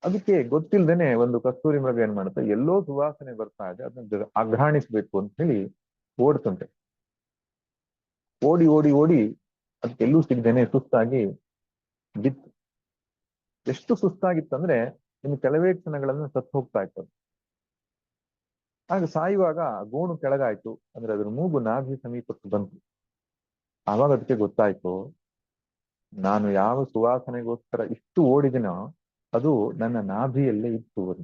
ಅದಕ್ಕೆ ಗೊತ್ತಿಲ್ಲದೇನೆ ಒಂದು ಕಸ್ತೂರಿ ಮೃಗ ಏನ್ ಮಾಡುತ್ತೆ, ಎಲ್ಲೋ ಸುವಾಸನೆ ಬರ್ತಾ ಇದೆ, ಅದನ್ನ ಅಘ್ರಾಣಿಸ್ಬೇಕು ಅಂತ ಹೇಳಿ ಓಡ್ತಂತೆ. ಓಡಿ ಓಡಿ ಓಡಿ ಅದಕ್ಕೆಲ್ಲೂ ಸಿಗದೇನೆ ಸುಸ್ತಾಗಿ ಬಿತ್ತು. ಎಷ್ಟು ಸುಸ್ತಾಗಿತ್ತಂದ್ರೆ ಇನ್ನು ಕೆಲವೇ ಕ್ಷಣಗಳನ್ನು ಸತ್ತು ಹೋಗ್ತಾ ಇತ್ತು. ಆಗ ಸಾಯುವಾಗ ಗೋಣು ಕೆಳಗಾಯ್ತು, ಅಂದ್ರೆ ಅದ್ರ ಮೂಗು ನಾಭಿ ಸಮೀಪಕ್ಕೆ ಬಂತು. ಆವಾಗ ಅದಕ್ಕೆ ಗೊತ್ತಾಯ್ತು, ನಾನು ಯಾವ ಸುವಾಸನೆಗೋಸ್ಕರ ಇಷ್ಟು ಓಡಿದಿನೋ ಅದು ನನ್ನ ನಾಭಿಯಲ್ಲೇ ಇತ್ತು ಅಂತ.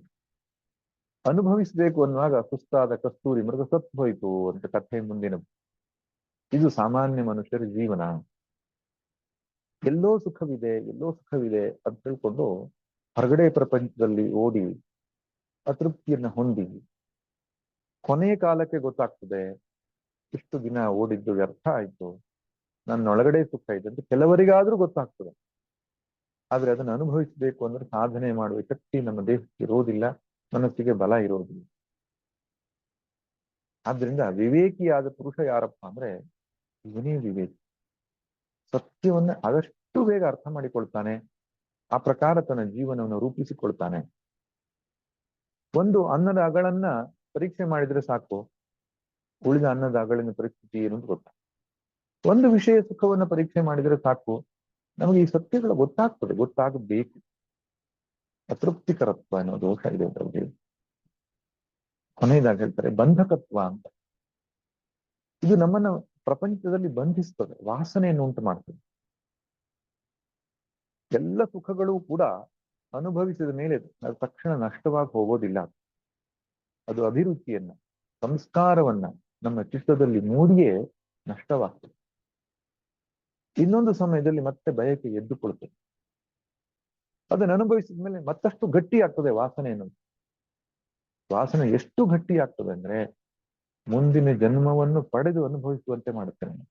ಅನುಭವಿಸ್ಬೇಕು ಅನ್ನುವಾಗ ಸುಸ್ತಾದ ಕಸ್ತೂರಿ ಮೃಗ ಸತ್ತು ಹೋಯ್ತು ಅಂತ ಕಥೆ ಮುಂದಿನ. ಇದು ಸಾಮಾನ್ಯ ಮನುಷ್ಯರ ಜೀವನ. ಎಲ್ಲೋ ಸುಖವಿದೆ, ಎಲ್ಲೋ ಸುಖವಿದೆ ಅಂತ ತಿಳ್ಕೊಂಡು ಹೊರಗಡೆ ಪ್ರಪಂಚದಲ್ಲಿ ಓಡಿ ಅತೃಪ್ತಿಯನ್ನ ಹೊಂದಿ ಕೊನೆಯ ಕಾಲಕ್ಕೆ ಗೊತ್ತಾಗ್ತದೆ, ಇಷ್ಟು ದಿನ ಓಡಿದ್ದು ವ್ಯರ್ಥ ಆಯ್ತು, ನನ್ನೊಳಗಡೆ ಸುಖ ಇದೆ ಅಂತ ಕೆಲವರಿಗಾದ್ರೂ ಗೊತ್ತಾಗ್ತದೆ. ಆದ್ರೆ ಅದನ್ನು ಅನುಭವಿಸಬೇಕು ಅಂದ್ರೆ ಸಾಧನೆ ಮಾಡುವ ಶಕ್ತಿ ನಮ್ಮ ದೇಹಕ್ಕೆ ಇರೋದಿಲ್ಲ, ಮನಸ್ಸಿಗೆ ಬಲ ಇರೋದಿಲ್ಲ. ಆದ್ರಿಂದ ವಿವೇಕಿಯಾದ ಪುರುಷ ಯಾರಪ್ಪ ಅಂದ್ರೆ ಇವನೇ ವಿವೇಕಿ. ಸತ್ಯವನ್ನ ಆದಷ್ಟು ಬೇಗ ಅರ್ಥ ಮಾಡಿಕೊಳ್ತಾನೆ, ಆ ಪ್ರಕಾರ ತನ್ನ ಜೀವನವನ್ನು ರೂಪಿಸಿಕೊಳ್ತಾನೆ. ಒಂದು ಅನ್ನದ ಅಗಳನ್ನ ಪರೀಕ್ಷೆ ಮಾಡಿದ್ರೆ ಸಾಕು, ಉಳಿದ ಅನ್ನದ ಅಗಳಿನ ಪರಿಸ್ಥಿತಿ ಏನು ಅಂತ ಗೊತ್ತ. ಒಂದು ವಿಷಯ ಸುಖವನ್ನ ಪರೀಕ್ಷೆ ಮಾಡಿದ್ರೆ ಸಾಕು, ನಮಗೆ ಈ ಸತ್ಯಗಳು ಗೊತ್ತಾಗ್ತದೆ, ಗೊತ್ತಾಗಬೇಕು. ಅತೃಪ್ತಿಕರತ್ವ ಅನ್ನೋ ದೋಷ ಇದೆ ಅದರಲ್ಲಿ. ಕೊನೆಯದಾಗಿ ಹೇಳ್ತಾರೆ ಬಂಧಕತ್ವ ಅಂತ. ಇದು ನಮ್ಮನ್ನ ಪ್ರಪಂಚದಲ್ಲಿ ಬಂಧಿಸ್ತದೆ, ವಾಸನೆಯನ್ನು ಉಂಟು ಮಾಡ್ತದೆ. ಎಲ್ಲ ಸುಖಗಳು ಕೂಡ ಅನುಭವಿಸಿದ ಮೇಲೆ ಅದು ತಕ್ಷಣ ನಷ್ಟವಾಗಿ ಹೋಗೋದಿಲ್ಲ. ಅದು ಅಭಿರುಚಿಯನ್ನ, ಸಂಸ್ಕಾರವನ್ನ ನಮ್ಮ ಚಿತ್ತದಲ್ಲಿ ಮೂಡಿಯೇ ನಷ್ಟವಾಗ್ತದೆ. ಇನ್ನೊಂದು ಸಮಯದಲ್ಲಿ ಮತ್ತೆ ಬಯಕೆ ಎದ್ದುಕೊಳ್ತದೆ. ಅದನ್ನು ಅನುಭವಿಸಿದ ಮೇಲೆ ಮತ್ತಷ್ಟು ಗಟ್ಟಿ ಆಗ್ತದೆ ವಾಸನೆ ಅನ್ನೋದು. ವಾಸನೆ ಎಷ್ಟು ಗಟ್ಟಿ ಆಗ್ತದೆ ಅಂದ್ರೆ ಮುಂದಿನ ಜನ್ಮವನ್ನು ಪಡೆದು ಅನುಭವಿಸುವಂತೆ ಮಾಡುತ್ತೇನೆ.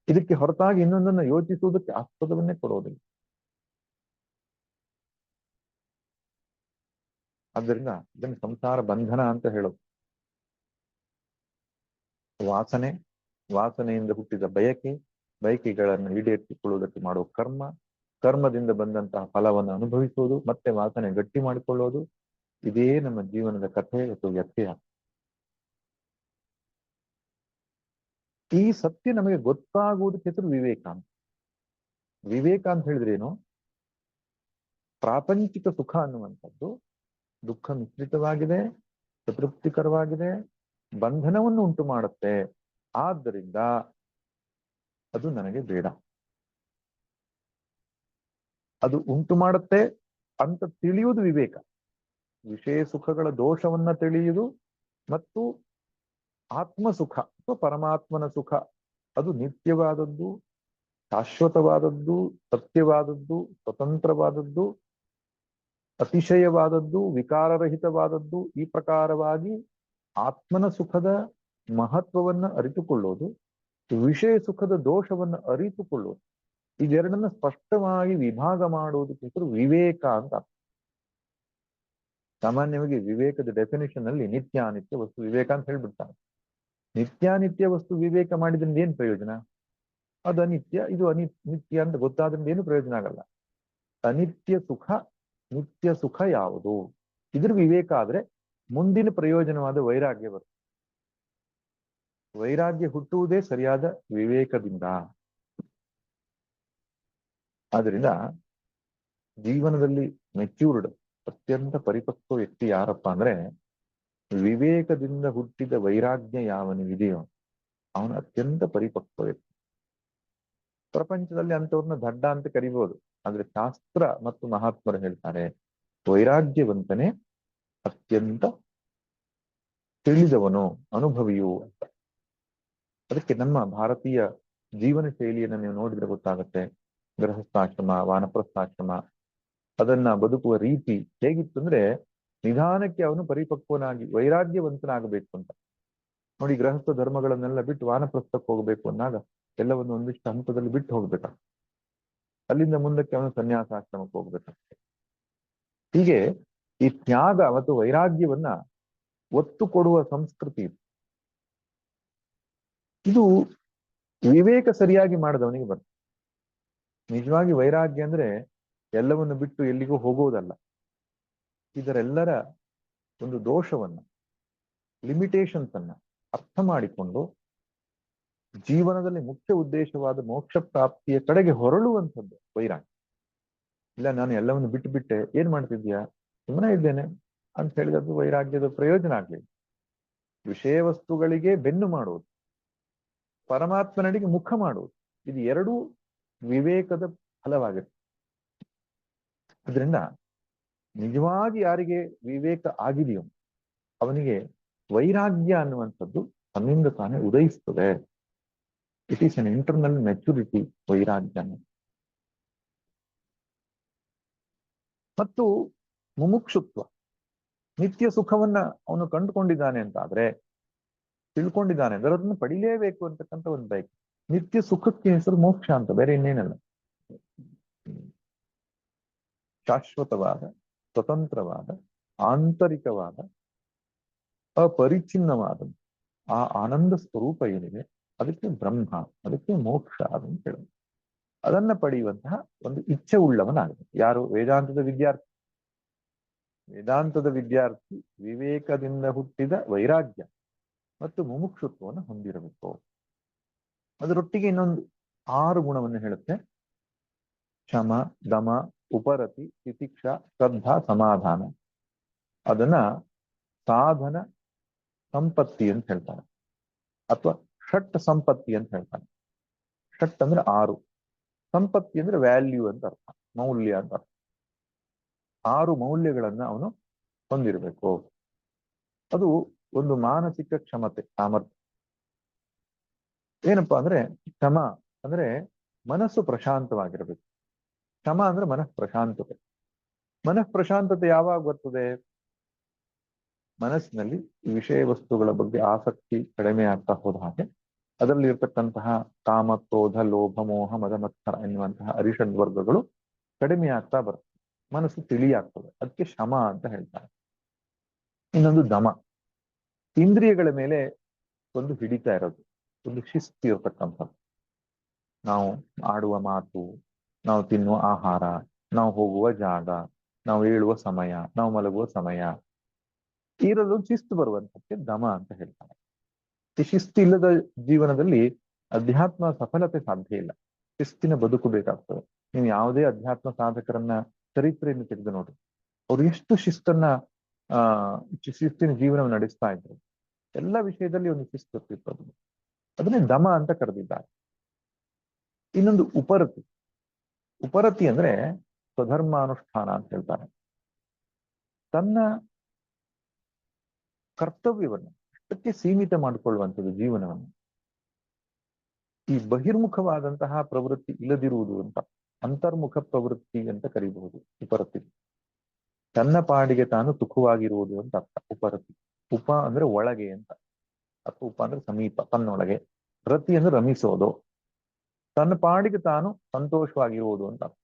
ಇದಕ್ಕೆ ಹೊರತಾಗಿ ಇನ್ನೊಂದನ್ನ ಯೋಚಿಸುವುದಕ್ಕೆ ಆಸ್ಪದವನ್ನೇ ಕೊಡೋದಿಲ್ಲ. ಆದ್ದರಿಂದ ಇದನ್ನು ಸಂಸಾರ ಬಂಧನ ಅಂತ ಹೇಳೋದು. ವಾಸನೆ, ವಾಸನೆಯಿಂದ ಹುಟ್ಟಿದ ಬಯಕೆ, ಬಯಕೆಗಳನ್ನು ಈಡೇರಿಸಿಕೊಳ್ಳುವುದಕ್ಕೆ ಮಾಡುವ ಕರ್ಮ, ಕರ್ಮದಿಂದ ಬಂದಂತಹ ಫಲವನ್ನು ಅನುಭವಿಸುವುದು, ಮತ್ತೆ ವಾಸನೆ ಗಟ್ಟಿ ಮಾಡಿಕೊಳ್ಳೋದು, ಇದೇ ನಮ್ಮ ಜೀವನದ ಕಥೆ ಅಥವಾ ವ್ಯತ್ಯಯ. ಈ ಸತ್ಯ ನಮಗೆ ಗೊತ್ತಾಗುವುದಕ್ಕೆ ಹೆಸರು ವಿವೇಕ ಅಂತ. ವಿವೇಕ ಅಂತ ಹೇಳಿದ್ರೇನು, ಪ್ರಾಪಂಚಿಕ ಸುಖ ಅನ್ನುವಂಥದ್ದು ದುಃಖ ಮಿಶ್ರಿತವಾಗಿದೆ, ಸಂತೃಪ್ತಿಕರವಾಗಿದೆ, ಬಂಧನವನ್ನು ಉಂಟು ಮಾಡುತ್ತೆ. ಆದ್ದರಿಂದ ಅದು ನನಗೆ ಬೇಡ. ಅದು ಉಂಟು ಮಾಡುತ್ತೆ ಅಂತ ತಿಳಿಯುವುದು ವಿವೇಕ. ವಿಷಯ ಸುಖಗಳ ದೋಷವನ್ನ ತಿಳಿಯುವುದು ಮತ್ತು ಆತ್ಮ ಸುಖ ಅಥವಾ ಪರಮಾತ್ಮನ ಸುಖ ಅದು ನಿತ್ಯವಾದದ್ದು, ಶಾಶ್ವತವಾದದ್ದು, ಸತ್ಯವಾದದ್ದು, ಸ್ವತಂತ್ರವಾದದ್ದು, ಅತಿಶಯವಾದದ್ದು, ವಿಕಾರರಹಿತವಾದದ್ದು, ಈ ಪ್ರಕಾರವಾಗಿ ಆತ್ಮನ ಸುಖದ ಮಹತ್ವವನ್ನ ಅರಿತುಕೊಳ್ಳೋದು, ವಿಷಯ ಸುಖದ ದೋಷವನ್ನ ಅರಿತುಕೊಳ್ಳೋದು, ಇದೆರಡನ್ನ ಸ್ಪಷ್ಟವಾಗಿ ವಿಭಾಗ ಮಾಡುವುದಕ್ಕೆ ಹೆಸರು ವಿವೇಕ ಅಂತ. ಸಾಮಾನ್ಯವಾಗಿ ವಿವೇಕದ ಡೆಫಿನೇಷನ್ ಅಲ್ಲಿ ನಿತ್ಯಾನಿತ್ಯ ವಸ್ತು ವಿವೇಕ ಅಂತ ಹೇಳ್ಬಿಡ್ತಾರೆ. ನಿತ್ಯಾನಿತ್ಯ ವಸ್ತು ವಿವೇಕ ಮಾಡಿದ್ರಿಂದ ಏನ್ ಪ್ರಯೋಜನ? ಅದು ಅನಿತ್ಯ, ಇದು ನಿತ್ಯ ಅಂತ ಗೊತ್ತಾದ್ರಿಂದ ಏನು ಪ್ರಯೋಜನ ಆಗಲ್ಲ. ಅನಿತ್ಯ ಸುಖ, ನಿತ್ಯ ಸುಖ ಯಾವುದು, ಇದ್ರ ವಿವೇಕ ಆದ್ರೆ ಮುಂದಿನ ಪ್ರಯೋಜನವಾದ ವೈರಾಗ್ಯ ಬರುತ್ತೆ. ವೈರಾಗ್ಯ ಹುಟ್ಟುವುದೇ ಸರಿಯಾದ ವಿವೇಕದಿಂದ. ಆದ್ರಿಂದ ಜೀವನದಲ್ಲಿ ಮೆಚ್ಯೂರ್ಡ್, ಅತ್ಯಂತ ಪರಿಪಕ್ವ ವ್ಯಕ್ತಿ ಯಾರಪ್ಪ ಅಂದ್ರೆ, ವಿವೇಕದಿಂದ ಹುಟ್ಟಿದ ವೈರಾಗ್ಯ ಯಾವನಿದೆಯೋ ಅವನು ಅತ್ಯಂತ ಪರಿಪಕ್ವ ವ್ಯಕ್ತಿ. ಪ್ರಪಂಚದಲ್ಲಿ ಅಂತವ್ರನ್ನ ದಡ್ಡ ಅಂತ ಕರಿಬಹುದು, ಆದ್ರೆ ಶಾಸ್ತ್ರ ಮತ್ತು ಮಹಾತ್ಮರು ಹೇಳ್ತಾರೆ ವೈರಾಗ್ಯವಂತನೇ ಅತ್ಯಂತ ತಿಳಿದವನು, ಅನುಭವಿಯು ಅಂತ. ಅದಕ್ಕೆ ನಮ್ಮ ಭಾರತೀಯ ಜೀವನ ಶೈಲಿಯನ್ನು ನೀವು ನೋಡಿದ್ರೆ ಗೊತ್ತಾಗುತ್ತೆ. ಗೃಹಸ್ಥಾಶ್ರಮ, ವಾನಪ್ರಸ್ಥಾಶ್ರಮ, ಅದನ್ನ ಬದುಕುವ ರೀತಿ ಹೇಗಿತ್ತು ಅಂದ್ರೆ, ನಿಧಾನಕ್ಕೆ ಅವನು ಪರಿಪಕ್ವನಾಗಿ ವೈರಾಗ್ಯವಂತನಾಗಬೇಕು ಅಂತ. ನೋಡಿ, ಗೃಹಸ್ಥ ಧರ್ಮಗಳನ್ನೆಲ್ಲ ಬಿಟ್ಟು ವಾನಪ್ರಸ್ಥಕ್ಕೆ ಹೋಗಬೇಕು ಅಂದಾಗ ಎಲ್ಲವನ್ನು ಒಂದಿಷ್ಟು ಹಂತದಲ್ಲಿ ಬಿಟ್ಟು ಹೋಗ್ಬೇಕ. ಅಲ್ಲಿಂದ ಮುಂದಕ್ಕೆ ಅವನು ಸನ್ಯಾಸಾಶ್ರಮಕ್ಕೆ ಹೋಗ್ಬೇಕಾಗ್ತದೆ. ಹೀಗೆ ಈ ತ್ಯಾಗ ಮತ್ತು ವೈರಾಗ್ಯವನ್ನ ಒತ್ತು ಕೊಡುವ ಸಂಸ್ಕೃತಿ ಇದು ವಿವೇಕ ಸರಿಯಾಗಿ ಮಾಡಿದವನಿಗೆ ಬರ್ತದೆ. ನಿಜವಾಗಿ ವೈರಾಗ್ಯ ಅಂದ್ರೆ ಎಲ್ಲವನ್ನು ಬಿಟ್ಟು ಎಲ್ಲಿಗೂ ಹೋಗುವುದಲ್ಲ. ಇದರೆಲ್ಲರ ಒಂದು ದೋಷವನ್ನ, ಲಿಮಿಟೇಷನ್ಸ್ ಅನ್ನ ಅರ್ಥ ಮಾಡಿಕೊಂಡು ಜೀವನದಲ್ಲಿ ಮುಖ್ಯ ಉದ್ದೇಶವಾದ ಮೋಕ್ಷ ಪ್ರಾಪ್ತಿಯ ಕಡೆಗೆ ಹೊರಳುವಂಥದ್ದು ವೈರಾಗ್ಯ. ಇಲ್ಲ ನಾನು ಎಲ್ಲವನ್ನು ಬಿಟ್ಟು ಬಿಟ್ಟೆ, ಏನ್ ಮಾಡ್ತಿದ್ಯಾ? ಸುಮ್ಮನೆ ಇದ್ದೇನೆ ಅಂತ ಹೇಳಿದದ್ದು ವೈರಾಗ್ಯದ ಪ್ರಯೋಜನ ಆಗ್ಲಿಲ್ಲ. ವಿಷಯ ವಸ್ತುಗಳಿಗೆ ಬೆನ್ನು ಮಾಡುವುದು, ಪರಮಾತ್ಮನಡಿಗೆ ಮುಖ ಮಾಡುವುದು, ಇದು ಎರಡೂ ವಿವೇಕದ ಫಲವಾಗಿರುತ್ತೆ. ಅದರಿಂದ ನಿಜವಾಗಿ ಯಾರಿಗೆ ವಿವೇಕ ಆಗಿದೆಯೋ ಅವನಿಗೆ ವೈರಾಗ್ಯ ಅನ್ನುವಂಥದ್ದು ತನ್ನಿಂದ ತಾನೇ ಉದಯಿಸ್ತದೆ. It is an internal maturity, ವೈರಾಗ್ಯ. ಮತ್ತು ಮುಮುಕ್ಷುತ್ವ, ನಿತ್ಯ ಸುಖವನ್ನ ಅವನು ಕಂಡುಕೊಂಡಿದ್ದಾನೆ ಅಂತಾದ್ರೆ, ತಿಳ್ಕೊಂಡಿದ್ದಾನೆ ಅಂದ್ರೆ ಅದನ್ನು ಪಡಿಲೇಬೇಕು ಅಂತಕ್ಕಂಥ ಒಂದು ಬಯಕೆ. ನಿತ್ಯ ಸುಖಕ್ಕೆ ಹೆಸರು ಮೋಕ್ಷ ಅಂತ, ಬೇರೆ ಇನ್ನೇನಲ್ಲ. ಶಾಶ್ವತವಾದ, ಸ್ವತಂತ್ರವಾದ, ಆಂತರಿಕವಾದ, ಅಪರಿಚ್ಛಿನ್ನವಾದ ಆ ಆನಂದ ಸ್ವರೂಪ ಏನಿದೆ ಅದಕ್ಕೆ ಬ್ರಹ್ಮ, ಅದಕ್ಕೆ ಮೋಕ್ಷ ಅಂತ ಹೇಳೋದು. ಅದನ್ನ ಪಡೆಯುವಂತಹ ಒಂದು ಇಚ್ಛೆ ಉಳ್ಳವನಾಗಬೇಕು. ಯಾರು? ವೇದಾಂತದ ವಿದ್ಯಾರ್ಥಿ. ವೇದಾಂತದ ವಿದ್ಯಾರ್ಥಿ ವಿವೇಕದಿಂದ ಹುಟ್ಟಿದ ವೈರಾಗ್ಯ ಮತ್ತು ಮುಮುಕ್ಷುತ್ವವನ್ನು ಹೊಂದಿರಬೇಕು. ಅದರೊಟ್ಟಿಗೆ ಇನ್ನೊಂದು 6 ಗುಣವನ್ನು ಹೇಳುತ್ತೆ: ಶಮ, ದಮ, ಉಪರತಿ, ತಿತಿಕ್ಷಾ, ಶ್ರದ್ಧಾ, ಸಮಾಧಾನ. ಅದನ್ನ ಸಾಧನ ಸಂಪತ್ತಿ ಅಂತ ಹೇಳ್ತಾರೆ, ಅಥವಾ ಷಟ್ ಸಂಪತ್ತಿ ಅಂತ ಹೇಳ್ತಾನೆ. ಷಟ್ ಅಂದ್ರೆ 6, ಸಂಪತ್ತಿ ಅಂದ್ರೆ ವ್ಯಾಲ್ಯೂ ಅಂತ ಅರ್ಥ, ಮೌಲ್ಯ ಅಂತ ಅರ್ಥ. 6 ಮೌಲ್ಯಗಳನ್ನ ಅವನು ಹೊಂದಿರಬೇಕು. ಅದು ಒಂದು ಮಾನಸಿಕ ಕ್ಷಮತೆ, ಸಾಮರ್ಥ್ಯ. ಏನಪ್ಪಾ ಅಂದ್ರೆ, ಕ್ಷಮ ಅಂದ್ರೆ ಮನಸ್ಸು ಪ್ರಶಾಂತವಾಗಿರ್ಬೇಕು. ಕ್ಷಮ ಅಂದ್ರೆ ಮನಃಪ್ರಶಾಂತತೆ. ಮನಃಪ್ರಶಾಂತತೆ ಯಾವಾಗ ಬರ್ತದೆ? ಮನಸ್ಸಿನಲ್ಲಿ ವಿಷಯ ವಸ್ತುಗಳ ಬಗ್ಗೆ ಆಸಕ್ತಿ ಕಡಿಮೆ ಆಗ್ತಾ ಹೋದ ಹಾಗೆ ಅದರಲ್ಲಿ ಇರ್ತಕ್ಕಂತಹ ಕಾಮ, ಕ್ರೋಧ, ಲೋಭ, ಮೋಹ, ಮದ, ಮತ್ಸರ ಎನ್ನುವಂತಹ ಅರಿಷಡ್ ವರ್ಗಗಳು ಕಡಿಮೆ ಆಗ್ತಾ ಬರ್ತದೆ. ಮನಸ್ಸು ತಿಳಿಯಾಗ್ತದೆ. ಅದಕ್ಕೆ ಶಮ ಅಂತ ಹೇಳ್ತಾರೆ. ಇನ್ನೊಂದು ದಮ, ಇಂದ್ರಿಯಗಳ ಮೇಲೆ ಒಂದು ಹಿಡಿತಾ ಇರೋದು, ಒಂದು ಶಿಸ್ತು ಇರತಕ್ಕಂಥದ್ದು. ನಾವು ಆಡುವ ಮಾತು, ನಾವು ತಿನ್ನುವ ಆಹಾರ, ನಾವು ಹೋಗುವ ಜಾಗ, ನಾವು ಏಳುವ ಸಮಯ, ನಾವು ಮಲಗುವ ಸಮಯ, ಇರೋದೊಂದು ಶಿಸ್ತು ಬರುವಂತಕ್ಕೆ ದಮ ಅಂತ ಹೇಳ್ತಾರೆ. ಈ ಶಿಸ್ತು ಇಲ್ಲದ ಜೀವನದಲ್ಲಿ ಅಧ್ಯಾತ್ಮ ಸಫಲತೆ ಸಾಧ್ಯ ಇಲ್ಲ. ಶಿಸ್ತಿನ ಬದುಕು ಬೇಕಾಗ್ತದೆ. ನೀವು ಯಾವುದೇ ಅಧ್ಯಾತ್ಮ ಸಾಧಕರನ್ನ ಚರಿತ್ರೆಯನ್ನು ತೆಗೆದು ನೋಡಿ, ಅವ್ರು ಎಷ್ಟು ಶಿಸ್ತನ್ನ ಶಿಸ್ತಿನ ಜೀವನವನ್ನು ನಡೆಸ್ತಾ ಇದ್ರು. ಎಲ್ಲ ವಿಷಯದಲ್ಲಿ ಒಂದು ಶಿಸ್ತು ಇರ್ತದೆ. ಅದನ್ನೇ ದಮ ಅಂತ ಕರೆದಿದ್ದಾರೆ. ಇನ್ನೊಂದು ಉಪರತಿ. ಉಪರತಿ ಅಂದ್ರೆ ಸ್ವಧರ್ಮಾನುಷ್ಠಾನ ಅಂತ ಹೇಳ್ತಾರೆ. ತನ್ನ ಕರ್ತವ್ಯವನ್ನು ಅಷ್ಟಕ್ಕೆ ಸೀಮಿತ ಮಾಡಿಕೊಳ್ಳುವಂಥದ್ದು ಜೀವನವನ್ನು. ಈ ಬಹಿರ್ಮುಖವಾದಂತಹ ಪ್ರವೃತ್ತಿ ಇಲ್ಲದಿರುವುದು ಅಂತ, ಅಂತರ್ಮುಖ ಪ್ರವೃತ್ತಿ ಅಂತ ಕರೀಬಹುದು ಉಪರತಿ. ತನ್ನ ಪಾಡಿಗೆ ತಾನು ಸುಖವಾಗಿರುವುದು ಅಂತ ಅರ್ಥ. ಉಪರತಿ. ಉಪ ಅಂದ್ರೆ ಒಳಗೆ ಅಂತ, ಅಥವಾ ಉಪ ಅಂದ್ರೆ ಸಮೀಪ, ತನ್ನೊಳಗೆ. ರತಿ ಅಂದ್ರೆ ರಮಿಸೋದು. ತನ್ನ ಪಾಡಿಗೆ ತಾನು ಸಂತೋಷವಾಗಿರುವುದು ಅಂತ ಅರ್ಥ.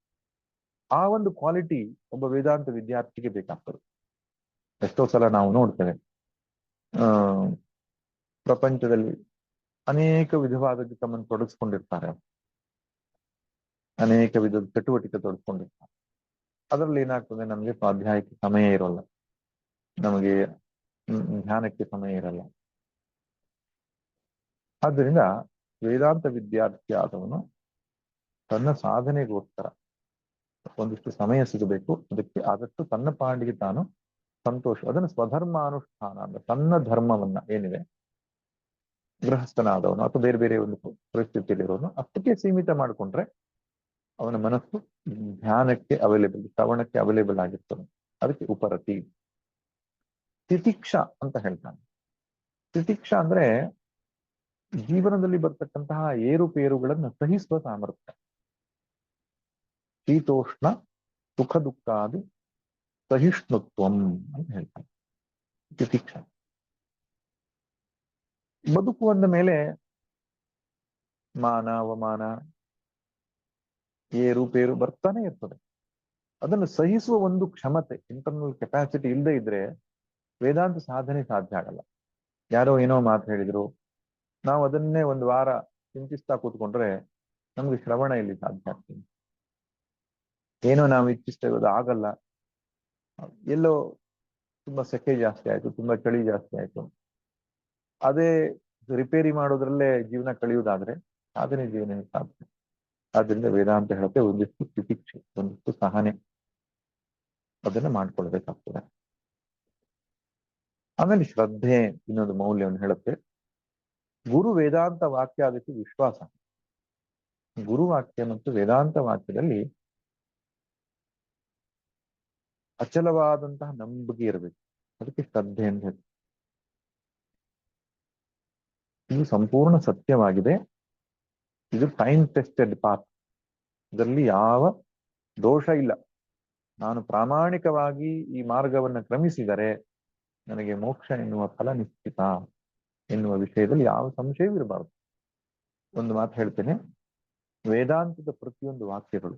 ಆ ಒಂದು ಕ್ವಾಲಿಟಿ ಒಬ್ಬ ವೇದಾಂತ ವಿದ್ಯಾರ್ಥಿಗೆ ಬೇಕಾಗ್ತದೆ. ಎಷ್ಟೋ ಸಲ ನಾವು ನೋಡ್ತೇವೆ, ಆ ಪ್ರಪಂಚದಲ್ಲಿ ಅನೇಕ ವಿಧವಾದ ತಮ್ಮನ್ನು ತೊಡಗಿಸ್ಕೊಂಡಿರ್ತಾರೆ, ಅನೇಕ ವಿಧದ ಚಟುವಟಿಕೆ ತೊಡಗಿಸ್ಕೊಂಡಿರ್ತಾರೆ. ಅದರಲ್ಲಿ ಏನಾಗ್ತದೆ, ನಮಗೆ ಸ್ವಾಧ್ಯಾಯಕ್ಕೆ ಸಮಯ ಇರೋಲ್ಲ, ನಮಗೆ ಧ್ಯಾನಕ್ಕೆ ಸಮಯ ಇರಲ್ಲ. ಆದ್ದರಿಂದ ವೇದಾಂತ ವಿದ್ಯಾರ್ಥಿ ಆದವನು ತನ್ನ ಸಾಧನೆಗೋಸ್ಕರ ಒಂದಿಷ್ಟು ಸಮಯ ಸಿಗಬೇಕು. ಅದಕ್ಕೆ ಆದಷ್ಟು ತನ್ನ ಪಾಡಿಗೆ ತಾನು ಸಂತೋಷ, ಅದನ್ನು ಸ್ವಧರ್ಮಾನುಷ್ಠಾನ ಅಂದ್ರೆ ತನ್ನ ಧರ್ಮವನ್ನ ಏನಿದೆ, ಗೃಹಸ್ಥನಾದವನು ಅಥವಾ ಬೇರೆ ಬೇರೆ ಒಂದು ಪರಿಸ್ಥಿತಿಯಲ್ಲಿರೋನು ಅಷ್ಟಕ್ಕೆ ಸೀಮಿತ ಮಾಡಿಕೊಂಡ್ರೆ ಅವನ ಮನಸ್ಸು ಧ್ಯಾನಕ್ಕೆ ಅವೈಲೇಬಲ್, ಶ್ರವಣಕ್ಕೆ ಅವೈಲೇಬಲ್ ಆಗಿರ್ತದೆ. ಅದಕ್ಕೆ ಉಪರತಿ. ತಿತಿಕ್ಷ ಅಂತ ಹೇಳ್ತಾನೆ. ತಿತಿಕ್ಷ ಅಂದ್ರೆ ಜೀವನದಲ್ಲಿ ಬರ್ತಕ್ಕಂತಹ ಏರುಪೇರುಗಳನ್ನು ಸಹಿಸುವ ಸಾಮರ್ಥ್ಯ. ಶೀತೋಷ್ಣ ಸುಖ ದುಃಖಾದಿ ಸಹಿಷ್ಣುತ್ವಂ ಅಂತ ಹೇಳ್ತಾನೆ ತಿತಿಕ್ಷ. ಬದುಕುವಂದ ಮೇಲೆ ಮಾನ ಅವಮಾನ ಏರುಪೇರು ಬರ್ತಾನೆ ಇರ್ತದೆ. ಅದನ್ನು ಸಹಿಸುವ ಒಂದು ಕ್ಷಮತೆ, ಇಂಟರ್ನಲ್ ಕೆಪಾಸಿಟಿ ಇಲ್ಲದೆ ಇದ್ರೆ ವೇದಾಂತ ಸಾಧನೆ ಸಾಧ್ಯ ಆಗಲ್ಲ. ಯಾರೋ ಏನೋ ಮಾತು ಹೇಳಿದ್ರು, ನಾವು ಅದನ್ನೇ ಒಂದು ವಾರ ಚಿಂತಿಸ್ತಾ ಕೂತ್ಕೊಂಡ್ರೆ ನಮ್ಗೆ ಶ್ರವಣ ಇಲ್ಲಿ ಸಾಧ್ಯ ಆಗ್ತದೆ. ಏನೋ ನಾವು ಇಚ್ಛಿಸ್ತಾ ಇರೋದು ಆಗಲ್ಲ, ಎಲ್ಲೋ ತುಂಬಾ ಸೆಕೆ ಜಾಸ್ತಿ ಆಯ್ತು, ತುಂಬಾ ಚಳಿ ಜಾಸ್ತಿ ಆಯ್ತು, ಅದೇ ರಿಪೇರಿ ಮಾಡೋದ್ರಲ್ಲೇ ಜೀವನ ಕಳೆಯುವುದಾದ್ರೆ ಸಾಧನೆ ಜೀವನ ಸಾಧ್ಯ. ಆದ್ರಿಂದ ವೇದಾಂತ ಹೇಳುತ್ತೆ ಒಂದಿಷ್ಟು ತಿತಿಕ್ಷೆ, ಒಂದಿಷ್ಟು ಸಹನೆ, ಅದನ್ನ ಮಾಡ್ಕೊಳ್ಬೇಕಾಗ್ತದೆ. ಆಮೇಲೆ ಶ್ರದ್ಧೆ ಇನ್ನೊಂದು ಮೌಲ್ಯವನ್ನು ಹೇಳುತ್ತೆ. ಗುರು ವೇದಾಂತ ವಾಕ್ಯ ಅದಕ್ಕೆ ವಿಶ್ವಾಸ. ಗುರುವಾಕ್ಯ ಮತ್ತು ವೇದಾಂತ ವಾಕ್ಯದಲ್ಲಿ ಅಚಲವಾದಂತಹ ನಂಬಿಕೆ ಇರಬೇಕು. ಅದಕ್ಕೆ ಶ್ರದ್ಧೆ ಅಂತ ಹೇಳಿ. ಇದು ಸಂಪೂರ್ಣ ಸತ್ಯವಾಗಿದೆ, ಇದು ಟೈಮ್ ಟೆಸ್ಟೆಡ್ ಪಾತ್, ಇದರಲ್ಲಿ ಯಾವ ದೋಷ ಇಲ್ಲ. ನಾನು ಪ್ರಾಮಾಣಿಕವಾಗಿ ಈ ಮಾರ್ಗವನ್ನು ಕ್ರಮಿಸಿದರೆ ನನಗೆ ಮೋಕ್ಷ ಎನ್ನುವ ಫಲ ನಿಶ್ಚಿತ ಎನ್ನುವ ವಿಷಯದಲ್ಲಿ ಯಾವ ಸಂಶಯವೂ ಇರಬಾರದು. ಒಂದು ಮಾತು ಹೇಳ್ತೇನೆ, ವೇದಾಂತದ ಪ್ರತಿಯೊಂದು ವಾಕ್ಯಗಳು,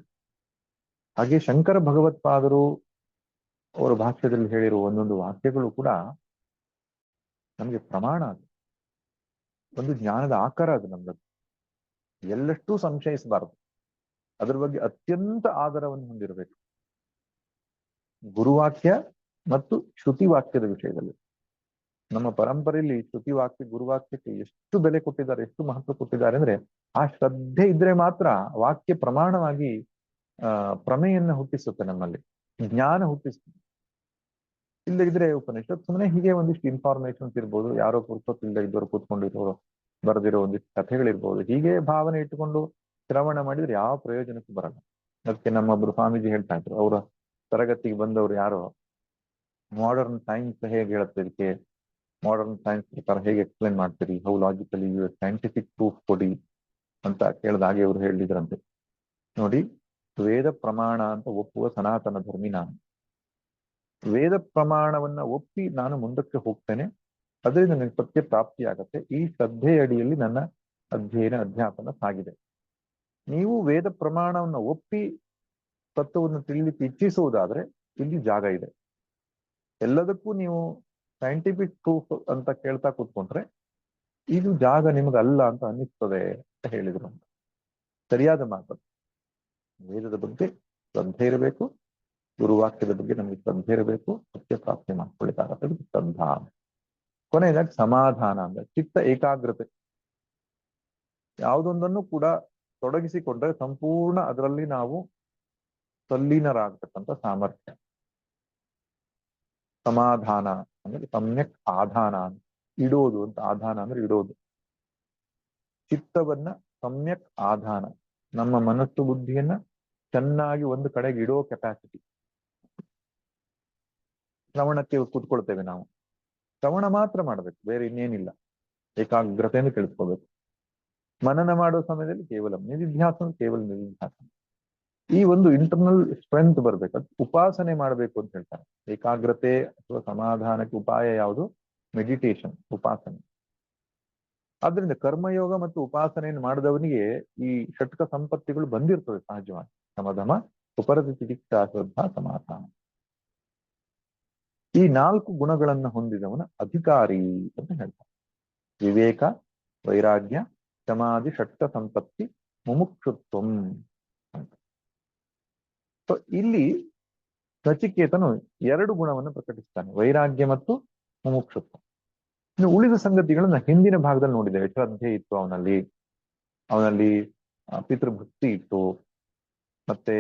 ಹಾಗೆ ಶಂಕರ ಭಗವತ್ಪಾದರು ಅವರ ಭಾಷ್ಯದಲ್ಲಿ ಹೇಳಿರುವ ಒಂದೊಂದು ವಾಕ್ಯಗಳು ಕೂಡ ನಮಗೆ ಪ್ರಮಾಣ. ಅದು ಒಂದು ಜ್ಞಾನದ ಆಕಾರ, ಅದು ನಮ್ದು. ಎಲ್ಲಷ್ಟೂ ಸಂಶಯಿಸಬಾರದು, ಅದರ ಬಗ್ಗೆ ಅತ್ಯಂತ ಆದರವನ್ನು ಹೊಂದಿರಬೇಕು. ಗುರುವಾಕ್ಯ ಮತ್ತು ಶ್ರುತಿ ವಾಕ್ಯದ ವಿಷಯದಲ್ಲಿ ನಮ್ಮ ಪರಂಪರೆಯಲ್ಲಿ ಶ್ರುತಿ ವಾಕ್ಯ ಗುರುವಾಕ್ಯಕ್ಕೆ ಎಷ್ಟು ಬೆಲೆ ಕೊಟ್ಟಿದ್ದಾರೆ, ಎಷ್ಟು ಮಹತ್ವ ಕೊಟ್ಟಿದ್ದಾರೆ ಅಂದ್ರೆ, ಆ ಶ್ರದ್ಧೆ ಇದ್ರೆ ಮಾತ್ರ ವಾಕ್ಯ ಪ್ರಮಾಣವಾಗಿ ಪ್ರಮೆಯನ್ನ ಹುಟ್ಟಿಸುತ್ತೆ, ನಮ್ಮಲ್ಲಿ ಜ್ಞಾನ ಹುಟ್ಟಿಸುತ್ತೆ. ಇಲ್ಲದಿದ್ರೆ ಉಪನಿಷತ್ ಸುಮ್ಮನೆ ಹೀಗೆ ಒಂದಿಷ್ಟು ಇನ್ಫಾರ್ಮೇಶನ್ಸ್ ಇರ್ಬೋದು, ಯಾರೋ ಪುರ್ತೊತ್ತಿಲ್ದ ಇದ್ದವರು ಕೂತ್ಕೊಂಡಿರೋರು ಬರೆದಿರೋ ಒಂದಿಷ್ಟು ಕಥೆಗಳಿರ್ಬೋದು, ಹೀಗೆ ಭಾವನೆ ಇಟ್ಟುಕೊಂಡು ಶ್ರವಣ ಮಾಡಿದ್ರೆ ಯಾವ ಪ್ರಯೋಜನಕ್ಕೂ ಬರಲ್ಲ. ಅದಕ್ಕೆ ನಮ್ಮೊಬ್ರು ಸ್ವಾಮೀಜಿ ಹೇಳ್ತಾ ಇದ್ರು, ಅವರ ತರಗತಿಗೆ ಬಂದವರು ಯಾರೋ ಮಾಡರ್ನ್ ಸೈನ್ಸ್ ಹೇಗೆ ಹೇಳುತ್ತೆ, ಇದಕ್ಕೆ ಮಾಡರ್ನ್ ಸೈನ್ಸ್ ಪ್ರಕಾರ ಹೇಗೆ ಎಕ್ಸ್ಪ್ಲೇನ್ ಮಾಡ್ತೀರಿ, ಹೌ ಲಾಜಿಕಲಿ ಸೈಂಟಿಫಿಕ್ ಪ್ರೂಫ್ ಕೊಡಿ ಅಂತ ಕೇಳಿದಾಗೆ ಅವರು ಹೇಳಿದ್ರಂತೆ. ನೋಡಿ, ವೇದ ಪ್ರಮಾಣ ಅಂತ ಒಪ್ಪುವ ಸನಾತನ ಧರ್ಮಿ ನಾನು. ವೇದ ಪ್ರಮಾಣವನ್ನ ಒಪ್ಪಿ ನಾನು ಮುಂದಕ್ಕೆ ಹೋಗ್ತೇನೆ, ಅದರಿಂದ ನನಗೆ ಸತ್ಯ ಪ್ರಾಪ್ತಿಯಾಗತ್ತೆ. ಈ ಶ್ರದ್ಧೆಯ ಅಡಿಯಲ್ಲಿ ನನ್ನ ಅಧ್ಯಯನ ಅಧ್ಯಾಪನ ಸಾಗಿದೆ. ನೀವು ವೇದ ಪ್ರಮಾಣವನ್ನು ಒಪ್ಪಿ ತತ್ವವನ್ನು ತಿಳಿಲಿಕ್ಕೆ ಇಚ್ಛಿಸುವುದಾದ್ರೆ ಇಲ್ಲಿ ಜಾಗ ಇದೆ. ಎಲ್ಲದಕ್ಕೂ ನೀವು ಸೈಂಟಿಫಿಕ್ ಪ್ರೂಫ್ ಅಂತ ಕೇಳ್ತಾ ಕೂತ್ಕೊಂಡ್ರೆ ಇದು ಜಾಗ ನಿಮಗಲ್ಲ ಅಂತ ಅನ್ನಿಸ್ತದೆ ಅಂತ ಹೇಳಿದ್ರು. ಸರಿಯಾದ ಮಾತು. ವೇದದ ಬಗ್ಗೆ ಶ್ರದ್ಧೆ ಇರಬೇಕು, ಗುರುವಾಕ್ಯದ ಬಗ್ಗೆ ನಮಗೆ ಶ್ರದ್ಧೆ ಇರಬೇಕು, ಸತ್ಯ ಪ್ರಾಪ್ತಿ ಮಾಡ್ಕೊಳ್ಳಿಕ್ಕಾಗತ್ತೆ. ಶ್ರದ್ಧಾ. ಕೊನೆಯದಾಗಿ ಸಮಾಧಾನ ಅಂದ್ರೆ ಚಿತ್ತ ಏಕಾಗ್ರತೆ. ಯಾವುದೊಂದನ್ನು ಕೂಡ ತೊಡಗಿಸಿಕೊಂಡ್ರೆ ಸಂಪೂರ್ಣ ಅದರಲ್ಲಿ ನಾವು ತಲ್ಲೀನರಾಗತಕ್ಕಂಥ ಸಾಮರ್ಥ್ಯ. ಸಮಾಧಾನ ಅಂದ್ರೆ ಸಮ್ಯಕ್ ಆಧಾನ, ಇಡೋದು ಅಂತ. ಆಧಾನ ಅಂದ್ರೆ ಇಡೋದು. ಚಿತ್ತವನ್ನ ಸಮ್ಯಕ್ ಆಧಾನ, ನಮ್ಮ ಮನಸ್ಸು ಬುದ್ಧಿಯನ್ನ ಚೆನ್ನಾಗಿ ಒಂದು ಕಡೆಗೆ ಇಡೋ ಕೆಪಾಸಿಟಿ. ಶ್ರವಣಕ್ಕೆ ಕೂತ್ಕೊಳ್ತೇವೆ ನಾವು, ಶ್ರವಣ ಮಾತ್ರ ಮಾಡ್ಬೇಕು, ಬೇರೆ ಇನ್ನೇನಿಲ್ಲ. ಏಕಾಗ್ರತೆಯನ್ನು ಕೇಳಿಸ್ಕೋಬೇಕು. ಮನನ ಮಾಡೋ ಸಮಯದಲ್ಲಿ ಕೇವಲ ನಿಧಿಧ್ಯಾಸನ, ಕೇವಲ ನಿಧಿಧ್ಯಾಸನ. ಈ ಒಂದು ಇಂಟರ್ನಲ್ ಸ್ಟ್ರೆಂತ್ ಬರ್ಬೇಕು, ಅದು ಉಪಾಸನೆ ಮಾಡಬೇಕು ಅಂತ ಹೇಳ್ತಾರೆ. ಏಕಾಗ್ರತೆ ಅಥವಾ ಸಮಾಧಾನಕ್ಕೆ ಉಪಾಯ ಯಾವುದು? ಮೆಡಿಟೇಷನ್, ಉಪಾಸನೆ. ಆದ್ರಿಂದ ಕರ್ಮಯೋಗ ಮತ್ತು ಉಪಾಸನೆಯನ್ನು ಮಾಡಿದವನಿಗೆ ಈ ಷಟ್ಕ ಸಂಪತ್ತಿಗಳು ಬಂದಿರ್ತವೆ ಸಹಜವಾಗಿ. ಸಮಧಮ ಉಪರತಿ ತಿತಿಕ್ಷಾ ಶ್ರದ್ಧಾ ಸಮಾಧಾನ. ಈ 4 ಗುಣಗಳನ್ನ ಹೊಂದಿದವನ ಅಧಿಕಾರಿ ಅಂತ ಹೇಳ್ತಾರೆ. ವಿವೇಕ, ವೈರಾಗ್ಯ, ಸಮಾಧಿ, ಷಟ್ಕ ಸಂಪತ್ತಿ, ಮುಮುಕ್ಷುತ್ವಂ ಅಂತ. ಸೊ ಇಲ್ಲಿ ನಚಿಕೇತನು 2 ಗುಣವನ್ನು ಪ್ರಕಟಿಸ್ತಾನೆ, ವೈರಾಗ್ಯ ಮತ್ತು ಮುಮುಕ್ಷುತ್ವ. ಇನ್ನು ಉಳಿದ ಸಂಗತಿಗಳನ್ನ ಹಿಂದಿನ ಭಾಗದಲ್ಲಿ ನೋಡಿದ್ದೇವೆ. ಶ್ರದ್ಧೆ ಇತ್ತು ಅವನಲ್ಲಿ, ಅವನಲ್ಲಿ ಪಿತೃಭಕ್ತಿ ಇತ್ತು, ಮತ್ತೆ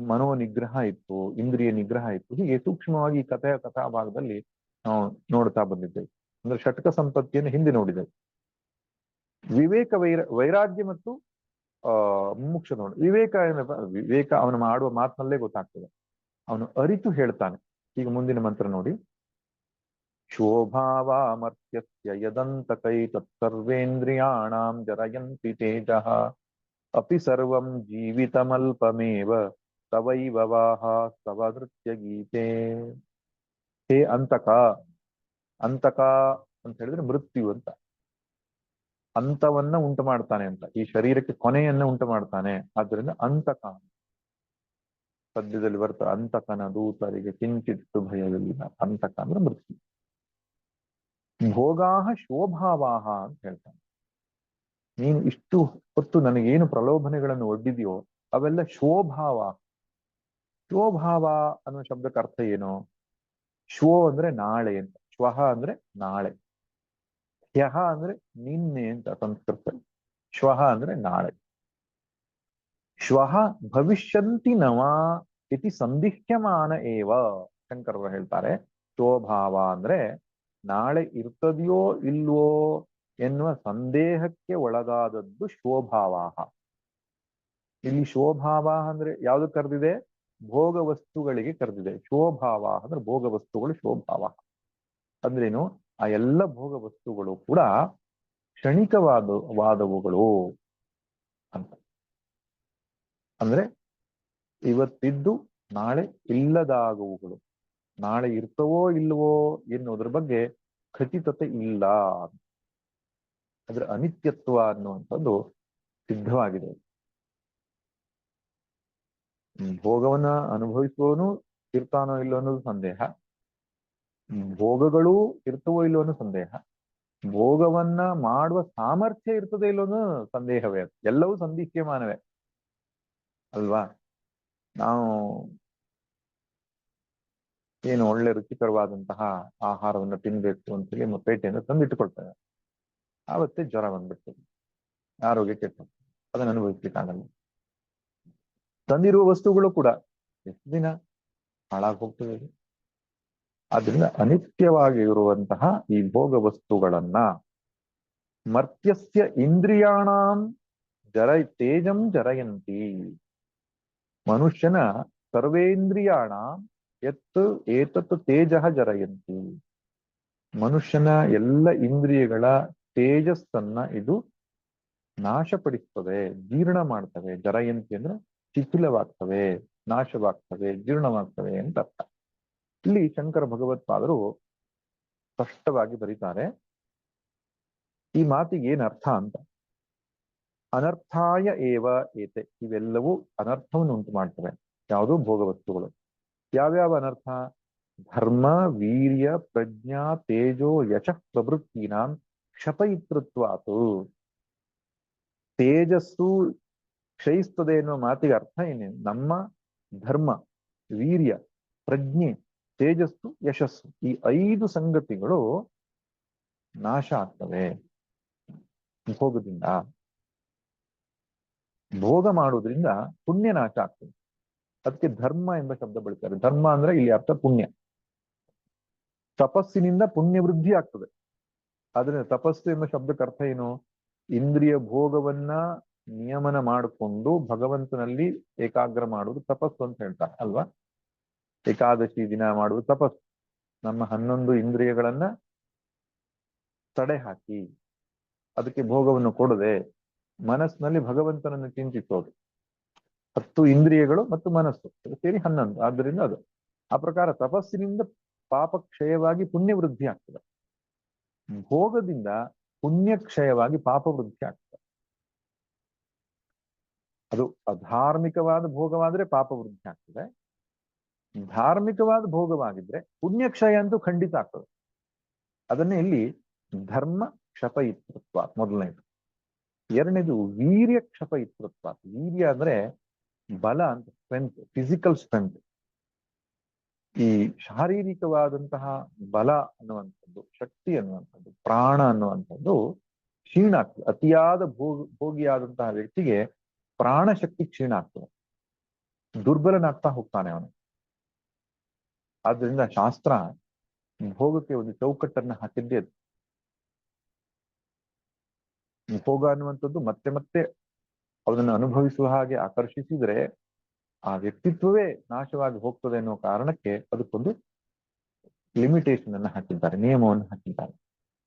ಮನೋನಿಗ್ರಹ ಇತ್ತು, ಇಂದ್ರಿಯ ನಿಗ್ರಹ ಇತ್ತು. ಹೀಗೆ ಸೂಕ್ಷ್ಮವಾಗಿ ಈ ಕಥಾ ಭಾಗದಲ್ಲಿ ನಾವು ನೋಡ್ತಾ ಬಂದಿದ್ದೇವೆ. ಅಂದ್ರೆ ಷಟ್ಕ ಸಂಪತ್ತಿಯನ್ನು ಹಿಂದೆ ನೋಡಿದ್ದೇವೆ. ವಿವೇಕ ವೈರಾಗ್ಯ ಮತ್ತು ಮುಮುಕ್ಷ ನೋಡಿ. ವಿವೇಕ ಅವನ ಮಾಡುವ ಮಾತಿನಲ್ಲೇ ಗೊತ್ತಾಗ್ತದೆ, ಅವನು ಅರಿತು ಹೇಳ್ತಾನೆ. ಈಗ ಮುಂದಿನ ಮಂತ್ರ ನೋಡಿ. ಶೋಭಾವಾಮರ್ತ್ಯಸ್ಯ ಯದಂತಕೈ ತತ್ಸರ್ವೇಂದ್ರಿಯಾಣಾಂ ಜರಯಂತಿ ತೇಜಃ ಅಪಿ ಸರ್ವಂ ಜೀವಿತಮಲ್ಪಮೇವ ತವೈವ ವಾಹ ತವ ನೃತ್ಯ ಗೀತೆ. ಹೇ ಅಂತಕ, ಅಂತಕ ಅಂತ ಹೇಳಿದ್ರೆ ಮೃತ್ಯು ಅಂತ, ಅಂತವನ್ನ ಉಂಟು ಮಾಡ್ತಾನೆ ಅಂತ, ಈ ಶರೀರಕ್ಕೆ ಕೊನೆಯನ್ನ ಉಂಟು ಮಾಡ್ತಾನೆ. ಆದ್ರಿಂದ ಅಂತಕ. ಸದ್ಯದಲ್ಲಿ ಬರ್ತಾರೆ, ಅಂತಕನ ದೂತರಿಗೆ ಕಿಂಚಿತ್ತು ಭಯವಿಲ್ಲ. ಅಂತಕ ಅಂದ್ರೆ ಮೃತ್ಯು. ಭೋಗಾಹ ಶೋಭಾವಾಹ ಅಂತ ಹೇಳ್ತಾನೆ. ನೀನು ಇಷ್ಟು ಹೊತ್ತು ನನಗೇನು ಪ್ರಲೋಭನೆಗಳನ್ನು ಒಡ್ಡಿದೆಯೋ ಅವೆಲ್ಲ ಶೋಭಾವ. ಶೋಭಾವ ಅನ್ನೋ ಶಬ್ದಕ್ಕೆ ಅರ್ಥ ಏನು? ಶೋ ಅಂದ್ರೆ ನಾಳೆ ಅಂತ, ಶ್ವಹ ಅಂದ್ರೆ ನಾಳೆ, ಹ್ಯಹ ಅಂದ್ರೆ ನಿನ್ನೆ ಅಂತ ಸಂಸ್ಕೃತ, ಶ್ವಹ ಅಂದ್ರೆ ನಾಳೆ. ಶ್ವಹ ಭವಿಷ್ಯಂತಿ ನವ ಇತಿ ಸಂದಿಹ್ಯಮಾನ ಏವ. ಶಂಕರರು ಹೇಳ್ತಾರೆ, ಶೋಭಾವ ಅಂದ್ರೆ ನಾಳೆ ಇರ್ತದೆಯೋ ಇಲ್ವೋ ಎನ್ನುವ ಸಂದೇಹಕ್ಕೆ ಒಳಗಾದದ್ದು ಶೋಭಾವಾಹ. ಇಲ್ಲಿ ಶೋಭಾವ ಅಂದ್ರೆ ಯಾವ್ದು ಕರೆದಿದೆ? ಭೋಗ ವಸ್ತುಗಳಿಗೆ ಕರೆದಿದೆ. ಶೋಭಾವ ಅಂದ್ರೆ ಭೋಗ ವಸ್ತುಗಳು ಶೋಭಾವ ಅಂದ್ರೇನು? ಆ ಎಲ್ಲ ಭೋಗ ವಸ್ತುಗಳು ಕೂಡ ಕ್ಷಣಿಕವಾದವುಗಳು ಅಂತ. ಅಂದ್ರೆ ಇವತ್ತಿದ್ದು ನಾಳೆ ಇಲ್ಲದಾಗುವುಗಳು, ನಾಳೆ ಇರ್ತವೋ ಇಲ್ವೋ ಎನ್ನುವುದ್ರ ಬಗ್ಗೆ ಖಚಿತತೆ ಇಲ್ಲ. ಅದ್ರ ಅನಿತ್ಯತ್ವ ಅನ್ನುವಂಥದ್ದು ಸಿದ್ಧವಾಗಿದೆ. ಭೋಗವನ್ನ ಅನುಭವಿಸುವವನು ಇರ್ತಾನೋ ಇಲ್ಲೋ ಅನ್ನೋದು ಸಂದೇಹ, ಭೋಗಗಳು ಇರ್ತವೋ ಇಲ್ಲೋ ಅನ್ನೋ ಸಂದೇಹ, ಭೋಗವನ್ನ ಮಾಡುವ ಸಾಮರ್ಥ್ಯ ಇರ್ತದೆ ಇಲ್ಲೋ ಅನ್ನೋ ಸಂದೇಹವೇ. ಎಲ್ಲವೂ ಸಂದಿಹ್ಯಮಾನವೇ ಅಲ್ವಾ? ನಾವು ಏನು ಒಳ್ಳೆ ರುಚಿಕರವಾದಂತಹ ಆಹಾರವನ್ನು ತಿನ್ಬೇಕು ಅಂತೇಳಿ ಪೇಟೆಯಿಂದ ತಂದಿಟ್ಟುಕೊಳ್ತೇವೆ. ಆವತ್ತೇ ಜ್ವರ ಬಂದ್ಬಿಡ್ತದೆ, ಆರೋಗ್ಯ ಕೆಟ್ಟ, ಅದನ್ನು ಅನುಭವಿಸ್ಲಿಕ್ಕಾಗಲ್ಲ. ತಂದಿರುವ ವಸ್ತುಗಳು ಕೂಡ ಎಷ್ಟು ದಿನ ಹಾಳಾಗಿ ಹೋಗ್ತದೆ. ಆದ್ರಿಂದ ಅನಿತ್ಯವಾಗಿ ಇರುವಂತಹ ಈ ಭೋಗ ವಸ್ತುಗಳನ್ನ ಮರ್ತ್ಯಸ್ಯ ಇಂದ್ರಿಯಾಣಾಂ ತೇಜಂ ಜರಯಂತಿ. ಮನುಷ್ಯನ ಸರ್ವೇಂದ್ರಿಯಾಣ ಏತತ್ ತೇಜ ಜರಯಂತಿ. ಮನುಷ್ಯನ ಎಲ್ಲ ಇಂದ್ರಿಯಗಳ ತೇಜಸ್ಸನ್ನ ಇದು ನಾಶಪಡಿಸ್ತವೆ, ಜೀರ್ಣ ಮಾಡ್ತವೆ. ಜರಯಂತಿ ಅಂದ್ರೆ ಶಿಥಿಲವಾಗ್ತವೆ, ನಾಶವಾಗ್ತವೆ, ಜೀರ್ಣವಾಗ್ತವೆ ಅಂತ ಅರ್ಥ. ಇಲ್ಲಿ ಶಂಕರ ಭಗವತ್ಪಾದರು ಸ್ಪಷ್ಟವಾಗಿ ಬರೀತಾರೆ ಈ ಮಾತಿಗೆ ಏನ್ ಅರ್ಥ ಅಂತ. ಅನರ್ಥಾಯ ಏವ ಏತೆ, ಇವೆಲ್ಲವೂ ಅನರ್ಥವನ್ನು ಉಂಟು ಮಾಡ್ತವೆ. ಯಾವುದು? ಭೋಗ ವಸ್ತುಗಳು. ಯಾವ್ಯಾವ ಅನರ್ಥ? ಧರ್ಮ, ವೀರ್ಯ, ಪ್ರಜ್ಞಾ, ತೇಜೋ, ಯಶಃ ಪ್ರವೃತ್ತಿನಾಂ ಕ್ಷಪಯಿತೃತ್ವಾತು. ತೇಜಸ್ಸು ಕ್ಷಯಿಸ್ತದೆ ಎನ್ನುವ ಮಾತಿಗೆ ಅರ್ಥ ಏನೇನು? ನಮ್ಮ ಧರ್ಮ, ವೀರ್ಯ, ಪ್ರಜ್ಞೆ, ತೇಜಸ್ಸು, ಯಶಸ್ಸು, ಈ 5 ಸಂಗತಿಗಳು ನಾಶ ಆಗ್ತವೆ ಭೋಗದಿಂದ. ಭೋಗ ಮಾಡುವುದರಿಂದ ಪುಣ್ಯ ನಾಶ ಆಗ್ತದೆ. ಅದಕ್ಕೆ ಧರ್ಮ ಎಂಬ ಶಬ್ದ ಬಳಸ್ತಾರೆ. ಧರ್ಮ ಅಂದ್ರೆ ಇಲ್ಲಿ ಅರ್ಥ ಪುಣ್ಯ. ತಪಸ್ಸಿನಿಂದ ಪುಣ್ಯ ವೃದ್ಧಿ ಆಗ್ತದೆ. ಆದ್ರೆ ತಪಸ್ಸು ಎಂಬ ಶಬ್ದಕ್ಕೆ ಅರ್ಥ ಏನು? ಇಂದ್ರಿಯ ಭೋಗವನ್ನ ನಿಯಮನ ಮಾಡಿಕೊಂಡು ಭಗವಂತನಲ್ಲಿ ಏಕಾಗ್ರ ಮಾಡುವುದು ತಪಸ್ಸು ಅಂತ ಹೇಳ್ತಾರೆ ಅಲ್ವಾ? ಏಕಾದಶಿ ದಿನ ಮಾಡುವುದು ತಪಸ್ಸು. ನಮ್ಮ 11 ಇಂದ್ರಿಯಗಳನ್ನ ತಡೆ ಹಾಕಿ ಅದಕ್ಕೆ ಭೋಗವನ್ನು ಕೊಡದೆ ಮನಸ್ಸಿನಲ್ಲಿ ಭಗವಂತನನ್ನು ಚಿಂತಿಸೋದು. 10 ಇಂದ್ರಿಯಗಳು ಮತ್ತು ಮನಸ್ಸು ಸೇರಿ 11. ಆದ್ದರಿಂದ ಅದು ಆ ಪ್ರಕಾರ ತಪಸ್ಸಿನಿಂದ ಪಾಪ ಕ್ಷಯವಾಗಿ ಪುಣ್ಯ ವೃದ್ಧಿ ಆಗ್ತದೆ, ಭೋಗದಿಂದ ಪುಣ್ಯ ಕ್ಷಯವಾಗಿ ಪಾಪ ವೃದ್ಧಿ ಆಗ್ತದೆ. ಅದು ಅಧಾರ್ಮಿಕವಾದ ಭೋಗವಾದ್ರೆ ಪಾಪ ವೃದ್ಧಿ ಆಗ್ತದೆ, ಧಾರ್ಮಿಕವಾದ ಭೋಗವಾಗಿದ್ರೆ ಪುಣ್ಯಕ್ಷಯ ಅಂತೂ ಖಂಡಿತ ಆಗ್ತದೆ. ಅದನ್ನೇ ಇಲ್ಲಿ ಧರ್ಮ ಕ್ಷಪಯಿತೃತ್ವ ಮೊದಲನೇದು. ಎರಡನೇದು ವೀರ್ಯ ಕ್ಷಪಯಿತೃತ್ವ. ವೀರ್ಯ ಅಂದ್ರೆ ಬಲ ಅಂತ, ಸ್ಟ್ರೆಂತ್, ಫಿಸಿಕಲ್ ಸ್ಟ್ರೆಂತ್. ಈ ಶಾರೀರಿಕವಾದಂತಹ ಬಲ ಅನ್ನುವಂಥದ್ದು, ಶಕ್ತಿ ಅನ್ನುವಂಥದ್ದು, ಪ್ರಾಣ ಅನ್ನುವಂಥದ್ದು ಕ್ಷೀಣ ಆಗ್ತದೆ. ಅತಿಯಾದ ಭೋಗಿಯಾದಂತಹ ವ್ಯಕ್ತಿಗೆ ಪ್ರಾಣ ಶಕ್ತಿ ಕ್ಷೀಣ ಆಗ್ತದೆ, ದುರ್ಬಲನಾಗ್ತಾ ಹೋಗ್ತಾನೆ ಅವನು. ಆದ್ರಿಂದ ಶಾಸ್ತ್ರ ಭೋಗಕ್ಕೆ ಒಂದು ಚೌಕಟ್ಟನ್ನ ಹಾಕಿದ್ದೇ ಅದು. ಭೋಗ ಅನ್ನುವಂಥದ್ದು ಮತ್ತೆ ಮತ್ತೆ ಅದನ್ನು ಅನುಭವಿಸುವ ಹಾಗೆ ಆಕರ್ಷಿಸಿದ್ರೆ ಆ ವ್ಯಕ್ತಿತ್ವವೇ ನಾಶವಾಗಿ ಹೋಗ್ತದೆ ಅನ್ನೋ ಕಾರಣಕ್ಕೆ ಅದಕ್ಕೊಂದು ಲಿಮಿಟೇಷನ್ ಅನ್ನ ಹಾಕಿದ್ದಾರೆ, ನಿಯಮವನ್ನು ಹಾಕಿದ್ದಾರೆ.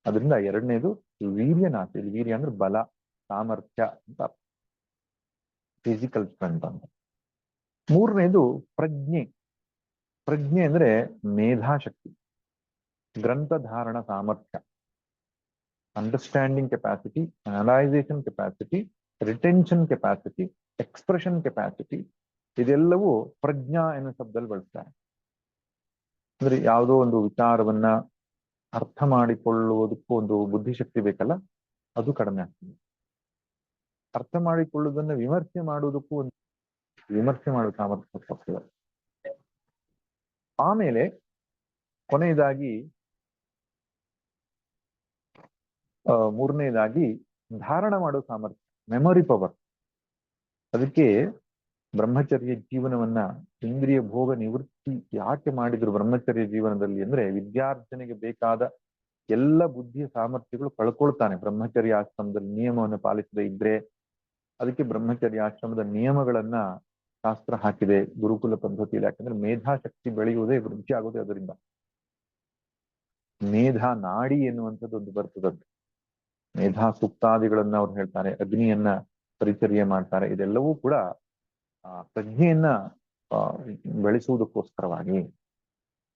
ಅದರಿಂದ ಎರಡನೇದು ವೀರ್ಯನಾಶ. ಇಲ್ಲಿ ವೀರ್ಯ ಅಂದ್ರೆ ಬಲ, ಸಾಮರ್ಥ್ಯ ಅಂತ, ಫಿಸಿಕಲ್ ಸ್ಟ್ರೆಂತ್ ಅಂತ. ಮೂರನೇದು ಪ್ರಜ್ಞೆ. ಪ್ರಜ್ಞೆ ಅಂದ್ರೆ ಮೇಧಾಶಕ್ತಿ, ಗ್ರಂಥಧಾರಣ ಸಾಮರ್ಥ್ಯ, understanding capacity, ಅನಲೈಸೇಷನ್ capacity, retention capacity, expression capacity. ಇದೆಲ್ಲವೂ ಪ್ರಜ್ಞಾ ಎನ್ನುವ ಶಬ್ದದಲ್ಲಿ ಬಳಸ್ತಾರೆ. ಅಂದ್ರೆ ಯಾವುದೋ ಒಂದು ವಿಚಾರವನ್ನ ಅರ್ಥ ಮಾಡಿಕೊಳ್ಳುವುದಕ್ಕೂ ಒಂದು ಬುದ್ಧಿಶಕ್ತಿ ಬೇಕಲ್ಲ, ಅದು ಕಡಿಮೆ ಆಗ್ತದೆ. ಅರ್ಥ ಮಾಡಿಕೊಳ್ಳುವುದನ್ನ ವಿಮರ್ಶೆ ಮಾಡುವುದಕ್ಕೂ ಒಂದು ವಿಮರ್ಶೆ ಮಾಡುವ ಸಾಮರ್ಥ್ಯ ಹೋಗ್ತದೆ. ಆಮೇಲೆ ಕೊನೆಯದಾಗಿ ಮೂರನೇದಾಗಿ ಧಾರಣ ಮಾಡೋ ಸಾಮರ್ಥ್ಯ, ಮೆಮೊರಿ ಪವರ್. ಅದಕ್ಕೆ ಬ್ರಹ್ಮಚರ್ಯ ಜೀವನವನ್ನ, ಇಂದ್ರಿಯ ಭೋಗ ನಿವೃತ್ತಿ ಯಾಕೆ ಮಾಡಿದ್ರು ಬ್ರಹ್ಮಚರ್ಯ ಜೀವನದಲ್ಲಿ ಅಂದ್ರೆ ವಿದ್ಯಾರ್ಜನೆಗೆ ಬೇಕಾದ ಎಲ್ಲ ಬುದ್ಧಿಯ ಸಾಮರ್ಥ್ಯಗಳು ಕಳ್ಕೊಳ್ತಾನೆ ಬ್ರಹ್ಮಚರ್ಯ ಆಶ್ರಮದಲ್ಲಿ ನಿಯಮವನ್ನು ಪಾಲಿಸದೇ ಇದ್ರೆ. ಅದಕ್ಕೆ ಬ್ರಹ್ಮಚರ್ಯ ಆಶ್ರಮದ ನಿಯಮಗಳನ್ನ ಶಾಸ್ತ್ರ ಹಾಕಿದೆ ಗುರುಕುಲ ಪದ್ಧತಿಯಲ್ಲಿ. ಯಾಕಂದ್ರೆ ಮೇಧಾಶಕ್ತಿ ಬೆಳೆಯುವುದೇ, ವೃದ್ಧಿ ಆಗೋದೇ ಅದರಿಂದ. ಮೇಧಾ ನಾಡಿ ಎನ್ನುವಂಥದ್ದು ಒಂದು ಬರ್ತದಂತೆ. ಮೇಧಾ ಸೂಕ್ತಾದಿಗಳನ್ನ ಅವ್ರು ಹೇಳ್ತಾರೆ, ಅಗ್ನಿಯನ್ನ ಪರಿಚರ್ಯೆ ಮಾಡ್ತಾರೆ. ಇದೆಲ್ಲವೂ ಕೂಡ ಪ್ರಜ್ಞೆಯನ್ನ ಬೆಳೆಸುವುದಕ್ಕೋಸ್ಕರವಾಗಿ.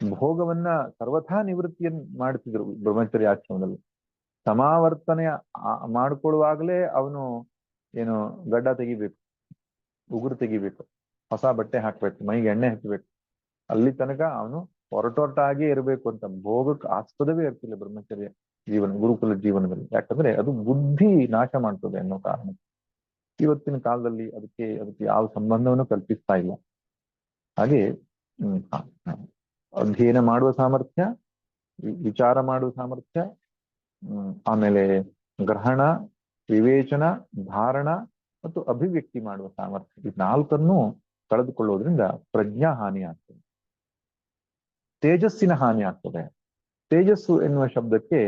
ಭೋಗವನ್ನ ಸರ್ವಥಾ ನಿವೃತ್ತಿಯನ್ನು ಮಾಡ್ತಿದ್ರು ಬ್ರಹ್ಮಚರ್ಯ ಆಶ್ರಮದಲ್ಲಿ. ಸಮಾವರ್ತನೆ ಮಾಡ್ಕೊಳ್ಳುವಾಗಲೇ ಅವನು ಏನು ಗಡ್ಡ ತೆಗಿಬೇಕು, ಉಗುರು ತೆಗಿಬೇಕು, ಹೊಸ ಬಟ್ಟೆ ಹಾಕ್ಬೇಕು, ಮೈಗೆ ಎಣ್ಣೆ ಹಚ್ಚಬೇಕು. ಅಲ್ಲಿ ತನಕ ಅವನು ಹೊರಟೊಟ್ಟಾಗಿಯೇ ಇರಬೇಕು ಅಂತ. ಭೋಗಕ್ಕೆ ಆಸ್ಪದವೇ ಇರ್ತಿಲ್ಲ ಬ್ರಹ್ಮಚರ್ಯ ಜೀವನ, ಗುರುಕುಲ ಜೀವನದಲ್ಲಿ. ಯಾಕಂದ್ರೆ ಅದು ಬುದ್ಧಿ ನಾಶ ಮಾಡ್ತದೆ ಅನ್ನೋ ಕಾರಣ. ಇವತ್ತಿನ ಕಾಲದಲ್ಲಿ ಅದಕ್ಕೆ ಯಾವ ಸಂಬಂಧವನ್ನು ಕಲ್ಪಿಸ್ತಾ ಇಲ್ಲ. ಹಾಗೆ ಅಧ್ಯಯನ ಮಾಡುವ ಸಾಮರ್ಥ್ಯ, ವಿಚಾರ ಮಾಡುವ ಸಾಮರ್ಥ್ಯ, ಆಮೇಲೆ ಗ್ರಹಣ, ವಿವೇಚನ, ಧಾರಣ ಮತ್ತು ಅಭಿವ್ಯಕ್ತಿ ಮಾಡುವ ಸಾಮರ್ಥ್ಯ, ಈ 4 ಕಳೆದುಕೊಳ್ಳೋದ್ರಿಂದ ಪ್ರಜ್ಞಾ ಹಾನಿ ಆಗ್ತದೆ, ತೇಜಸ್ಸಿನ ಹಾನಿ ಆಗ್ತದೆ. ತೇಜಸ್ಸು ಎನ್ನುವ ಶಬ್ದಕ್ಕೆ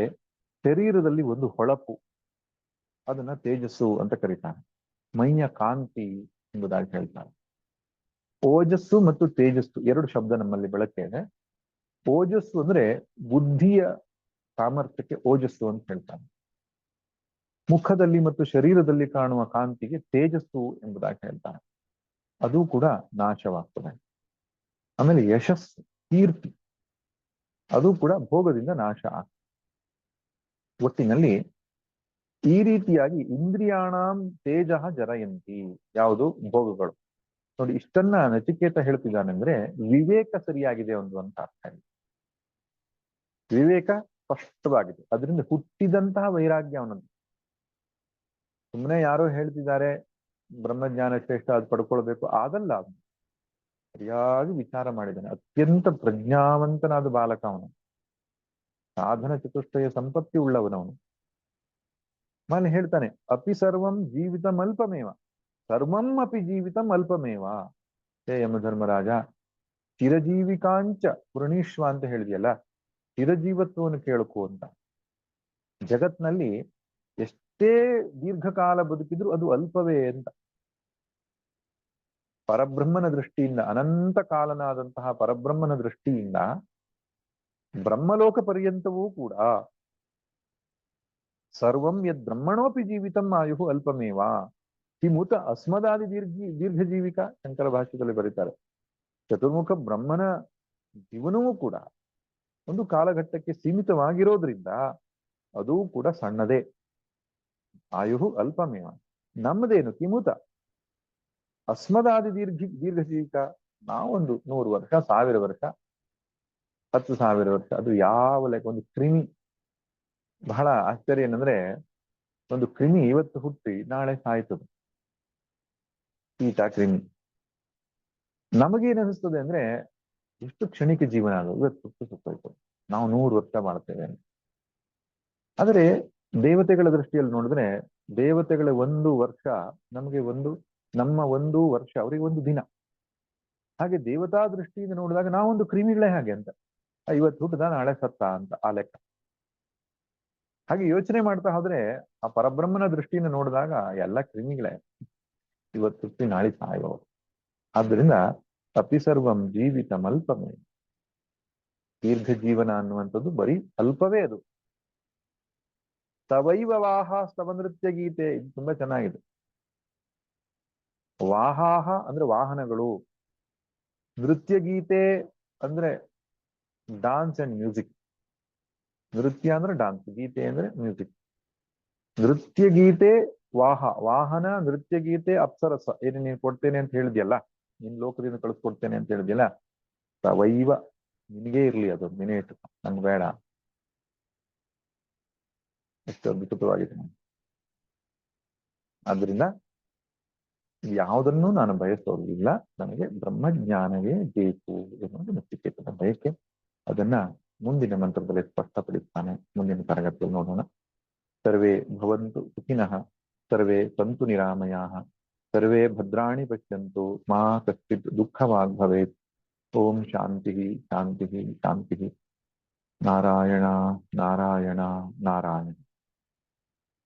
ಶರೀರದಲ್ಲಿ ಒಂದು ಹೊಳಪು, ಅದನ್ನ ತೇಜಸ್ಸು ಅಂತ ಕರೀತಾರೆ. ಮೈಯ ಕಾಂತಿ ಎಂಬುದಾಗಿ ಹೇಳ್ತಾರೆ. ಓಜಸ್ಸು ಮತ್ತು ತೇಜಸ್ಸು 2 ಶಬ್ದ ನಮ್ಮಲ್ಲಿ ಬಳಕೆ ಇದೆ. ಓಜಸ್ಸು ಅಂದ್ರೆ ಬುದ್ಧಿಯ ಸಾಮರ್ಥ್ಯಕ್ಕೆ ಓಜಸ್ಸು ಅಂತ ಹೇಳ್ತಾರೆ. ಮುಖದಲ್ಲಿ ಮತ್ತು ಶರೀರದಲ್ಲಿ ಕಾಣುವ ಕಾಂತಿಗೆ ತೇಜಸ್ಸು ಎಂಬುದಾಗಿ ಹೇಳ್ತಾರೆ. ಅದು ಕೂಡ ನಾಶವಾಗ್ತದೆ. ಆಮೇಲೆ ಯಶಸ್ಸು, ಕೀರ್ತಿ, ಅದು ಕೂಡ ಭೋಗದಿಂದ ನಾಶ ಆಗ್ತದೆ. ಒಟ್ಟಿನಲ್ಲಿ ಈ ರೀತಿಯಾಗಿ ಇಂದ್ರಿಯಾಣಾಂ ತೇಜ ಜರಯಂತಿ, ಯಾವುದು ಭೋಗಗಳು. ನೋಡಿ, ಇಷ್ಟನ್ನ ನಚಿಕೇತ ಹೇಳ್ತಿದ್ದಾನೆ ಅಂದ್ರೆ ವಿವೇಕ ಸರಿಯಾಗಿದೆ ಒಂದು ಅಂತ ಅರ್ಥ ಇದೆ. ವಿವೇಕ ಸ್ಪಷ್ಟವಾಗಿದೆ, ಅದರಿಂದ ಹುಟ್ಟಿದಂತಹ ವೈರಾಗ್ಯ ಅವನದ್ದು. ಸುಮ್ಮನೆ ಯಾರೋ ಹೇಳ್ತಿದ್ದಾರೆ ಬ್ರಹ್ಮಜ್ಞಾನ ಶ್ರೇಷ್ಠ, ಅದು ಪಡ್ಕೊಳ್ಬೇಕು, ಅದಲ್ಲ. ಅದು ಸರಿಯಾಗಿ ವಿಚಾರ ಮಾಡಿದ್ದಾನೆ. ಅತ್ಯಂತ ಪ್ರಜ್ಞಾವಂತನಾದ ಬಾಲಕ ಅವನು, ಸಾಧನ ಚತುಷ್ಟಯ ಸಂಪತ್ತಿ ಉಳ್ಳವನವನು. ಆಮೇಲೆ ಹೇಳ್ತಾನೆ ಅಪಿ ಸರ್ವಂ ಜೀವಿತಂ ಅಲ್ಪಮೇವ, ಸರ್ವಂ ಅಪಿ ಜೀವಿತಂ ಅಲ್ಪಮೇವ. ಹೇ ಯಮಧರ್ಮರಾಜ, ಚಿರಜೀವಿಕಾಂಚ ಪುರಣೀಶ್ವ ಅಂತ ಹೇಳಿದೆಯಲ್ಲ, ಚಿರಜೀವತ್ವವನ್ನು ಕೇಳಕು ಅಂತ. ಜಗತ್ನಲ್ಲಿ ಎಷ್ಟೇ ದೀರ್ಘಕಾಲ ಬದುಕಿದ್ರು ಅದು ಅಲ್ಪವೇ ಅಂತ. ಪರಬ್ರಹ್ಮನ ದೃಷ್ಟಿಯಿಂದ, ಅನಂತ ಕಾಲನಾದಂತಹ ಪರಬ್ರಹ್ಮನ ದೃಷ್ಟಿಯಿಂದ ಬ್ರಹ್ಮಲೋಕ ಪರ್ಯಂತವೂ ಕೂಡ ಸರ್ವಂ ಯದ್ ಬ್ರಹ್ಮಣೋಪಿ ಜೀವಿತಂ ಆಯುಹು ಅಲ್ಪಮೇವ. ಕಿಮುತ ಅಸ್ಮದಾದಿ ದೀರ್ಘಜೀವಿಕ ಶಂಕರ ಭಾಷ್ಯದಲ್ಲಿ ಬರೀತಾರೆ. ಚತುರ್ಮುಖ ಬ್ರಹ್ಮನ ಜೀವನವೂ ಕೂಡ ಒಂದು ಕಾಲಘಟ್ಟಕ್ಕೆ ಸೀಮಿತವಾಗಿರೋದ್ರಿಂದ ಅದೂ ಕೂಡ ಸಣ್ಣದೇ. ಆಯು ಅಲ್ಪಮೇವ. ನಮ್ಮದೇನು ಕಿಮುತ ಅಸ್ಮದಾದಿ ದೀರ್ಘಜೀವಿಕ. ನಾವೊಂದು 100 ವರ್ಷ, 1000 ವರ್ಷ, 10,000 ವರ್ಷ, ಅದು ಯಾವ ಲೆಕ್ಕ. ಒಂದು ಕ್ರಿಮಿ, ಬಹಳ ಆಶ್ಚರ್ಯ ಏನಂದ್ರೆ, ಒಂದು ಕ್ರಿಮಿ ಇವತ್ತು ಹುಟ್ಟಿ ನಾಳೆ ಸಾಯ್ತದೆ. ಕೀಟ ಕ್ರಿಮಿ. ನಮಗೇನ್ ಅನಿಸ್ತದೆ ಅಂದ್ರೆ, ಎಷ್ಟು ಕ್ಷಣಿಕ ಜೀವನ ಅದು, ಇವತ್ತು ಹುಟ್ಟು ಸುತ್ತೋಯ್ತು, ನಾವು 100 ವರ್ಷ ಮಾಡ್ತೇವೆ. ಆದರೆ ದೇವತೆಗಳ ದೃಷ್ಟಿಯಲ್ಲಿ ನೋಡಿದ್ರೆ, ದೇವತೆಗಳ 1 ವರ್ಷ ನಮಗೆ ನಮ್ಮ 1 ವರ್ಷ ಅವರಿಗೆ 1 ದಿನ. ಹಾಗೆ ದೇವತಾ ದೃಷ್ಟಿಯಿಂದ ನೋಡಿದಾಗ ನಾವೊಂದು ಕ್ರಿಮಿಗಳೇ ಹಾಗೆ ಅಂತ. ಇವತ್ತು ಹುಟ್ಟದ ನಾಳೆ ಸತ್ತ ಅಂತ ಆ ಲೆಕ್ಕ. ಹಾಗೆ ಯೋಚನೆ ಮಾಡ್ತಾ ಹೋದ್ರೆ ಆ ಪರಬ್ರಹ್ಮನ ದೃಷ್ಟಿಯಿಂದ ನೋಡಿದಾಗ ಎಲ್ಲ ಕ್ರಿಮಿಗಳೇ, ಇವತ್ತು ಹುಟ್ಟಿ ನಾಳೆ ಸಾಯುವವರು. ಆದ್ರಿಂದ ಅಪಿ ಸರ್ವಂ ಜೀವಿತಂ ಅಲ್ಪಮೇ. ದೀರ್ಘ ಜೀವನ ಅನ್ನುವಂಥದ್ದು ಬರೀ ಅಲ್ಪವೇ ಅದು. ತವೈವ ವಾಹ ಸ್ತವ ನೃತ್ಯ ಗೀತೆ, ಇದು ತುಂಬಾ ಚೆನ್ನಾಗಿದೆ. ವಾಹಾಹ ಅಂದ್ರೆ ವಾಹನಗಳು, ನೃತ್ಯ ಗೀತೆ ಅಂದ್ರೆ ಡಾನ್ಸ್ ಅಂಡ್ ಮ್ಯೂಸಿಕ್. ನೃತ್ಯ ಅಂದ್ರೆ ಡಾನ್ಸ್, ಗೀತೆ ಅಂದ್ರೆ ಮ್ಯೂಸಿಕ್. ನೃತ್ಯ ಗೀತೆ ವಾಹನ, ನೃತ್ಯ ಗೀತೆ ಅಪ್ಸರಸ. ಏನು ನೀನು ಕೊಡ್ತೇನೆ ಅಂತ ಹೇಳಿದ್ಯಲ್ಲ, ನಿನ್ ಲೋಕದಿಂದ ಕಳಿಸ್ಕೊಡ್ತೇನೆ ಅಂತ ಹೇಳಿದ್ಯಲ್ಲ, ತವೈವ, ನಿನಗೇ ಇರ್ಲಿ ಅದು ಮಿನೇಟ್, ನಂಗೆ ಬೇಡ. ಎಷ್ಟು ಅದ್ಭುತವಾಗಿದೆ. ಆದ್ರಿಂದ ಯಾವುದನ್ನು ನಾನು ಬಯಸೋದಿಲ್ಲ, ನನಗೆ ಬ್ರಹ್ಮಜ್ಞಾನವೇ ಬೇಕು ಎನ್ನುವುದು ನಚಿಕೇತನ ಬಯಕೆ. ಅದನ್ನ ಮುಂದಿನ ಮಂತ್ರದಲ್ಲಿ ಸ್ಪಷ್ಟಪಡಿಸ್ತಾನೆ. ಮುಂದಿನ ತರಗತಿಯಲ್ಲಿ ನೋಡೋಣ. ಸರ್ವೇ ಭವಂತು ಸುಖಿನಃ, ಸರ್ವೇ ಸಂತು ನಿರಾಮಯಾಃ, ಸರ್ವೇ ಭದ್ರಾಣಿ ಪಶ್ಯಂತು, ಮಾ ಕಶ್ಚಿತ್ ದುಃಖವಾಗ್ ಭವೇತ್. ಓಂ ಶಾಂತಿ ಶಾಂತಿ ಶಾಂತಿ. ನಾರಾಯಣ ನಾರಾಯಣ ನಾರಾಯಣ.